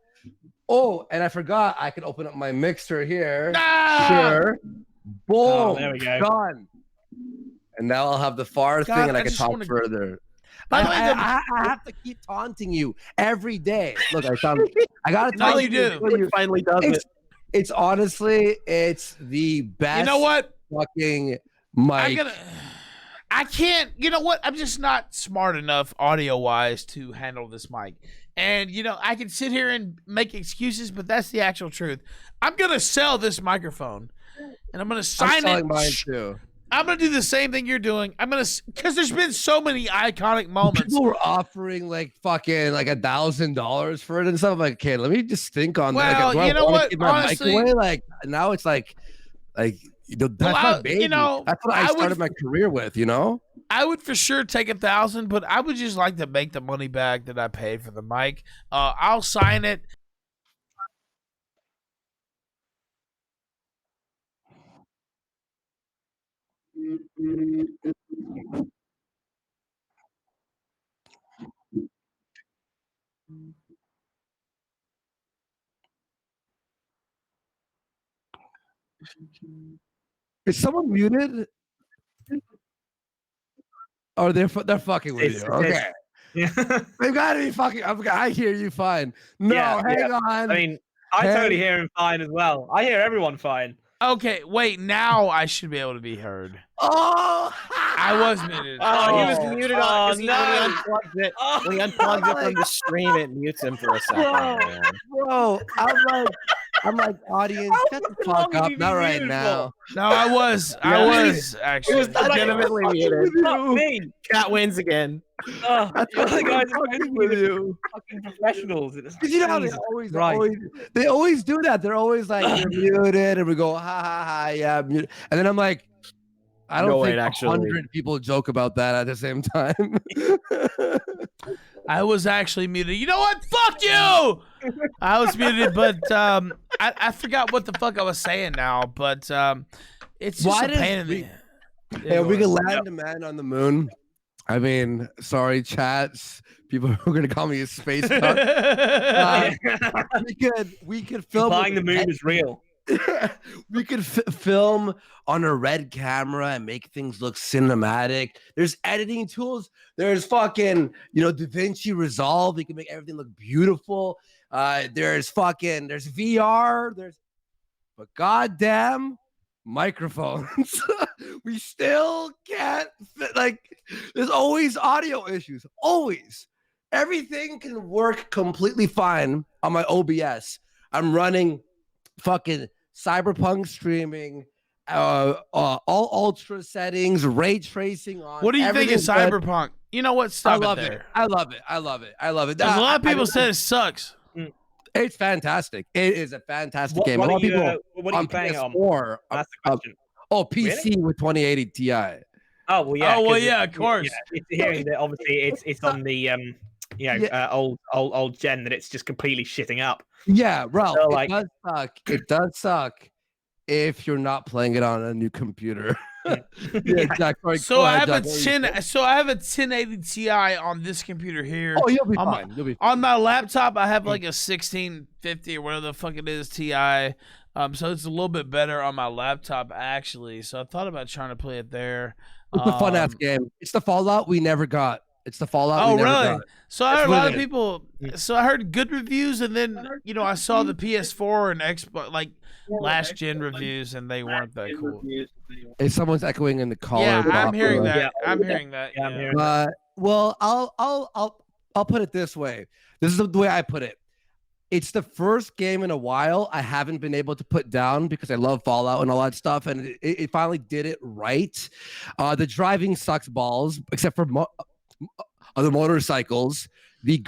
Oh, and I forgot I could open up my mixer here. Sure. Boom. There we go. Done. And now I'll have the far thing and I can talk further. By the way, I have to keep taunting you every day. Look, I gotta tell you do. It finally does it. It's honestly, it's the best. You know what? Fucking mic. I can't. You know what? I'm just not smart enough audio wise to handle this mic. And I can sit here and make excuses, but that's the actual truth. I'm gonna sell this microphone, and I'm gonna sign it. Mine too. I'm gonna do the same thing you're doing. Because there's been so many iconic moments. People were offering like fucking like $1,000 for it and stuff. I'm like, okay, let me just think on that. Well, like, you know what? Honestly, like now it's like that's my baby. That's what I started my career with. I would for sure take 1,000, but I would just like to make the money back that I paid for the mic. I'll sign it. Is someone muted? Or they're fucking with you? Okay. They've got to be fucking. I hear you fine. No, hang on. I mean, I totally hear him fine as well. I hear everyone fine. Okay, wait. Now I should be able to be heard. Oh, I was muted. Oh, he was muted on. When he unplugs it, when he unplugs it from the stream, it mutes him for a second. Bro, I'm like, audience, shut the fuck up. Not right now. No, I was actually. He was legitimately muted. Fuck me. Cat wins again. Oh, you guys are with you. Fucking professionals. Because you know how they always do that. They're always like, you're muted, and we go, ha ha ha, yeah, muted. And then I'm like, I don't think 100 people joke about that at the same time. I was actually muted. You know what? Fuck you! I was muted, but I forgot what the fuck I was saying now. But it's just a pain in the. Hey, we can land a man on the moon. I mean, sorry, chats. People are gonna call me a space cuck. We could film. Flying the moon is real. We could film on a red camera and make things look cinematic. There's editing tools. There's fucking, DaVinci Resolve. You can make everything look beautiful. There's VR. But goddamn microphones. We still can't fit. Like, there's always audio issues. Always. Everything can work completely fine on my OBS. I'm running fucking Cyberpunk streaming, all ultra settings, ray tracing on. What do you think of Cyberpunk? You know what? Stop I love it. I love it. A lot of people said it sucks. It's fantastic. It is a fantastic game. What a lot are of people what are you playing PS4, on? That's the question. PC Really? with 2080 Ti. Oh well, yeah. Oh well, yeah, of course. It's hearing that obviously it's on the old gen that it's just completely shitting up. Yeah, Ralph. So, like, it does suck. It does suck if you're not playing it on a new computer. Yeah, Jack, sorry, So I have a 1080 Ti on this computer here. Oh, you'll be fine. You'll be fine. On my laptop, I have like a 1650 or whatever the fuck it is Ti. So it's a little bit better on my laptop actually. So I thought about trying to play it there. It's a fun ass game. It's the Fallout we never got. It's the Fallout. Oh, we never really? got. So I heard a lot of people. So I heard good reviews, and then I saw the PS4 and Xbox like last gen reviews, and they weren't that cool. If someone's echoing in the call, Yeah, I'm hearing that. Yeah. I'm hearing that. Yeah, I'm hearing that. Well, I'll put it this way. This is the way I put it. It's the first game in a while I haven't been able to put down because I love Fallout and all that stuff, and it finally did it right. The driving sucks balls, except for other motorcycles. The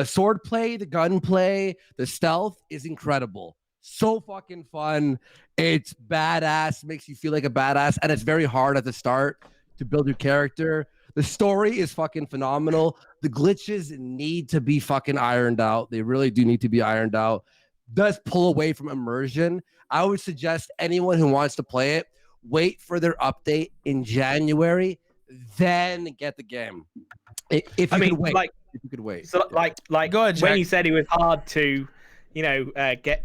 sword play, the gun play, the stealth is incredible. So fucking fun. It's badass, makes you feel like a badass, and it's very hard at the start to build your character. The story is fucking phenomenal. The glitches need to be fucking ironed out. They really do need to be ironed out. Does pull away from immersion. I would suggest anyone who wants to play it, wait for their update in January, then get the game. If you could wait. If you could wait. So like Go ahead, when Jack. you said it was hard to, get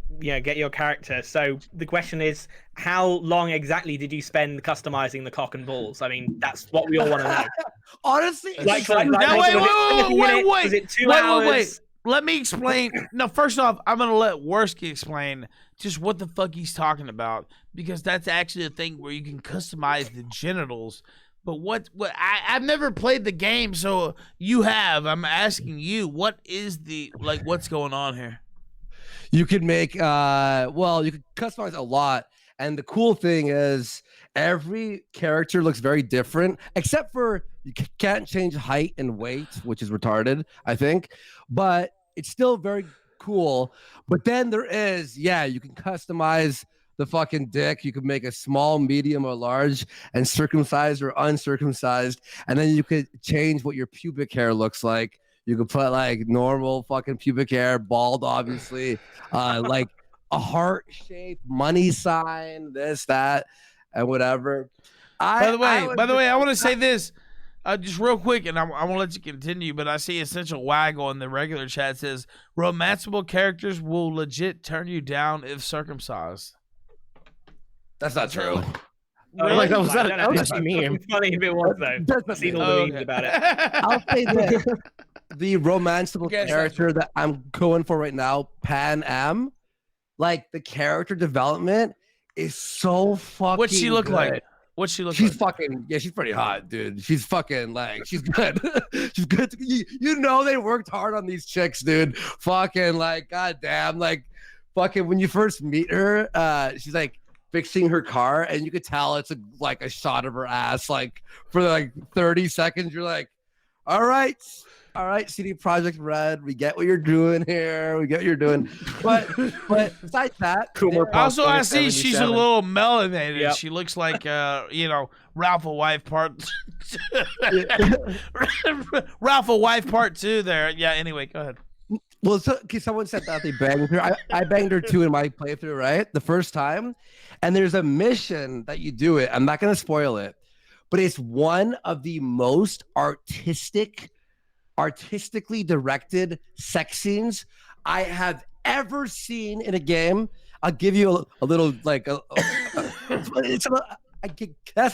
your character. So the question is, how long exactly did you spend customizing the cock and balls? I mean, that's what we all want to know. Honestly, Wait. Was it 2 hours? Wait. Let me explain. No, first off, I'm gonna let Worski explain just what the fuck he's talking about, because that's actually a thing where you can customize the genitals. But I've never played the game, so you have. I'm asking you, what is what's going on here? You could make you could customize a lot, and the cool thing is every character looks very different, except for you can't change height and weight, which is retarded, I think, but it's still very cool. But then there is, you can customize the fucking dick. You could make a small, medium, or large, and circumcised or uncircumcised, and then you could change what your pubic hair looks like. You could put like normal fucking pubic hair, bald, obviously, like a heart shape, money sign, this, that, and whatever. By the way, I want to say this just real quick, and I want to let you continue, but I see Essential Waggle in the regular chat says, romanceable characters will legit turn you down if circumcised. That's not true. Really? Like, that was a meme. It's funny if it was, though. I've seen all the memes about it. I'll say this. The romanceable character that I'm going for right now, Pan Am, like the character development is so fucking What's she look good. like? What's she look She's like? fucking, she's pretty hot, dude. She's fucking like, she's good. She's good. You know they worked hard on these chicks, dude. Fucking like, goddamn, like fucking when you first meet her, she's like fixing her car, and you could tell it's like a shot of her ass. Like for like 30 seconds, you're like, all right, CD Projekt Red, we get what you're doing here. We get what you're doing. But besides that, also I see she's a little melanated. Yep. She looks like Ralph a Wife Part Ralph a Wife Part 2 there. Yeah, anyway, go ahead. Well, someone said that they banged her. I banged her too in my playthrough, right? The first time. And there's a mission that you do it. I'm not going to spoil it, but it's one of the most artistically directed sex scenes I have ever seen in a game. I'll give you a little, like, that's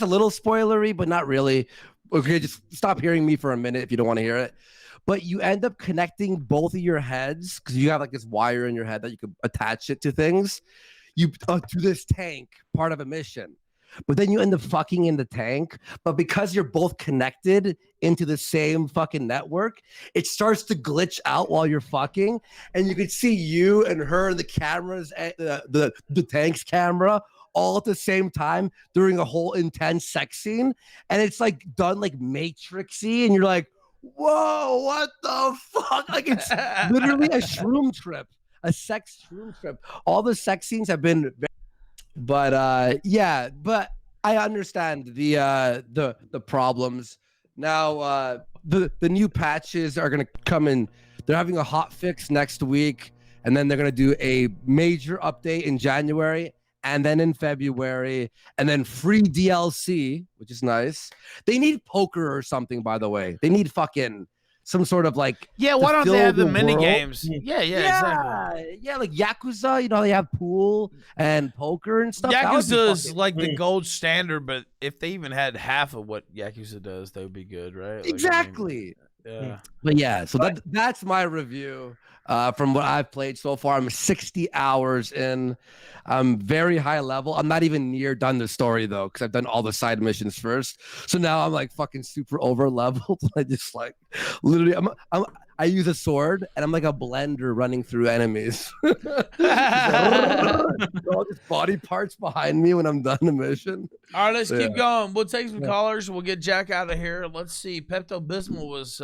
a little spoilery, but not really. Okay, just stop hearing me for a minute if you don't want to hear it. But you end up connecting both of your heads because you have like this wire in your head that you could attach it to things. You to this tank, part of a mission. But then you end up fucking in the tank. But because you're both connected into the same fucking network, it starts to glitch out while you're fucking. And you can see you and her and the cameras, the tank's camera, all at the same time during a whole intense sex scene. And it's like done like Matrix-y. And you're like, whoa, what the fuck? Like it's literally a shroom trip, a sex shroom trip. All the sex scenes have been but I understand the problems. Now the new patches are gonna come in. They're having a hot fix next week, and then they're gonna do a major update in January, and then in February, and then free DLC, which is nice. They need poker or something, by the way. They need fucking some sort of like why don't they have the mini world. games? Yeah, exactly. Yeah, like Yakuza, you know, they have pool and poker and stuff. Yakuza is like the gold standard, but if they even had half of what Yakuza does, that would be good, right? Like, exactly. Yeah. But yeah, so that's my review from what I've played so far. I'm 60 hours in. I'm very high level. I'm not even near done the story though, because I've done all the side missions first. So now I'm like fucking super over leveled. I just like literally I use a sword and I'm like a blender running through enemies. All just body parts behind me when I'm done the mission. All right, let's keep going. We'll take some callers. We'll get Jack out of here. Let's see. Pepto-Bismol was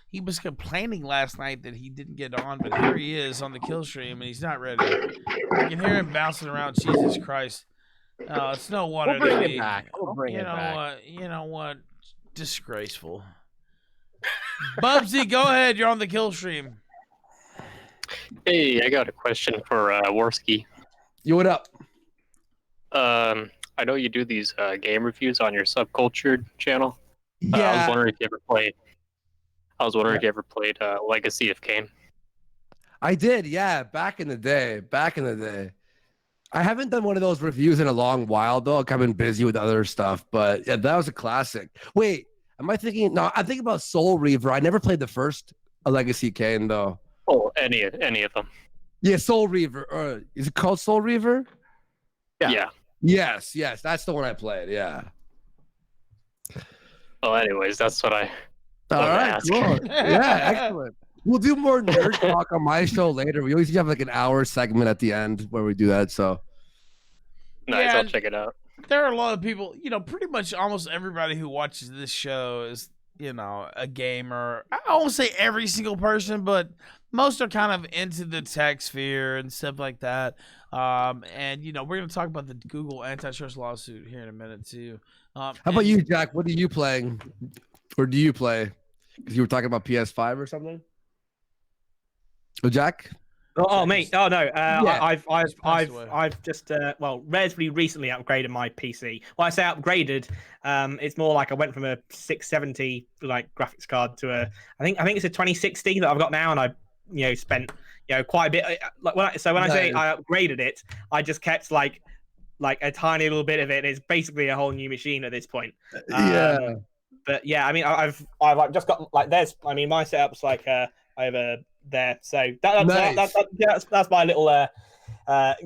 he was complaining last night that he didn't get on, but here he is on the Killstream and he's not ready. I can hear him bouncing around. Jesus Christ. It's no wonder. We'll bring it back. We'll bring it back. You know what? Disgraceful. Bubsy, go ahead. You're on the Killstream. Hey, I got a question for Worski. You what up? I know you do these game reviews on your Subcultured channel. Yeah, I was wondering if you ever played. I was wondering if you ever played Legacy of Kain. I did. Yeah, back in the day. Back in the day. I haven't done one of those reviews in a long while though. I've been busy with other stuff, but yeah, that was a classic. Wait, am I thinking? No, I'm thinking about Soul Reaver. I never played the first Legacy Kain though. Oh, any of them. Yeah, Soul Reaver. Is it called Soul Reaver? Yeah. Yes, that's the one I played. Yeah. Well, anyways, that's what I. All wanted to right, ask. cool. Yeah, excellent. We'll do more nerd talk on my show later. We always have like an hour segment at the end where we do that. So Nice, Yeah, I'll and check it out. there are a lot of people, pretty much almost everybody who watches this show is, a gamer. I won't say every single person, but most are kind of into the tech sphere and stuff like that. And we're going to talk about the Google antitrust lawsuit here in a minute too. how about you, Jack? What are you playing? Or do you play? Because you were talking about PS5 or something. Oh, Jack? Oh, me? Oh no. Yeah. I've just relatively recently upgraded my PC. Well, I say upgraded. It's more like I went from a 670 like graphics card to I think it's a 2060 that I've got now, and I spent quite a bit. When I say I upgraded it, I just kept like a tiny little bit of it. It's basically a whole new machine at this point. Yeah. But yeah, I mean, I've like just got like my setup's like over there, so that's my little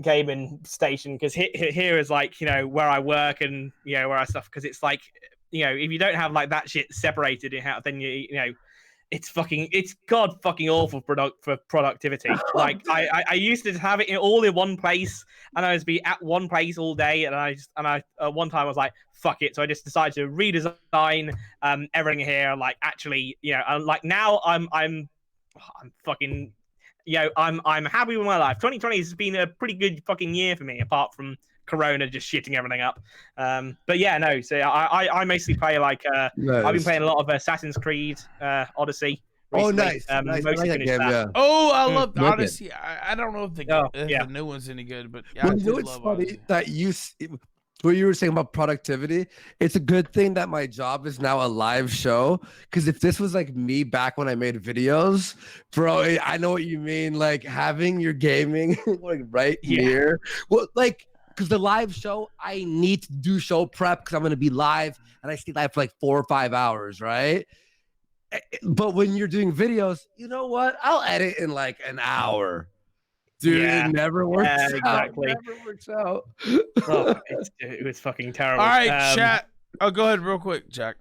gaming station, because here is like where I work and where I stuff, because it's like if you don't have like that shit separated in house, then it's god fucking awful for productivity. Like I used to have it all in one place, and I was be at one place all day, and I one time I was like, fuck it, so I just decided to redesign everything here. Like actually, like now I'm fucking I'm happy with my life. 2020 has been a pretty good fucking year for me, apart from Corona just shitting everything up. But yeah, no. So I mostly play like Nice. I've been playing a lot of Assassin's Creed Odyssey recently. Oh, nice. Nice. Mostly I like that finished game, that. yeah. Oh, I love Wicked. Odyssey. I don't know if the new one's any good, but yeah, I Well, do it's love funny Odyssey. that what you were saying about productivity. It's a good thing that my job is now a live show, because if this was like me back when I made videos, bro, I know what you mean. Like having your gaming like right here. Well, like, because the live show, I need to do show prep because I'm going to be live, and I stay live for like 4 or 5 hours, right? But when you're doing videos, you know what? I'll edit in like an hour. Dude, Yeah. it never works out. Exactly. It never works out. Oh, it was fucking terrible. All right, chat. Oh, go ahead real quick, Jack.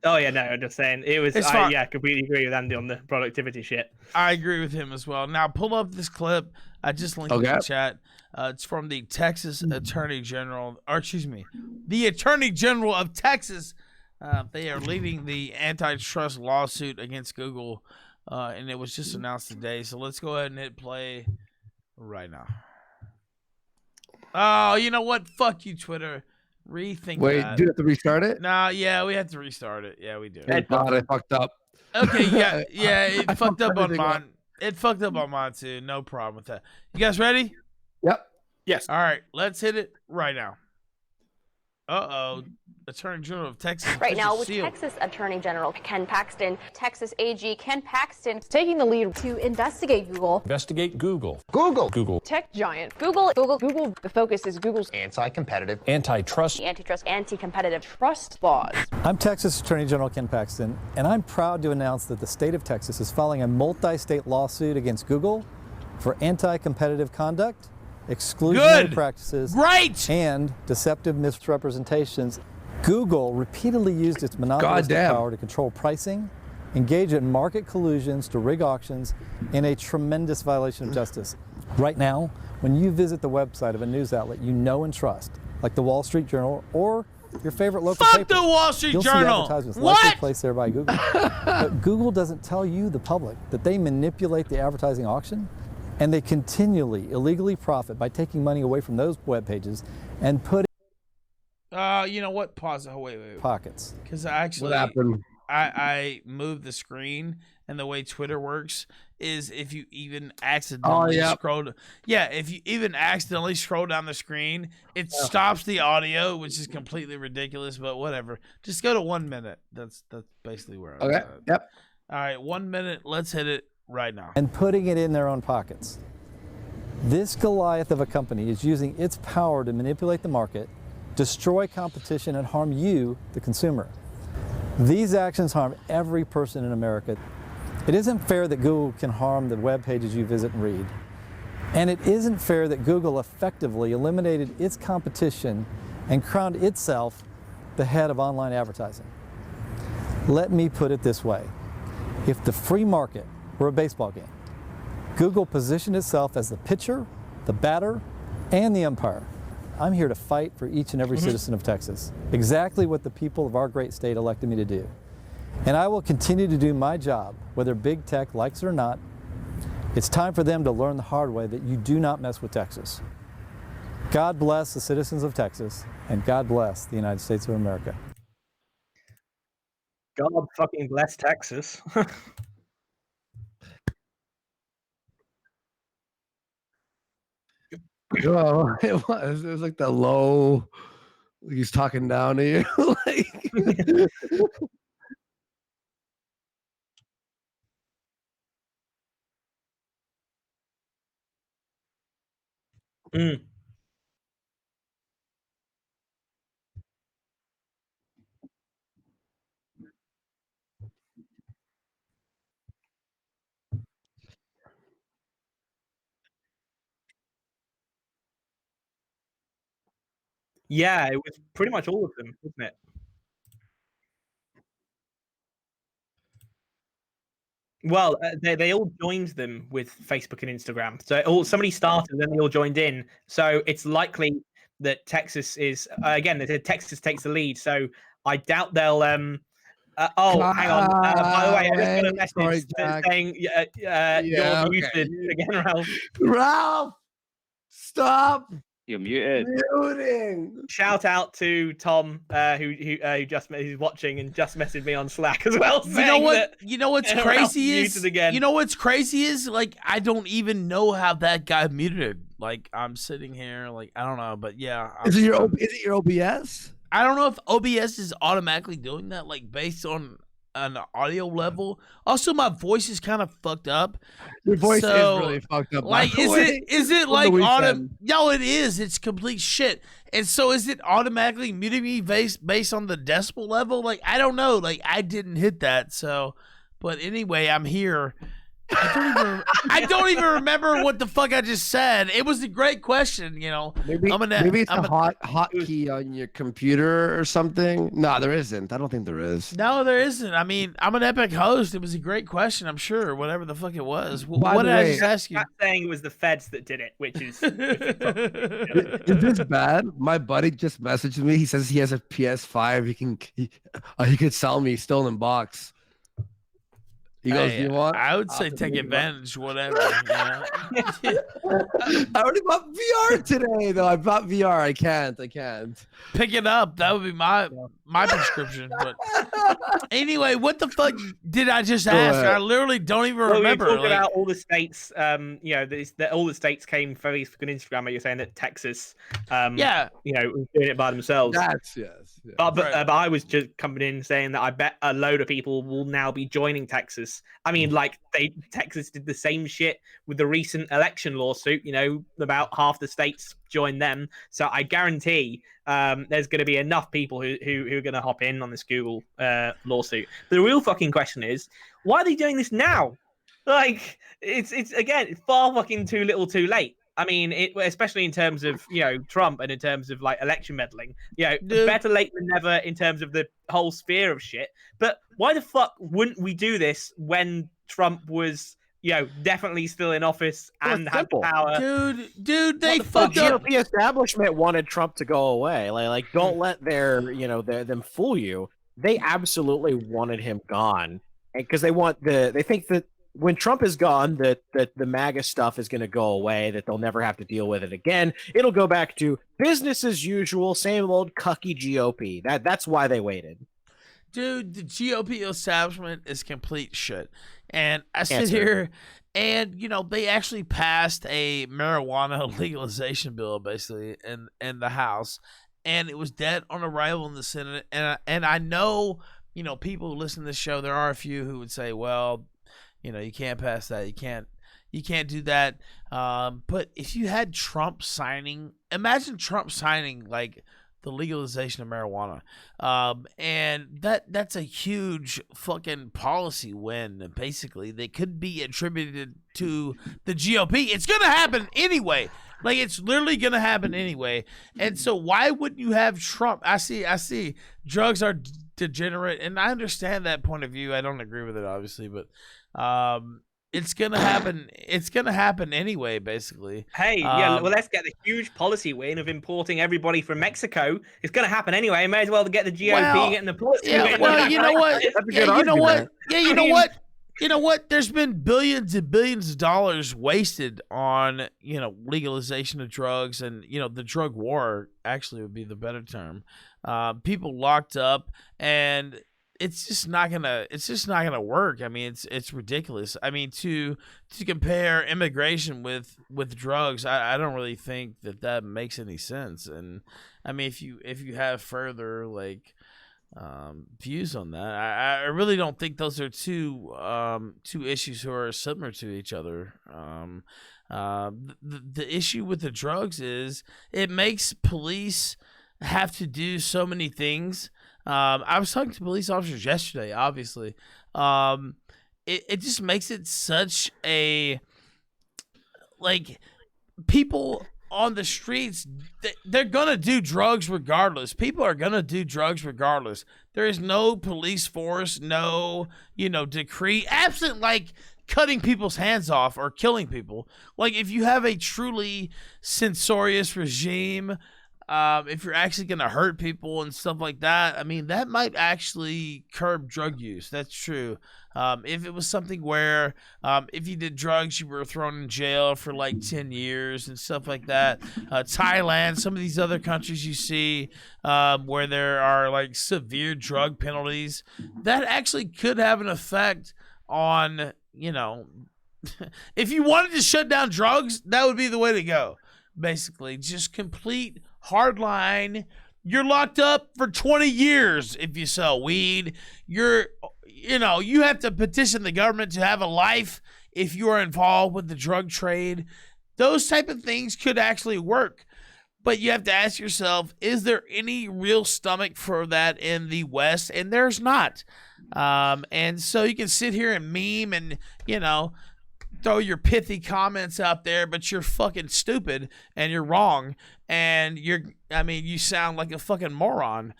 Oh yeah, no, I'm just saying it was. It's fine. Yeah, completely agree with Andy on the productivity shit. I agree with him as well. Now pull up this clip. I just linked it in the chat. It's from the Texas Attorney General, or excuse me, the Attorney General of Texas. They are leading the antitrust lawsuit against Google, and it was just announced today. So let's go ahead and hit play right now. Oh, you know what? Fuck you, Twitter. Rethink Wait, that. do you have to restart it? Nah, yeah, we have to restart it. Yeah, we do. Thank God, I fucked up. Okay, yeah, it fucked up on everything mine. up. It fucked up on mine too. No problem with that. You guys ready? Yep. Yes. All right, let's hit it right now. Uh-oh. Attorney General of Texas. Right now with sealed. Texas Attorney General Ken Paxton. Texas AG Ken Paxton is taking the lead to investigate Google. Investigate Google. Google. Tech giant. Google. The focus is Google's Anti-competitive. Antitrust. antitrust, anti-competitive trust laws. I'm Texas Attorney General Ken Paxton, and I'm proud to announce that the state of Texas is filing a multi-state lawsuit against Google for anti-competitive conduct, exclusionary practices, and deceptive misrepresentations. Google repeatedly used its monopolistic power to control pricing, engage in market collusions to rig auctions, in a tremendous violation of justice. Right now, when you visit the website of a news outlet you know and trust, like the Wall Street Journal or your favorite local paper, the Wall Street you'll Journal. see advertisements likely placed there by Google. But Google doesn't tell you, the public, that they manipulate the advertising auction, and they continually illegally profit by taking money away from those web pages and putting You know what? Pause it. Oh, wait. pockets. Because I actually, What happened? I moved the screen, and the way Twitter works is if you even accidentally scroll. If you even accidentally scroll down the screen, it stops the audio, which is completely ridiculous. But whatever. Just go to 1 minute. That's basically where I was at. Yep. All right, 1 minute. Let's hit it right now. And putting it in their own pockets. This Goliath of a company is using its power to manipulate the market, destroy competition, and harm you, the consumer. These actions harm every person in America. It isn't fair that Google can harm the web pages you visit and read. And it isn't fair that Google effectively eliminated its competition and crowned itself the head of online advertising. Let me put it this way. If the free market were a baseball game, Google positioned itself as the pitcher, the batter, and the umpire. I'm here to fight for each and every citizen of Texas. Exactly what the people of our great state elected me to do. And I will continue to do my job, whether big tech likes it or not. It's time for them to learn the hard way that you do not mess with Texas. God bless the citizens of Texas, and God bless the United States of America. God fucking bless Texas. Oh, it was like the low. He's talking down to you. Yeah, it was pretty much all of them, wasn't it? Well, they all joined them with Facebook and Instagram. So somebody started, then they all joined in. So it's likely that Texas is again. Texas takes the lead. So I doubt they'll. Hang on. By the way, I just got a message saying you're muted again, Ralph. Ralph, stop. You're muted. Muting. Shout out to Tom, who's watching and just messaged me on Slack as well. You know what? You know what's crazy is. Again. You know what's crazy is like I don't even know how that got muted. Like I'm sitting here, like I don't know, but yeah. Is it your OBS? I don't know if OBS is automatically doing that, like based on an audio level. Also, my voice is kind of fucked up. Your voice is really fucked up. Like, is it like auto? No, it is. It's complete shit. And so, is it automatically muting me based on the decibel level? Like, I don't know. Like, I didn't hit that. So, but anyway, I'm here. I don't even remember what the fuck I just said. It was a great question, you know. Maybe it's a hot key on your computer or something. No, there isn't. I don't think there is. No, there isn't. I mean, I'm an epic host. It was a great question, I'm sure. Whatever the fuck it was. What did I just ask you? I'm not saying it was the feds that did it, which is. Is this bad? My buddy just messaged me. He says he has a PS5. He could sell me stolen box. He goes, "You want?" I would say take advantage, whatever. You know? I already bought VR today, though. I bought VR. I can't. Pick it up. That would be my prescription. But anyway, what the fuck did I just ask? I literally don't even remember. We were talking about all the states. All the states came for Facebook and Instagram. But you're saying that Texas, was doing it by themselves. That's yes. But I was just coming in saying that I bet a load of people will now be joining Texas. I mean, Texas did the same shit with the recent election lawsuit. You know, about half the states joined them. So I guarantee there's going to be enough people who are going to hop in on this Google lawsuit. The real fucking question is, why are they doing this now? Like, it's far fucking too little, too late. I mean, especially in terms of, Trump and in terms of, like, election meddling. Better late than never in terms of the whole sphere of shit. But why the fuck wouldn't we do this when Trump was, definitely still in office and had the power? Dude, they fucked up. The GOP establishment wanted Trump to go away. Like don't let them fool you. They absolutely wanted him gone. Because they think that when Trump is gone, that the MAGA stuff is going to go away, that they'll never have to deal with it again. It'll go back to business as usual, same old cucky GOP. That's why they waited. Dude, the GOP establishment is complete shit. And I sit Answer. here and, they actually passed a marijuana legalization bill, basically, in the House. And it was dead on arrival in the Senate. And I know, people who listen to this show, there are a few who would say, well, you can't pass that. You can't do that. But if you had Trump signing, imagine Trump signing, like, the legalization of marijuana. And that's a huge fucking policy win, basically. They could be attributed to the GOP. It's going to happen anyway. Like, it's literally going to happen anyway. And so why wouldn't you have Trump? I see drugs are degenerate, and I understand that point of view. I don't agree with it, obviously, but it's going to happen. It's going to happen anyway, basically. Hey, well, let's get the huge policy win of importing everybody from Mexico. It's going to happen anyway. May as well get the GOP getting the policy win. Well, you know what? You know what? You know what? There's been billions and billions of dollars wasted on, legalization of drugs, and, the drug war actually would be the better term. People locked up, and it's just not gonna work. I mean, it's ridiculous. I mean, to compare immigration with drugs, I don't really think that makes any sense. And I mean, if you have further views on that, I really don't think those are two issues who are similar to each other. The issue with the drugs is it makes police have to do so many things. I was talking to police officers yesterday, obviously. It just makes it such a, people on the streets, they're going to do drugs regardless. People are going to do drugs regardless. There is no police force, no, decree, absent, cutting people's hands off or killing people. If you have a truly censorious regime, if you're actually going to hurt people and stuff like that, I mean, that might actually curb drug use. That's true. If it was something where if you did drugs, you were thrown in jail for 10 years and stuff like that. Thailand, some of these other countries you see where there are severe drug penalties, that actually could have an effect on, if you wanted to shut down drugs, that would be the way to go. Basically, just complete hard line. You're locked up for 20 years if you sell weed. You have to petition the government to have a life if you are involved with the drug trade. Those type of things could actually work. But you have to ask yourself, is there any real stomach for that in the West? And there's not. And so you can sit here and meme and, throw your pithy comments out there, but you're fucking stupid and you're wrong. And you sound like a fucking moron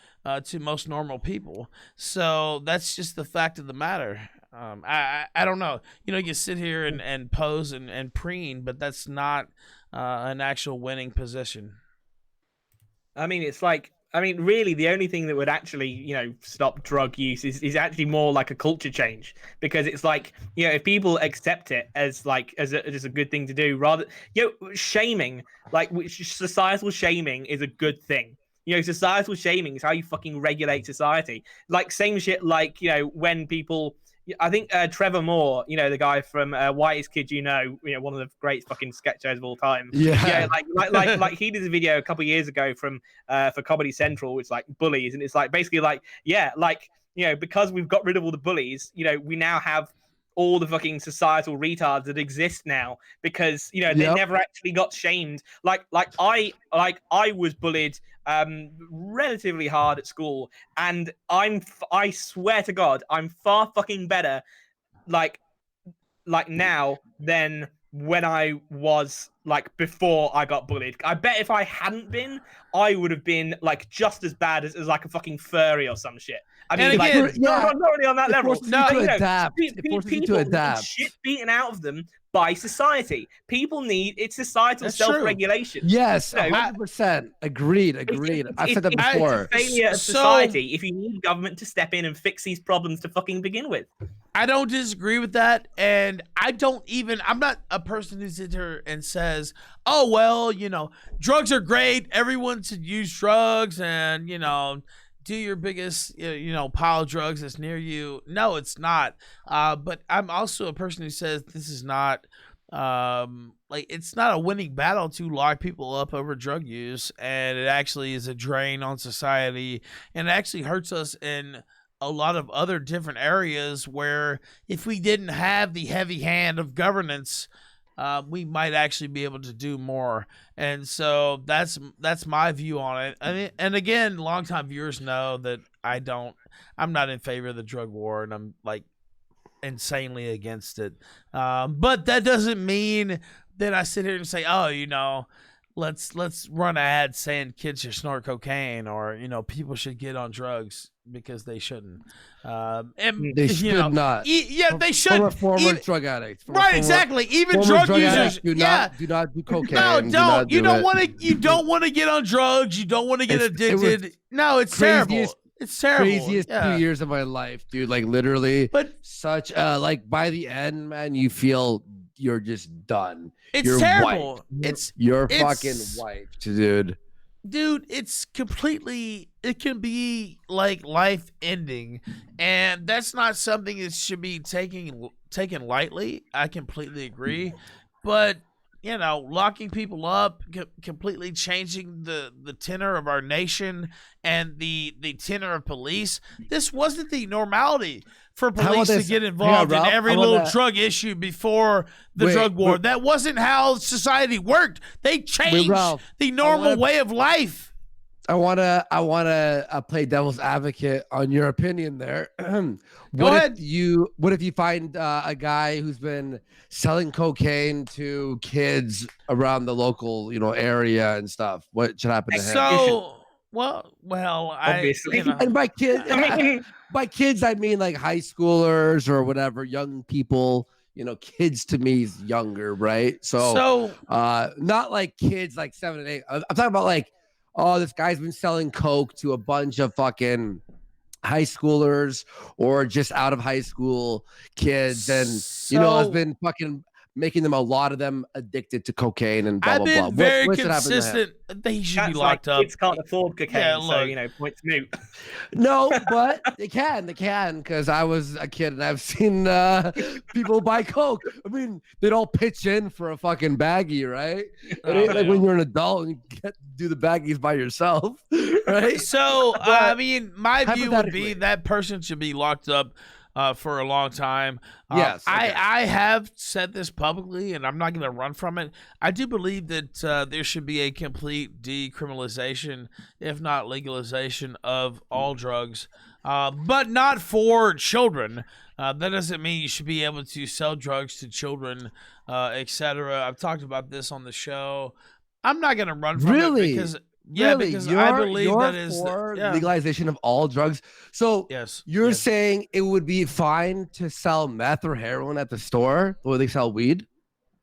to most normal people. So that's just the fact of the matter. I don't know. You can sit here and pose and preen, but that's not an actual winning position. I mean, really, the only thing that would actually, stop drug use is actually more like a culture change, because it's if people accept it as a good thing to do, rather, shaming, societal shaming is a good thing. Societal shaming is how you fucking regulate society. Same shit, when people, I think Trevor Moore, the guy from Whitest Kid one of the great fucking sketch shows of all time. Yeah. He did a video a couple of years ago for Comedy Central, which bullies, and it's basically because we've got rid of all the bullies, we now have all the fucking societal retards that exist now, because they never actually got shamed. I was bullied relatively hard at school, and I swear to God, I'm far fucking better now than when I was before I got bullied. I bet if I hadn't been, I would have been just as bad as a fucking furry or some shit. I mean, not really on that level. People to adapt. Shit beaten out of them by society. People need societal self-regulation. Yes, 100%. Agreed. I've said that before. It's a failure of society if you need government to step in and fix these problems to fucking begin with. I don't disagree with that, and I'm not a person who sits here and says, oh, well, drugs are great, everyone should use drugs, and, do your biggest, pile of drugs that's near you. No, it's not. But I'm also a person who says this is not, it's not a winning battle to lock people up over drug use, and it actually is a drain on society, and it actually hurts us in a lot of other different areas where if we didn't have the heavy hand of governance, we might actually be able to do more. And so that's my view on it. And again, longtime viewers know that I'm not in favor of the drug war, and I'm like insanely against it. But that doesn't mean that I sit here and say, let's run an ad saying kids should snort cocaine, or people should get on drugs because they shouldn't. They should not. They should. Former drug addicts. Right, exactly. Even drug users do not do cocaine. No, don't. You don't want to. You don't want to get on drugs. You don't want to get addicted. No, it's terrible. It's terrible. Craziest 2 years of my life, dude. Like literally. But such by the end, man, you feel you're just done. You're terrible. Wiped. You're fucking wiped, dude. Dude, it's completely, it can be like life ending, and that's not something that should be taken lightly. I completely agree. But, locking people up, completely changing the tenor of our nation and the tenor of police. This wasn't the normality for police to get involved in every little drug issue before the drug war. That wasn't how society worked. They changed the normal way of life. I wanna play devil's advocate on your opinion there. Go ahead. What if you find a guy who's been selling cocaine to kids around the local area and stuff? What should happen to him? So, obviously, and by kids, I mean like high schoolers or whatever, young people. Kids to me is younger, right? So not like kids like 7 and 8. I'm talking about like, oh, this guy's been selling coke to a bunch of fucking high schoolers or just out of high school kids, and has been fucking making a lot of them addicted to cocaine and blah, blah, blah. I've been very consistent. They should be locked up. Kids can't afford cocaine, so, points moot. No, but they can, because I was a kid and I've seen people buy coke. I mean, they'd all pitch in for a fucking baggie, right? It ain't like when you're an adult and you do the baggies by yourself, right? So, my view would be that person should be locked up for a long time. Yes, okay. I have said this publicly, and I'm not going to run from it. I do believe that there should be a complete decriminalization, if not legalization, of all drugs, but not for children. That doesn't mean you should be able to sell drugs to children, etc. I've talked about this on the show. I'm not going to run from it because... Yeah, really? Because I believe that is for legalization of all drugs. So you're saying it would be fine to sell meth or heroin at the store where they sell weed?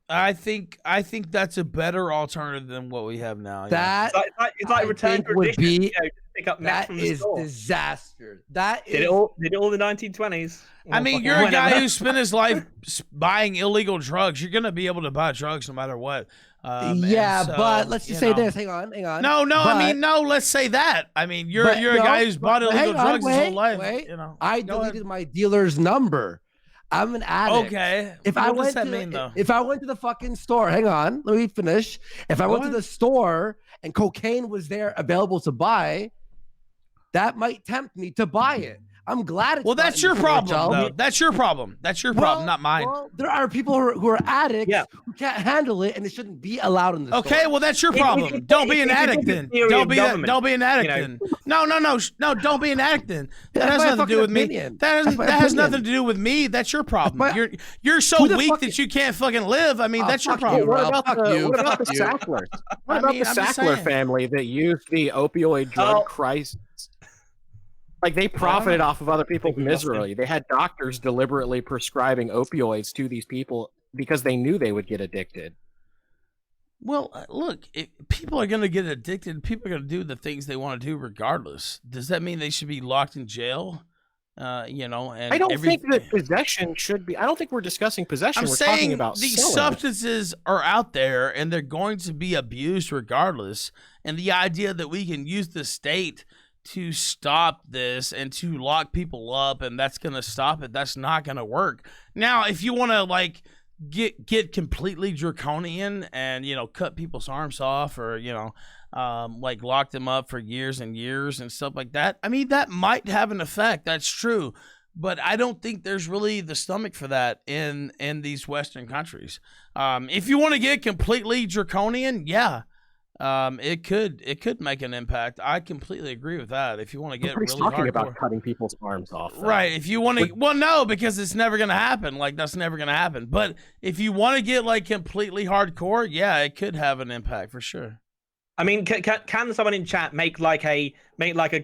I think that's a better alternative than what we have now. That it's like return to would be pick up meth from the store. Disaster. That did it all in the 1920s. I mean, you're a guy who spent his life buying illegal drugs. You're gonna be able to buy drugs no matter what. But let's just say this. Hang on. No. Let's say that. I mean, you're a guy who's bought illegal drugs his whole life. I deleted my dealer's number. I'm an addict. Okay. What does that mean, though? If I went to the fucking store, hang on, let me finish. If I went to the store and cocaine was there available to buy, that might tempt me to buy it. I'm glad it's that's your problem, though. That's your problem. That's your problem, not mine. Well, there are people who are addicts who can't handle it, and it shouldn't be allowed in the store. Okay, well, that's your problem. Don't be an addict then. Don't be an addict then. No, don't be an addict then. That has nothing to do with me. That has nothing to do with me. That's your problem. You're so weak that you can't fucking live. I mean, that's your problem. What about the Sacklers? What about the Sackler family that used the opioid drug crisis? Like, they profited off of other people's misery. They had doctors deliberately prescribing opioids to these people because they knew they would get addicted. Well, look, if people are going to get addicted, people are going to do the things they want to do regardless. Does that mean they should be locked in jail? And I don't think that possession should be. I don't think we're discussing possession. We're talking about these selling. substances are out there and they're going to be abused regardless. And the idea that we can use the state to stop this and to lock people up and that's going to stop it, that's not going to work. Now, if you want to like get completely draconian and, you know, cut people's arms off or, you know, like lock them up for years and years and stuff like that, I mean, that might have an effect. That's true. But I don't think there's really the stomach for that in these Western countries. If you want to get completely draconian, yeah, it could make an impact. I completely agree with that. If you want to get really talking hardcore about cutting people's arms off, though. right? If you want to, well, no, because it's never gonna happen. Like that's never gonna happen. But if you want to get like completely hardcore, yeah, it could have an impact for sure. I mean, can someone in chat make like a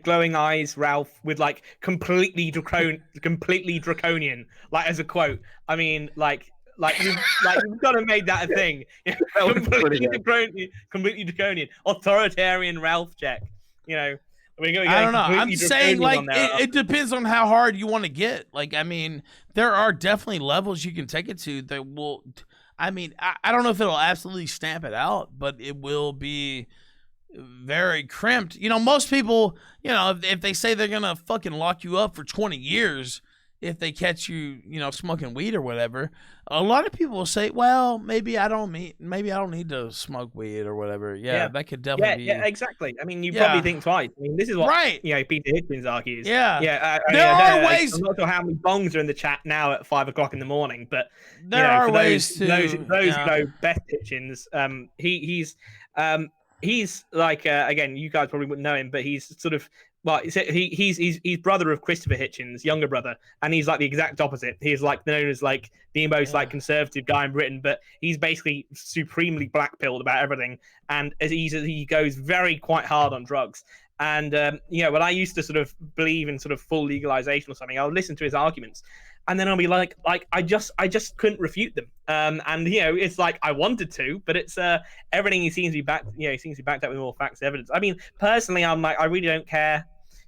glowing eyes Ralph with like completely draconian, like as a quote? I mean, you've got to make that a thing. completely draconian, authoritarian Ralph check. You know, I don't know. I'm saying like it depends on how hard you want to get. Like, I mean, there are definitely levels you can take it to that will. I mean, I don't know if it'll absolutely stamp it out, but it will be very crimped. You know, most people, you know, if they say they're gonna fucking lock you up for 20 years if they catch you, you know, smoking weed or whatever, a lot of people will say, well, maybe I don't need to smoke weed or whatever. Yeah, that could definitely be. Yeah, exactly. I mean, you probably think twice. I mean, this is what you know, Peter Hitchens argues. Yeah. There are ways. I'm not sure how many bongs are in the chat now at 5 o'clock in the morning, but there are ways to those know best Hitchens. He's like again, you guys probably wouldn't know him, but he's sort of he's brother of Christopher Hitchens, younger brother, and he's like the exact opposite. He's like known as like the most like conservative guy in Britain, but he's basically supremely black-pilled about everything, and he goes quite hard on drugs. And you know, when I used to sort of believe in sort of full legalization or something, I would listen to his arguments. And then I'll be like I just couldn't refute them. And you know, it's like I wanted to, but it's everything he seems to be backed up with more facts and evidence. I mean, personally, I'm like, I really don't care,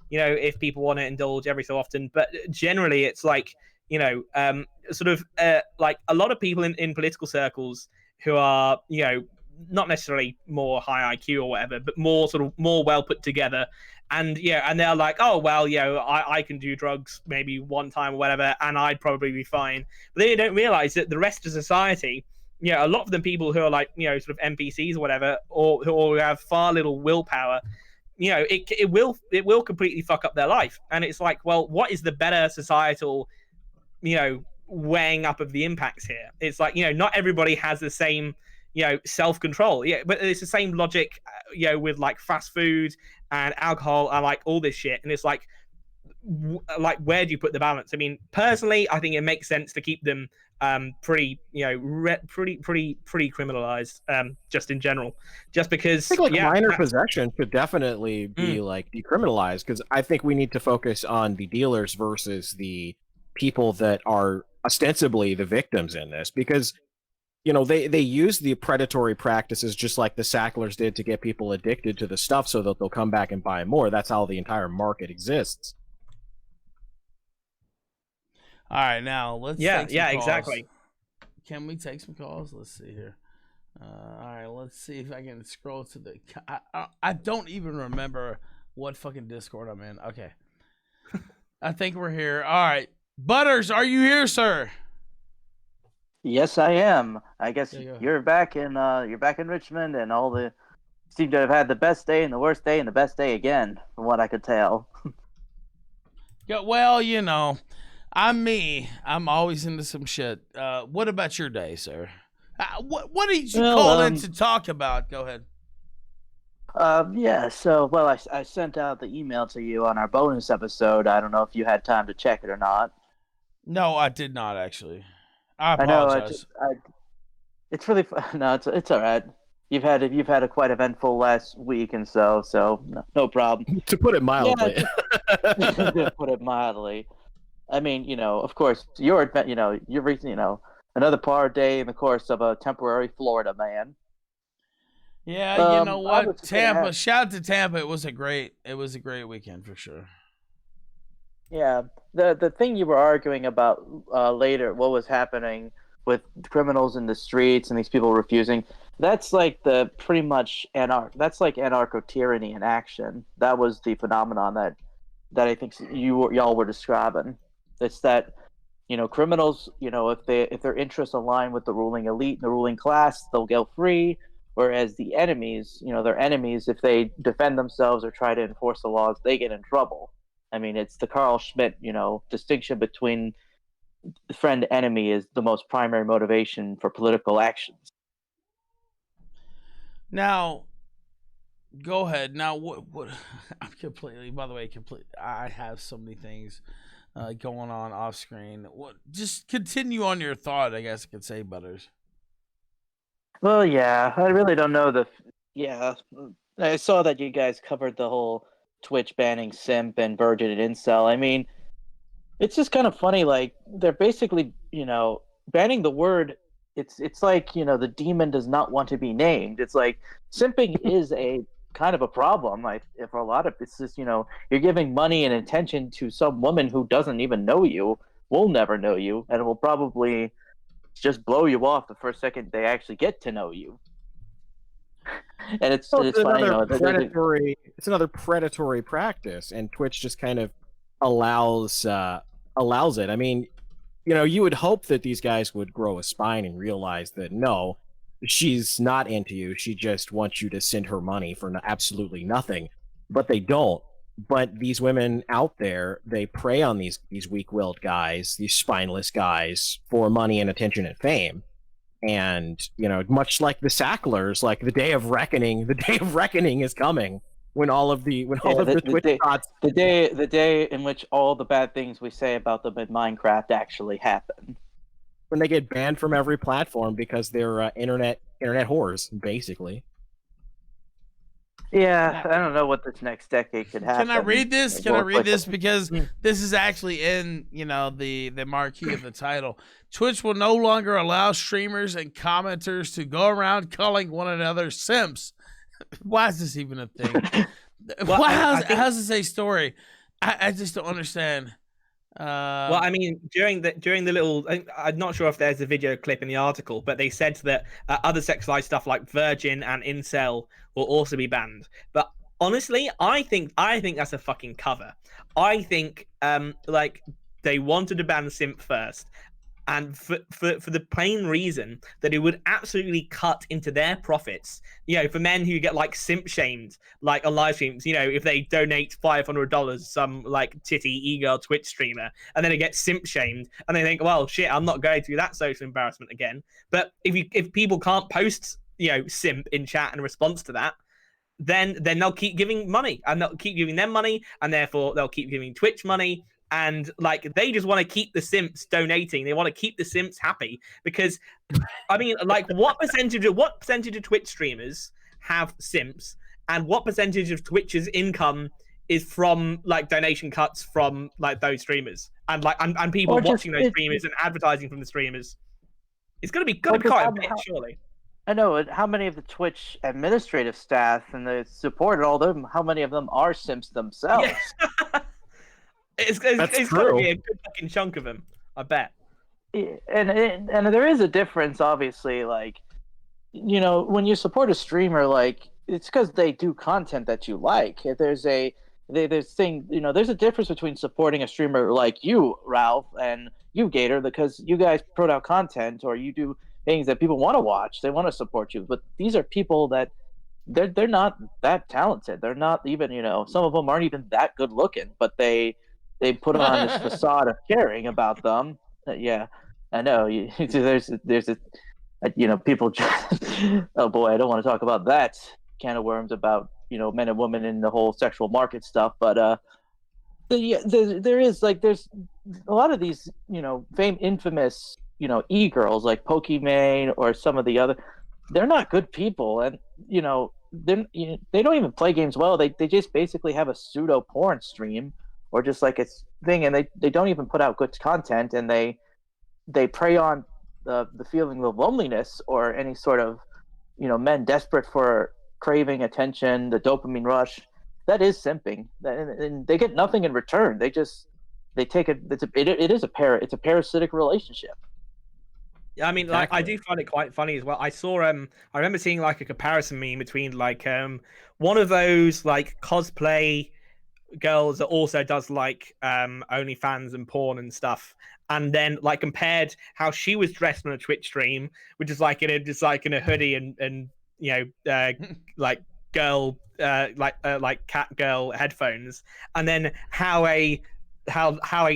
you know, if people want to indulge every so often, but generally it's like, you know, sort of like a lot of people in political circles who are, you know, not necessarily more high IQ or whatever, but more well put together. And and they're like, oh well, you know, I can do drugs maybe one time or whatever, and I'd probably be fine. But they don't realize that the rest of society, you know, a lot of them people who are like, you know, sort of NPCs or whatever, or who have far little willpower, you know, it will completely fuck up their life. And it's like, well, what is the better societal, you know, weighing up of the impacts here? It's like, you know, not everybody has the same, you know, self-control. Yeah, but it's the same logic, you know, with like fast food and alcohol and like all this shit. And it's like where do you put the balance? I mean, personally, I think it makes sense to keep them pretty, you know, pretty criminalized, just in general, just because I think like minor possession should definitely be like decriminalized, because I think we need to focus on the dealers versus the people that are ostensibly the victims in this, because you know, they use the predatory practices just like the Sacklers did to get people addicted to the stuff so that they'll come back and buy more. That's how the entire market exists. All right, now let's take some calls. Exactly. Can we take some calls? Let's see here. All right, let's see if I can scroll to the... I don't even remember what fucking Discord I'm in. Okay. I think we're here. All right. Butters, are you here, sir? Yes, I am. I guess you're back in Richmond, and all the seem to have had the best day and the worst day and the best day again, from what I could tell. Yeah, well, you know, I'm me. I'm always into some shit. What about your day, sir? What did you call in to talk about? Go ahead. Yeah. So, well, I sent out the email to you on our bonus episode. I don't know if you had time to check it or not. No, I did not actually. I apologize. I know it's really no, it's all right. You've had a quite eventful last week, and so no problem. To put it mildly. To put it mildly. I mean, you know, of course, you're another par day in the course of a temporary Florida man. Yeah, you know what, Tampa. Shout out to Tampa. It was a great weekend for sure. Yeah, the thing you were arguing about later, what was happening with criminals in the streets and these people refusing, That's like the pretty much that's like anarcho tyranny in action. That was the phenomenon that I think y'all were describing. It's that, criminals, if their interests align with the ruling elite and the ruling class, they'll go free. Whereas the enemies, their enemies, if they defend themselves or try to enforce the laws, they get in trouble. I mean, it's the Carl Schmitt, distinction between friend enemy is the most primary motivation for political actions. Now, go ahead. Now, what? I'm completely. By the way, I have so many things going on off screen. Just continue on your thought. I guess I could say, Butters. Well, yeah, I really don't know I saw that you guys covered the whole Twitch banning simp and virgin and incel. I mean, it's just kind of funny. Like they're basically, banning the word. It's like the demon does not want to be named. It's like simping is a kind of a problem. Like for a lot of it's just you're giving money and attention to some woman who doesn't even know you, will never know you, and will probably just blow you off the first second they actually get to know you. And it's funny, it's another predatory practice, and Twitch just kind of allows it. I mean, you would hope that these guys would grow a spine and realize that no, she's not into you. She just wants you to send her money for absolutely nothing. But they don't. But these women out there, they prey on these weak-willed guys, these spineless guys, for money and attention and fame. And much like the Sacklers, like the day of reckoning is coming when all of the Twitch bots, the day in which all the bad things we say about them in Minecraft actually happen, when they get banned from every platform because they're internet whores, basically. Yeah, I don't know what this next decade could happen. Can I read this? Because this is actually in, the marquee of the title. Twitch will no longer allow streamers and commenters to go around calling one another simps. Why is this even a thing? How's this a story? I just don't understand. Well, I mean, during the little, I'm not sure if there's a video clip in the article, but they said that other sexualized stuff like virgin and incel will also be banned. But honestly, I think that's a fucking cover. I think they wanted to ban simp first, and for the plain reason that it would absolutely cut into their profits. For men who get simp shamed, on live streams, if they donate $500, some titty e-girl Twitch streamer, and then they get simp shamed, and they think, well, shit, I'm not going through that social embarrassment again. But if people can't post, simp in chat in response to that, then they'll keep giving money, and they'll keep giving them money, and therefore they'll keep giving Twitch money. And they just want to keep the simps donating. They want to keep the simps happy because, I mean, what percentage of Twitch streamers have simps, and what percentage of Twitch's income is from donation cuts from those streamers and people watching those streamers and advertising from the streamers? It's gonna be quite a bit, surely. I know. How many of the Twitch administrative staff and the support and all them? How many of them are simps themselves? Yeah. It's going to be a good fucking chunk of them, I bet. And there is a difference, obviously. When you support a streamer, it's because they do content that you like. There's a difference between supporting a streamer like you, Ralph, and you, Gator, because you guys put out content or you do things that people want to watch. They want to support you. But these are people that they're not that talented. They're not even, some of them aren't even that good looking, but they put on this facade of caring about them. Yeah, I know. There's people. Oh boy, I don't want to talk about that can of worms about men and women in the whole sexual market stuff. But there is there's a lot of these infamous e-girls like Pokimane or some of the other. They're not good people, and they don't even play games well. They just basically have a pseudo porn stream. Or just it's thing, and they don't even put out good content, and they prey on the feeling of loneliness or any sort of men desperate for craving attention, the dopamine rush. That is simping, and they get nothing in return. They take it. It's a parasitic relationship. I mean, like, I do find it quite funny as well. I saw I remember seeing like a comparison meme between like one of those like cosplay girls that also does like OnlyFans and porn and stuff, and then like compared how she was dressed on a Twitch stream, which is like in a hoodie and like girl like cat girl headphones, and then how a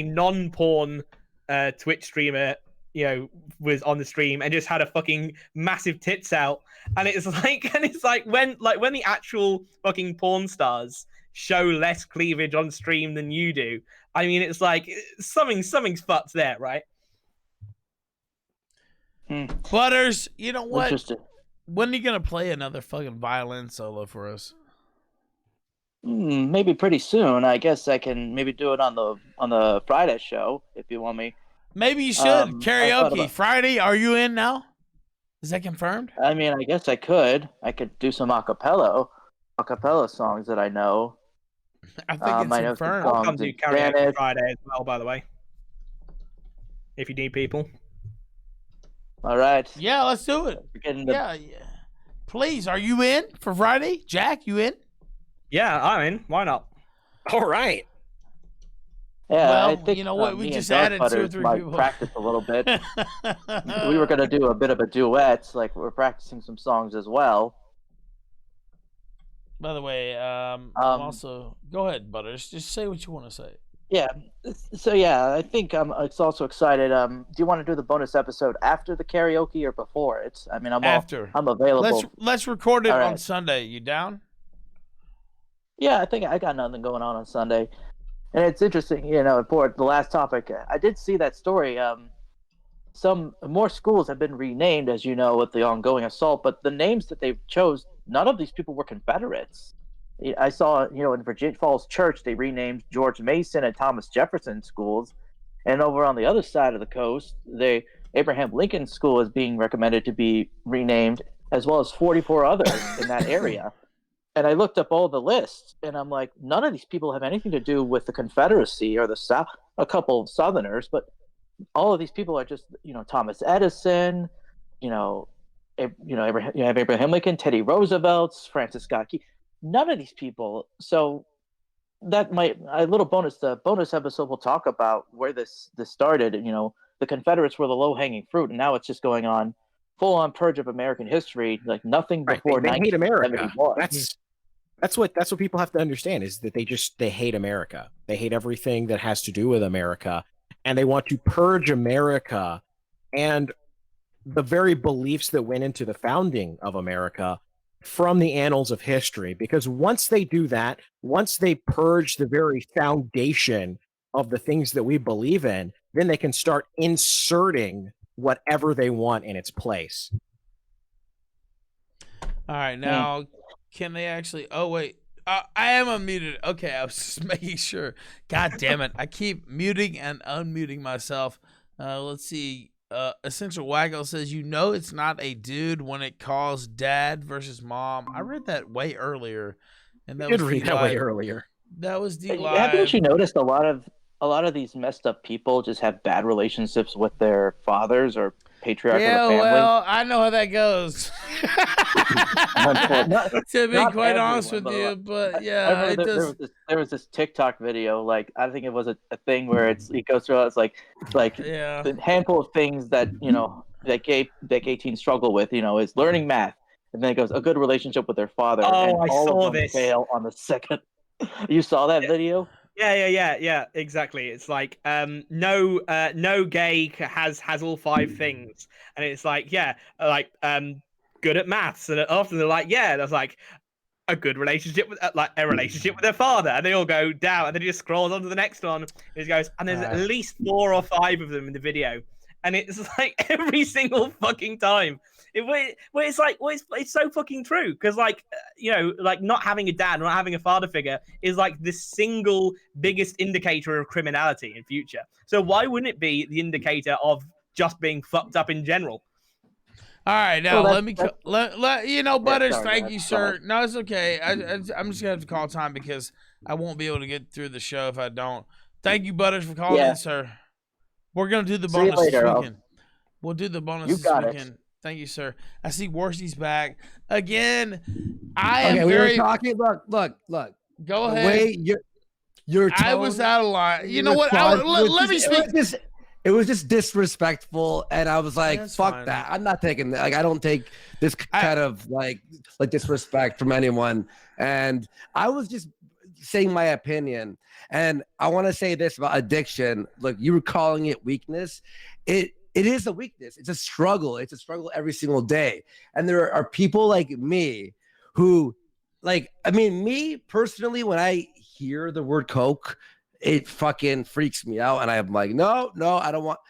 non-porn Twitch streamer was on the stream and just had a fucking massive tits out, and it's like when the actual fucking porn stars show less cleavage on stream than you do. I mean, it's like something's fucked there, right? Butters, you know what? When are you gonna play another fucking violin solo for us? Maybe pretty soon. I guess I can maybe do it on the Friday show if you want me. Maybe you should. Karaoke Friday. Are you in now? Is that confirmed? I mean, I guess I could. I could do some acapella songs that I know. I think it's confirmed. I'll come do karaoke Friday as well, by the way. If you need people. All right. Yeah, let's do it. Yeah. Please, are you in for Friday? Jack, you in? Yeah, I'm in. Why not? All right. Yeah, well, I think you know what? We just Dark added 2 or 3 might people. Practice a little bit. We were gonna do a bit of a duet. Like we're practicing some songs as well. By the way, I'm also go ahead, Butters. Just say what you want to say. Yeah. So yeah, I think I'm also excited. Do you want to do the bonus episode after the karaoke or before it? I mean, I'm available. Let's record it on Sunday. You down? Yeah, I think I got nothing going on Sunday. And it's interesting, for the last topic, I did see that story. Some more schools have been renamed, as you know, with the ongoing assault, but the names that they chose, none of these people were Confederates. I saw, in Virginia Falls Church, they renamed George Mason and Thomas Jefferson schools. And over on the other side of the coast, Abraham Lincoln School is being recommended to be renamed, as well as 44 others in that area. And I looked up all the lists, and I'm like, none of these people have anything to do with the Confederacy or the South. A couple of Southerners, but all of these people are just, Thomas Edison, Abraham Lincoln, Teddy Roosevelt, Francis Scott Key. None of these people. So that the bonus episode will talk about where this started. The Confederates were the low-hanging fruit, and now it's just going on full-on purge of American history, like nothing before 1971. That's what people have to understand, is that they hate America. They hate everything that has to do with America, and they want to purge America and the very beliefs that went into the founding of America from the annals of history. Because once they do that, once they purge the very foundation of the things that we believe in, then they can start inserting whatever they want in its place. All right, now can they actually? Oh wait, I am unmuted. Okay, I was just making sure. God damn it, I keep muting and unmuting myself. Let's see. Essential Waggle says, it's not a dude when it calls dad versus mom. I read that way earlier, and that was read that way earlier. That was D Live. Haven't you noticed a lot of these messed up people just have bad relationships with their fathers or patriarch of the family? Well, I know how that goes. To be quite honest with you, but yeah, it does. There was this TikTok video, like I think it was a thing where it goes through. It's like the handful of things that that gay teens struggle with. Is learning math, and then it goes a good relationship with their father. Oh, and I all saw of them this. fail on the second. You saw that video? Yeah, exactly. It's like no gay has all 5 things, and it's like good at maths, and often they're like that's like a good relationship with their father, and they all go down, and then he just scrolls on to the next one. And he goes, and there's at least 4 or 5 of them in the video, and it's like every single fucking time. It's so fucking true, because not having a dad, not having a father figure is like the single biggest indicator of criminality in future. So why wouldn't it be the indicator of just being fucked up in general? All right, now Butters. Thank you, sir. No, it's okay. I'm just gonna have to call time because I won't be able to get through the show if I don't. Thank you, Butters, for calling in, sir. We're gonna do the bonus this weekend. We'll do the bonus You this got it. weekend. Thank you, sir. I see Warsty's back again. I am Okay, we very. were talking. Look. Go The ahead. way your I was tone, out of line. You know what? response Let me speak. It was just disrespectful, and I was like, That's "Fuck fine. that!" I'm not taking that. Like, I don't take this kind of like disrespect from anyone. And I was just saying my opinion. And I want to say this about addiction. Look, you were calling it weakness. It is a weakness. It's a struggle. It's a struggle every single day. And there are people like me who, like, I mean, me personally, when I hear the word Coke, it fucking freaks me out. And I'm like, no, I don't want.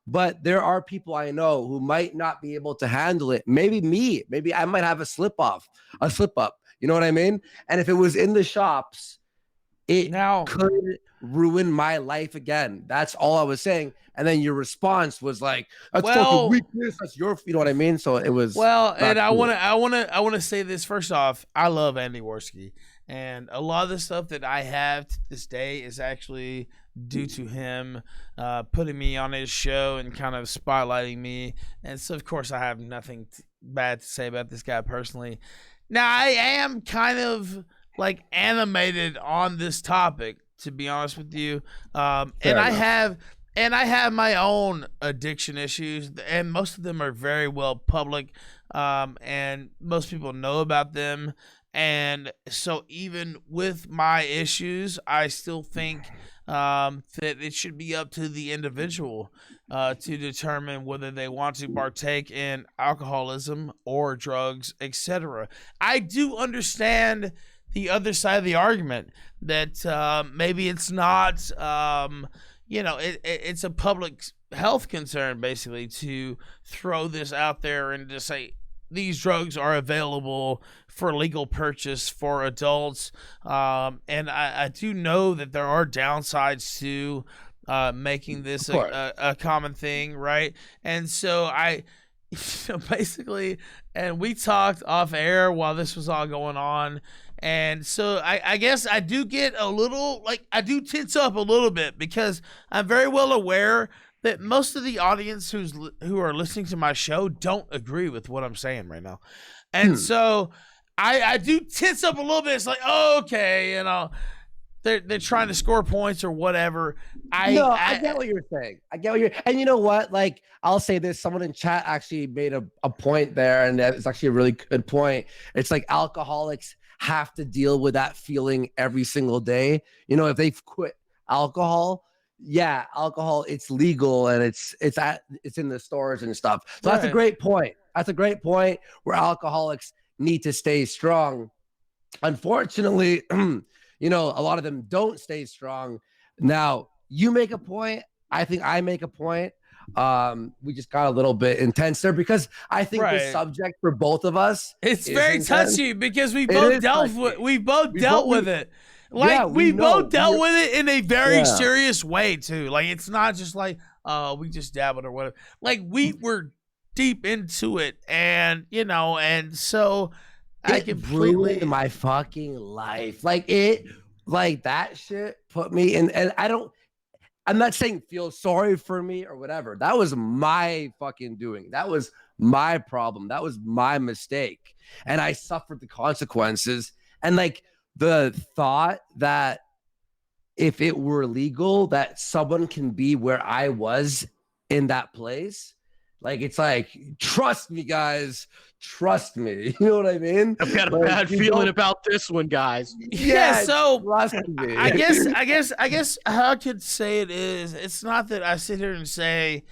But there are people I know who might not be able to handle it. Maybe me. Maybe I might have a slip up. You know what I mean? And if it was in the shops, it could ruin my life again. That's all I was saying. And then your response was like, "That's fucking weakness. That's your," you know what I mean? So it was And I cool. want to say this first off. I love Andy Warski, and a lot of the stuff that I have to this day is actually due to him putting me on his show and kind of spotlighting me. And so, of course, I have nothing bad to say about this guy personally. Now, I am kind of like animated on this topic, to be honest with you, and I have my own addiction issues, and most of them are very well public, and most people know about them. And so even with my issues, I still think that it should be up to the individual to determine whether they want to partake in alcoholism or drugs, etc. I do understand the other side of the argument that maybe it's not, it's a public health concern, basically, to throw this out there and to say these drugs are available for legal purchase for adults. And I do know that there are downsides to making this a common thing, right? And so basically, and we talked off air while this was all going on. And so I guess I do get a little, like, I do tense up a little bit because I'm very well aware that most of the audience who are listening to my show don't agree with what I'm saying right now. And so I do tense up a little bit. It's like, oh, okay, they're trying to score points or whatever. I get what you're saying. And you know what? Like, I'll say this. Someone in chat actually made a point there, and it's actually a really good point. It's like alcoholics have to deal with that feeling every single day. You know, if they've quit alcohol, it's legal and it's in the stores and stuff. So that's a great point. That's a great point where alcoholics need to stay strong. Unfortunately, a lot of them don't stay strong. Now, you make a point. I think I make a point. We just got a little bit intense there because I think the subject for both of us it's very touchy because we both dealt with it. Like, we both dealt with it in a very serious way too. Like, it's not just like, we just dabbled or whatever. Like, we were deep into it, and and so I completely ruined my fucking life. Like that shit put me in, and I'm not saying feel sorry for me or whatever. That was my fucking doing. That was my problem. That was my mistake. And I suffered the consequences. And like the thought that if it were legal, that someone can be where I was in that place. Like, it's like, trust me, guys. Trust me. You know what I mean? I've got a bad feeling about this one, guys. Yeah, so trust me. I guess how I could say it is, it's not that I sit here and say,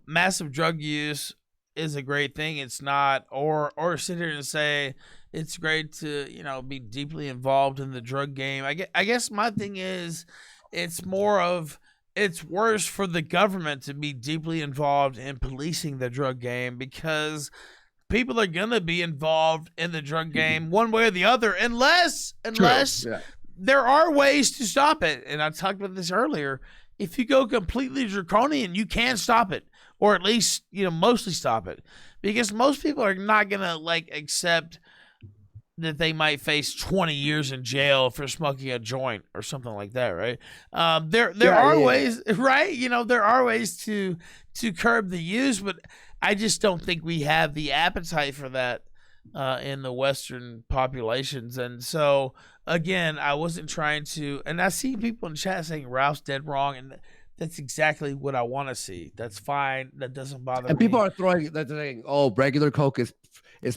massive drug use is a great thing. It's not, or sit here and say it's great to, be deeply involved in the drug game. I guess my thing is, it's more of, it's worse for the government to be deeply involved in policing the drug game because people are going to be involved in the drug game one way or the other unless there are ways to stop it. And I talked about this earlier. If you go completely draconian, you can stop it, or at least, mostly stop it, because most people are not going to accept that they might face 20 years in jail for smoking a joint or something like that, right? There are ways, right? You know, there are ways to curb the use, but I just don't think we have the appetite for that in the Western populations. And so, again, I wasn't trying to, and I see people in chat saying Ralph's dead wrong, and that's exactly what I want to see. That's fine. That doesn't bother me. And people are they're saying, "Oh, regular Coke is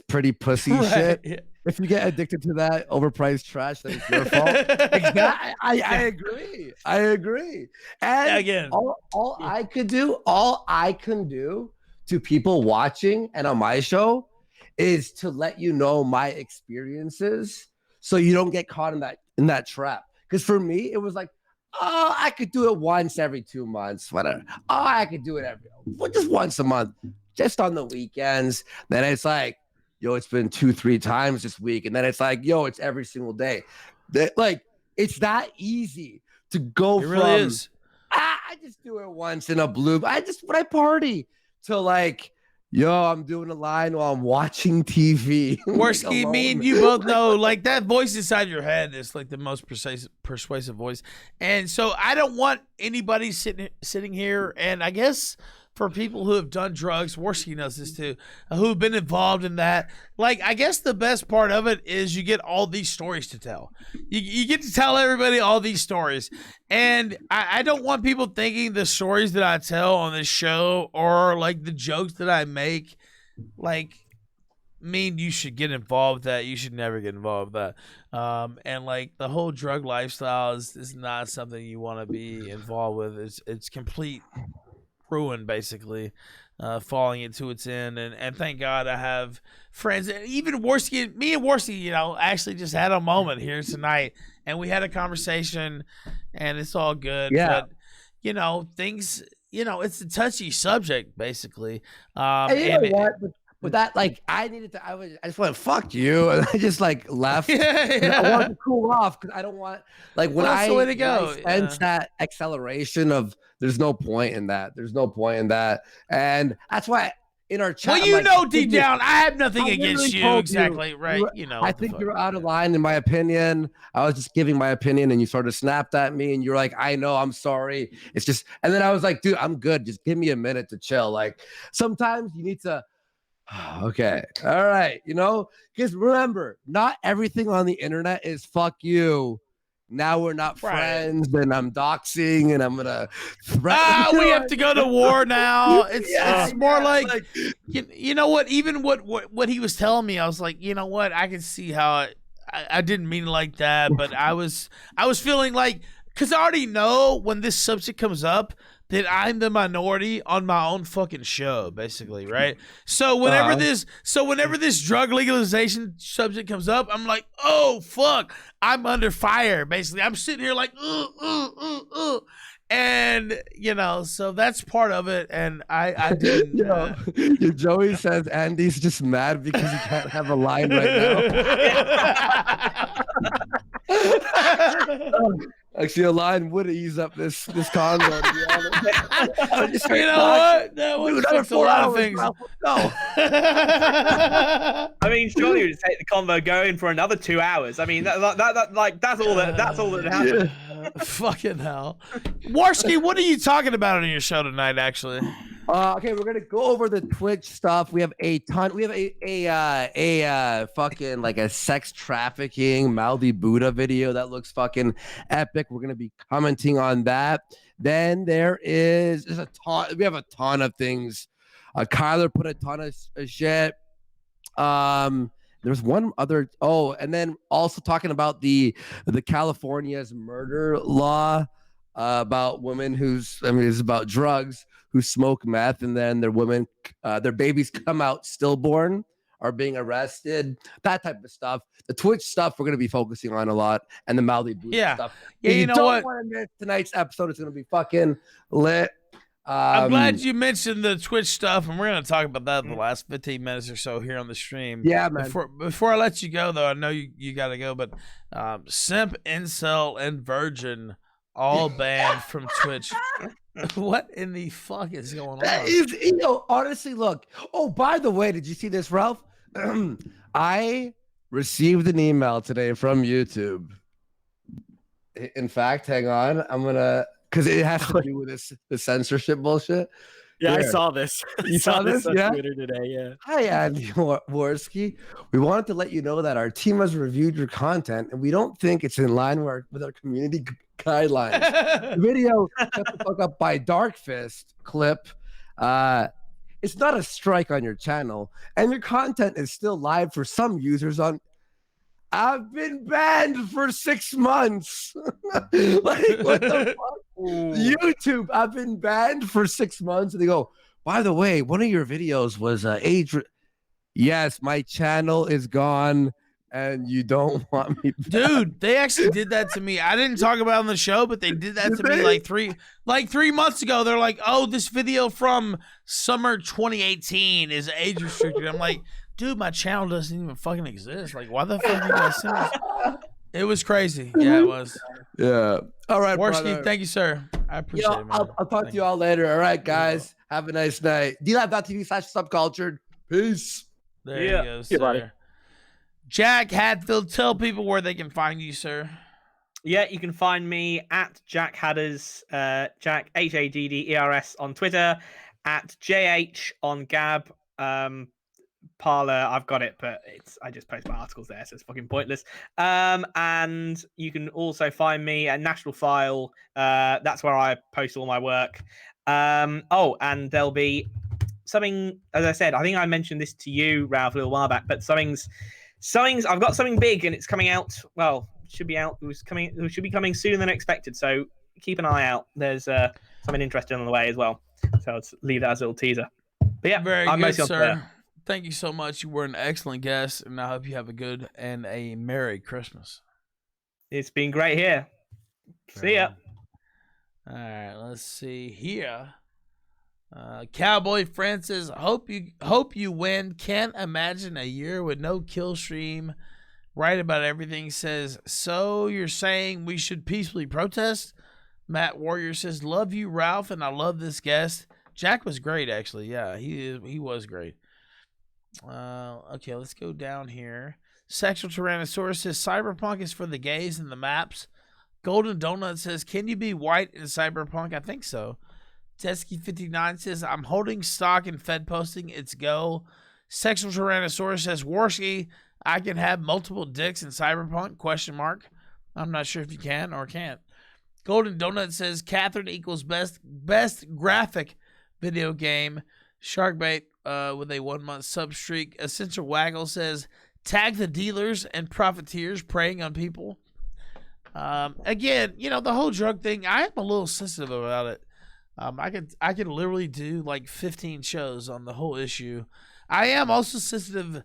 pretty pussy Right. shit." Yeah. If you get addicted to that overpriced trash, then it's your fault. Exactly. I agree. I agree. And again, all I can do to people watching and on my show is to let you know my experiences, so you don't get caught in that trap. Because for me, it was like, oh, I could do it once every 2 months, whatever. Oh, I could do it just once a month, just on the weekends. Then it's like, yo, it's been 2-3 times this week. And then it's like, yo, it's every single day. Like, it's that easy to go it from, really is. I just do it once in a blue, when I party, to like, yo, I'm doing a line while I'm watching TV. Worski, me and you both know, like, that voice inside your head is like the most persuasive voice. And so I don't want anybody sitting here, and I guess for people who have done drugs, Worski knows this too, who've been involved in that. Like, I guess the best part of it is you get all these stories to tell. You get to tell everybody all these stories. And I don't want people thinking the stories that I tell on this show or like the jokes that I make, like, mean you should get involved with that. You should never get involved with that. And like the whole drug lifestyle is not something you want to be involved with. It's complete ruin, basically, falling into its end. And thank God I have friends, and even Worski, me and Worski, you know, actually just had a moment here tonight, and we had a conversation, and it's all good. Yeah. But you know, things, you know, it's a touchy subject, basically. And you know what? With that, like, I just went, fuck you, and I just like left. Yeah. I wanted to cool off because I don't want, like, when That's the way to go. I sense that acceleration of, there's no point in that. There's no point in that, and that's why in our chat. Well, you like, know, deep down, I have nothing I against literally you, told exactly, right? You know, I think you're out of line, in my opinion. I was just giving my opinion, and you sort of snapped at me, and you're like, "I know, I'm sorry." It's just, and then I was like, "Dude, I'm good. Just give me a minute to chill." Like, sometimes you need to. Okay. All right. You know, because remember, not everything on the internet is fuck you. Now we're not friends, and I'm doxing, and I'm gonna threaten. We have to go to war now. It's more like you know what? Even what he was telling me, I was like, you know what? I can see how I didn't mean it like that, but I was feeling like, because I already know when this subject comes up that I'm the minority on my own fucking show, basically, right? So whenever this drug legalization subject comes up, I'm like, oh fuck, I'm under fire, basically. I'm sitting here like, and you know, so that's part of it. And I didn't. Joey says Andy's just mad because he can't have a line right now. Actually, a line would ease up this convo, to be honest. You know what? That would fix a lot of things. No. I mean, surely you'd take the convo going for another 2 hours. I mean, that's all that happened. Yeah. Fucking hell, Worski, what are you talking about on your show tonight? Actually, okay, we're gonna go over the Twitch stuff. We have a ton. We have a fucking like a sex trafficking Mouthy Buddha video that looks fucking epic. We're gonna be commenting on that. Then there's a ton. We have a ton of things. Kyler put a ton of shit. There's one other. Oh, and then also talking about the California's murder law about women it's about drugs who smoke meth, and then their babies come out stillborn, are being arrested, that type of stuff. The Twitch stuff we're going to be focusing on a lot, and the Mouthy Buddha stuff. Yeah, if you know don't what? want to miss tonight's episode, it's going to be fucking lit. I'm glad you mentioned the Twitch stuff, and we're going to talk about that in the last 15 minutes or so here on the stream. Yeah, man. Before I let you go, though, I know you got to go, but Simp, Incel, and Virgin all banned from Twitch. What in the fuck is going on? That is, honestly, look. Oh, by the way, did you see this, Ralph? I received an email today from YouTube. In fact, hang on. I'm gonna, because it has to do with the censorship bullshit. Yeah, I Here. saw this. You saw this? on Yeah. Twitter today. Yeah. Hi, Andy Worski. We wanted to let you know that our team has reviewed your content, and we don't think it's in line with our community guidelines. The video "Shut the Fuck Up" by Dark Fist clip. It's not a strike on your channel, and your content is still live for some users on. I've been banned for 6 months. Like, what the fuck? YouTube, I've been banned for 6 months. And they go, by the way, one of your videos was age. Yes, my channel is gone, and you don't want me back. Dude, they actually did that to me. I didn't talk about it on the show, but they did that to me like 3 months ago. They're like, "Oh, this video from summer 2018 is age restricted." I'm like, dude, my channel doesn't even fucking exist. Like, why the fuck you guys send this? It was crazy. Yeah, it was. Yeah. All right, Worski, brother. thank you, sir. I appreciate it, man. I'll talk to you all later. All right, guys. Have a nice night. DLive.tv/subcultured. Peace. There you go, sir. buddy. Jack Hadfield, tell people where they can find you, sir. Yeah, you can find me at Jack Hadders, Jack HADDERS on Twitter, at JH on Gab. Parler, I've got it, but I just post my articles there, so it's fucking pointless. And you can also find me at National File. That's where I post all my work. And there'll be something, as I said, I think I mentioned this to you, Ralph, a little while back, but I've got something big and it's coming out. Well, it should be out. It should be coming sooner than expected. So keep an eye out. There's something interesting on the way as well. So let's leave that as a little teaser. But yeah, Very I'm good, mostly on sir. Twitter. Thank you so much. You were an excellent guest, and I hope you have a good and a Merry Christmas. It's been great here. See ya. All right, let's see here. Cowboy Francis, hope you win. Can't imagine a year with no Killstream. Right about everything. Says, so you're saying we should peacefully protest? Matt Warrior says, love you, Ralph, and I love this guest. Jack was great, actually. Yeah, he was great. Okay, let's go down here. Sexual Tyrannosaurus says, Cyberpunk is for the gays and the maps. Golden Donut says, can you be white in Cyberpunk? I think so. Tesky59 says, I'm holding stock in Fed posting. It's go. Sexual Tyrannosaurus says, Worski, I can have multiple dicks in Cyberpunk? Question mark. I'm not sure if you can or can't. Golden Donut says, Catherine equals best graphic video game. Sharkbait with a 1 month sub streak. Essential Waggle says, tag the dealers and profiteers preying on people. Again, the whole drug thing, I am a little sensitive about it. I could literally do like 15 shows on the whole issue. I am also sensitive.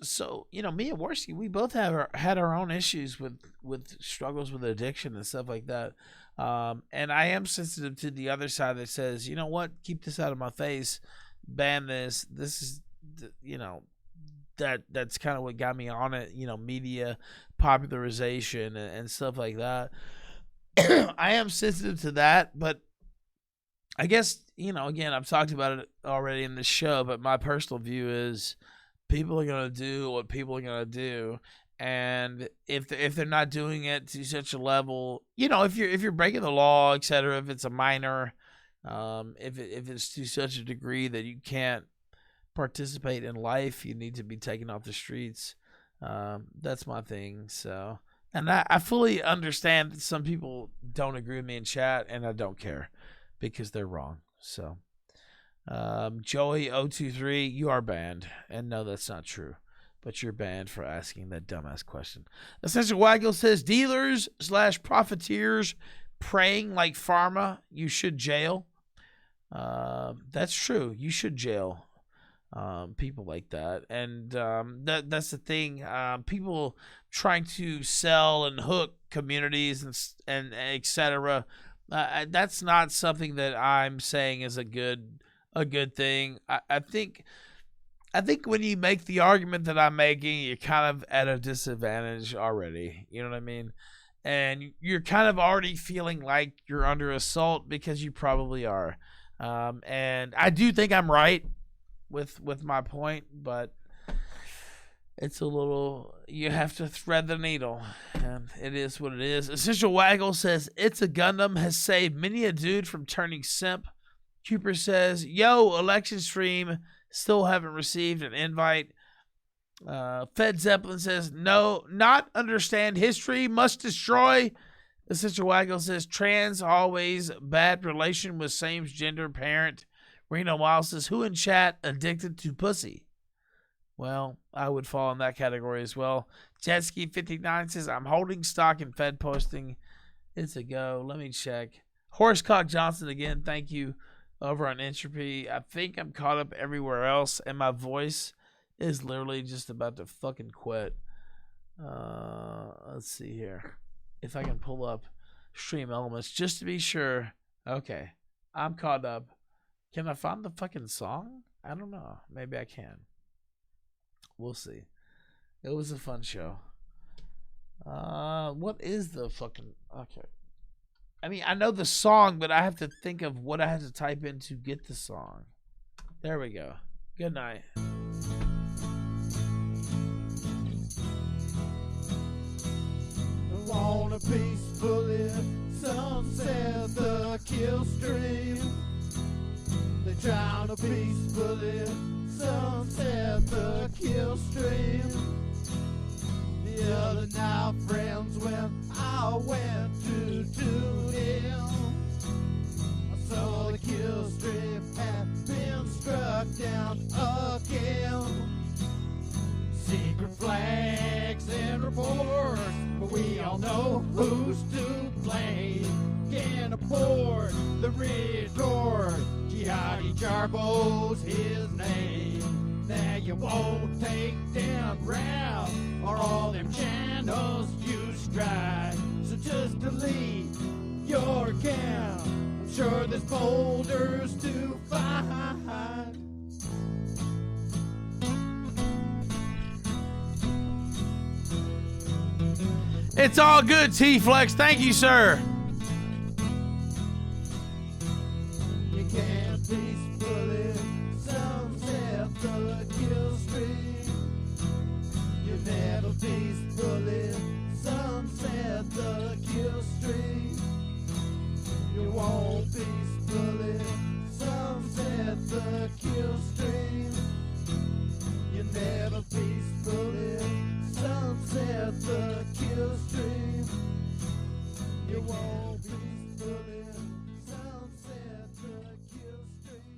So me and Worski, we both had our own issues with struggles with addiction and stuff like that. And I am sensitive to the other side that says, you know what, keep this out of my face, ban this. This is, that's kind of what got me on it. Media popularization and stuff like that. I am sensitive to that, but I guess, again, I've talked about it already in this show, but my personal view is people are going to do what people are going to do. And if they're not doing it to such a level, if you're breaking the law, etc., if it's a minor, if it's to such a degree that you can't participate in life, you need to be taken off the streets. That's my thing. So, and I fully understand that some people don't agree with me in chat, and I don't care because they're wrong. So, Joey023, you are banned, and no, that's not true. But you're banned for asking that dumbass question. Essential Waggle says, dealers/profiteers praying like pharma, you should jail. That's true. You should jail people like that. And that's the thing. People trying to sell and hook communities and etc. That's not something that I'm saying is a good thing. I think when you make the argument that I'm making, you're kind of at a disadvantage already. You know what I mean? And you're kind of already feeling like you're under assault because you probably are. And I do think I'm right with my point, but It's a little, you have to thread the needle, and it is what it is. Essential Waggle says, It's a Gundam has saved many a dude from turning simp. Cooper says, yo, election stream, still haven't received an invite. Fed Zeppelin says, no, not understand history, must destroy. Essential Waggle says, trans, always bad relation with same gender parent. Reno Miles says, who in chat addicted to pussy? Well, I would fall in that category as well. Jetski59 says, I'm holding stock in Fed posting. It's a go. Let me check. Horsecock Johnson again, thank you. Over on Entropy. I think I'm caught up everywhere else, and my voice is literally just about to fucking quit. Let's see here. If I can pull up Stream Elements just to be sure. Okay. I'm caught up. Can I find the fucking song? I don't know. Maybe I can. We'll see. It was a fun show. What is the fucking... Okay. I mean, I know the song, but I have to think of what I have to type in to get the song. There we go. Good night. I wanna peacefully sunset the Killstream. They're trying to peacefully sunset the Killstream. The other night, friends, when I went to tune in, I saw the Killstream had been struck down again. Secret flags and reports, but we all know who's to blame. Can't afford the retort. Jihadi Jarbo's his name. Now you won't take them round, or all them channels you strike. So just delete your account. I'm sure there's folders to find. It's all good, T-Flex. Thank you, sir. You can't peacefully sunset the Killstream. You never peacefully sunset the Killstream. You won't peacefully sunset the Killstream. You never peacefully sunset the Killstream. You won't peacefully sunset the Killstream.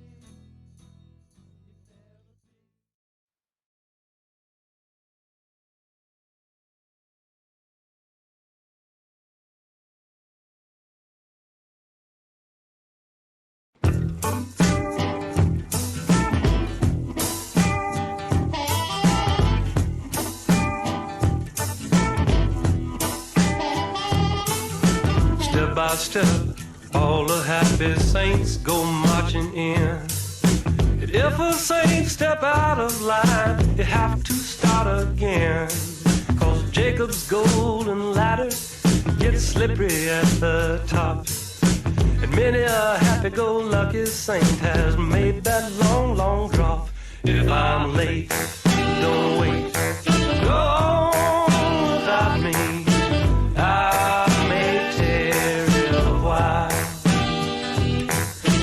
Step by step, all the happy saints go marching in. And if a saint step out of line, you have to start again. Cause Jacob's golden ladder gets slippery at the top. And many a happy-go-lucky saint has made that long, long drop. If I'm late, don't wait. Go on without me. I may tarry a while.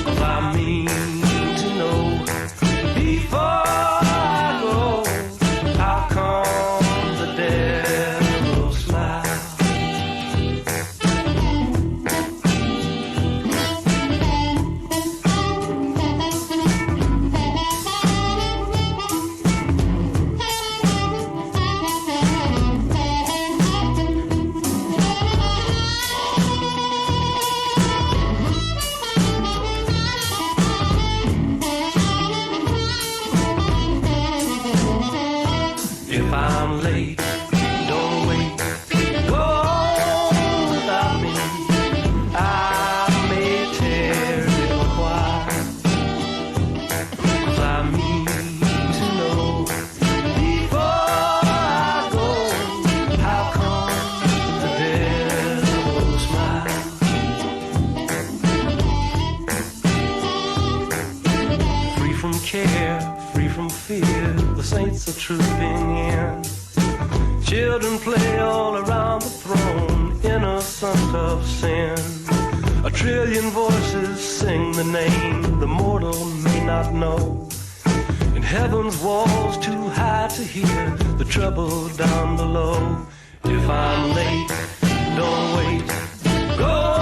'Cause I mean to know before I go, how come the devil smile? If I'm late, don't wait. Go on without me. I may tarry a while. 'Cause I mean to know before I go, how come the devil smile? Free from care, free from fear, the saints are trooping in. Children play all around the throne, innocent of sin. A trillion voices sing the name the mortal may not know. In heaven's walls too high to hear the trouble down below. If I'm late, don't wait, go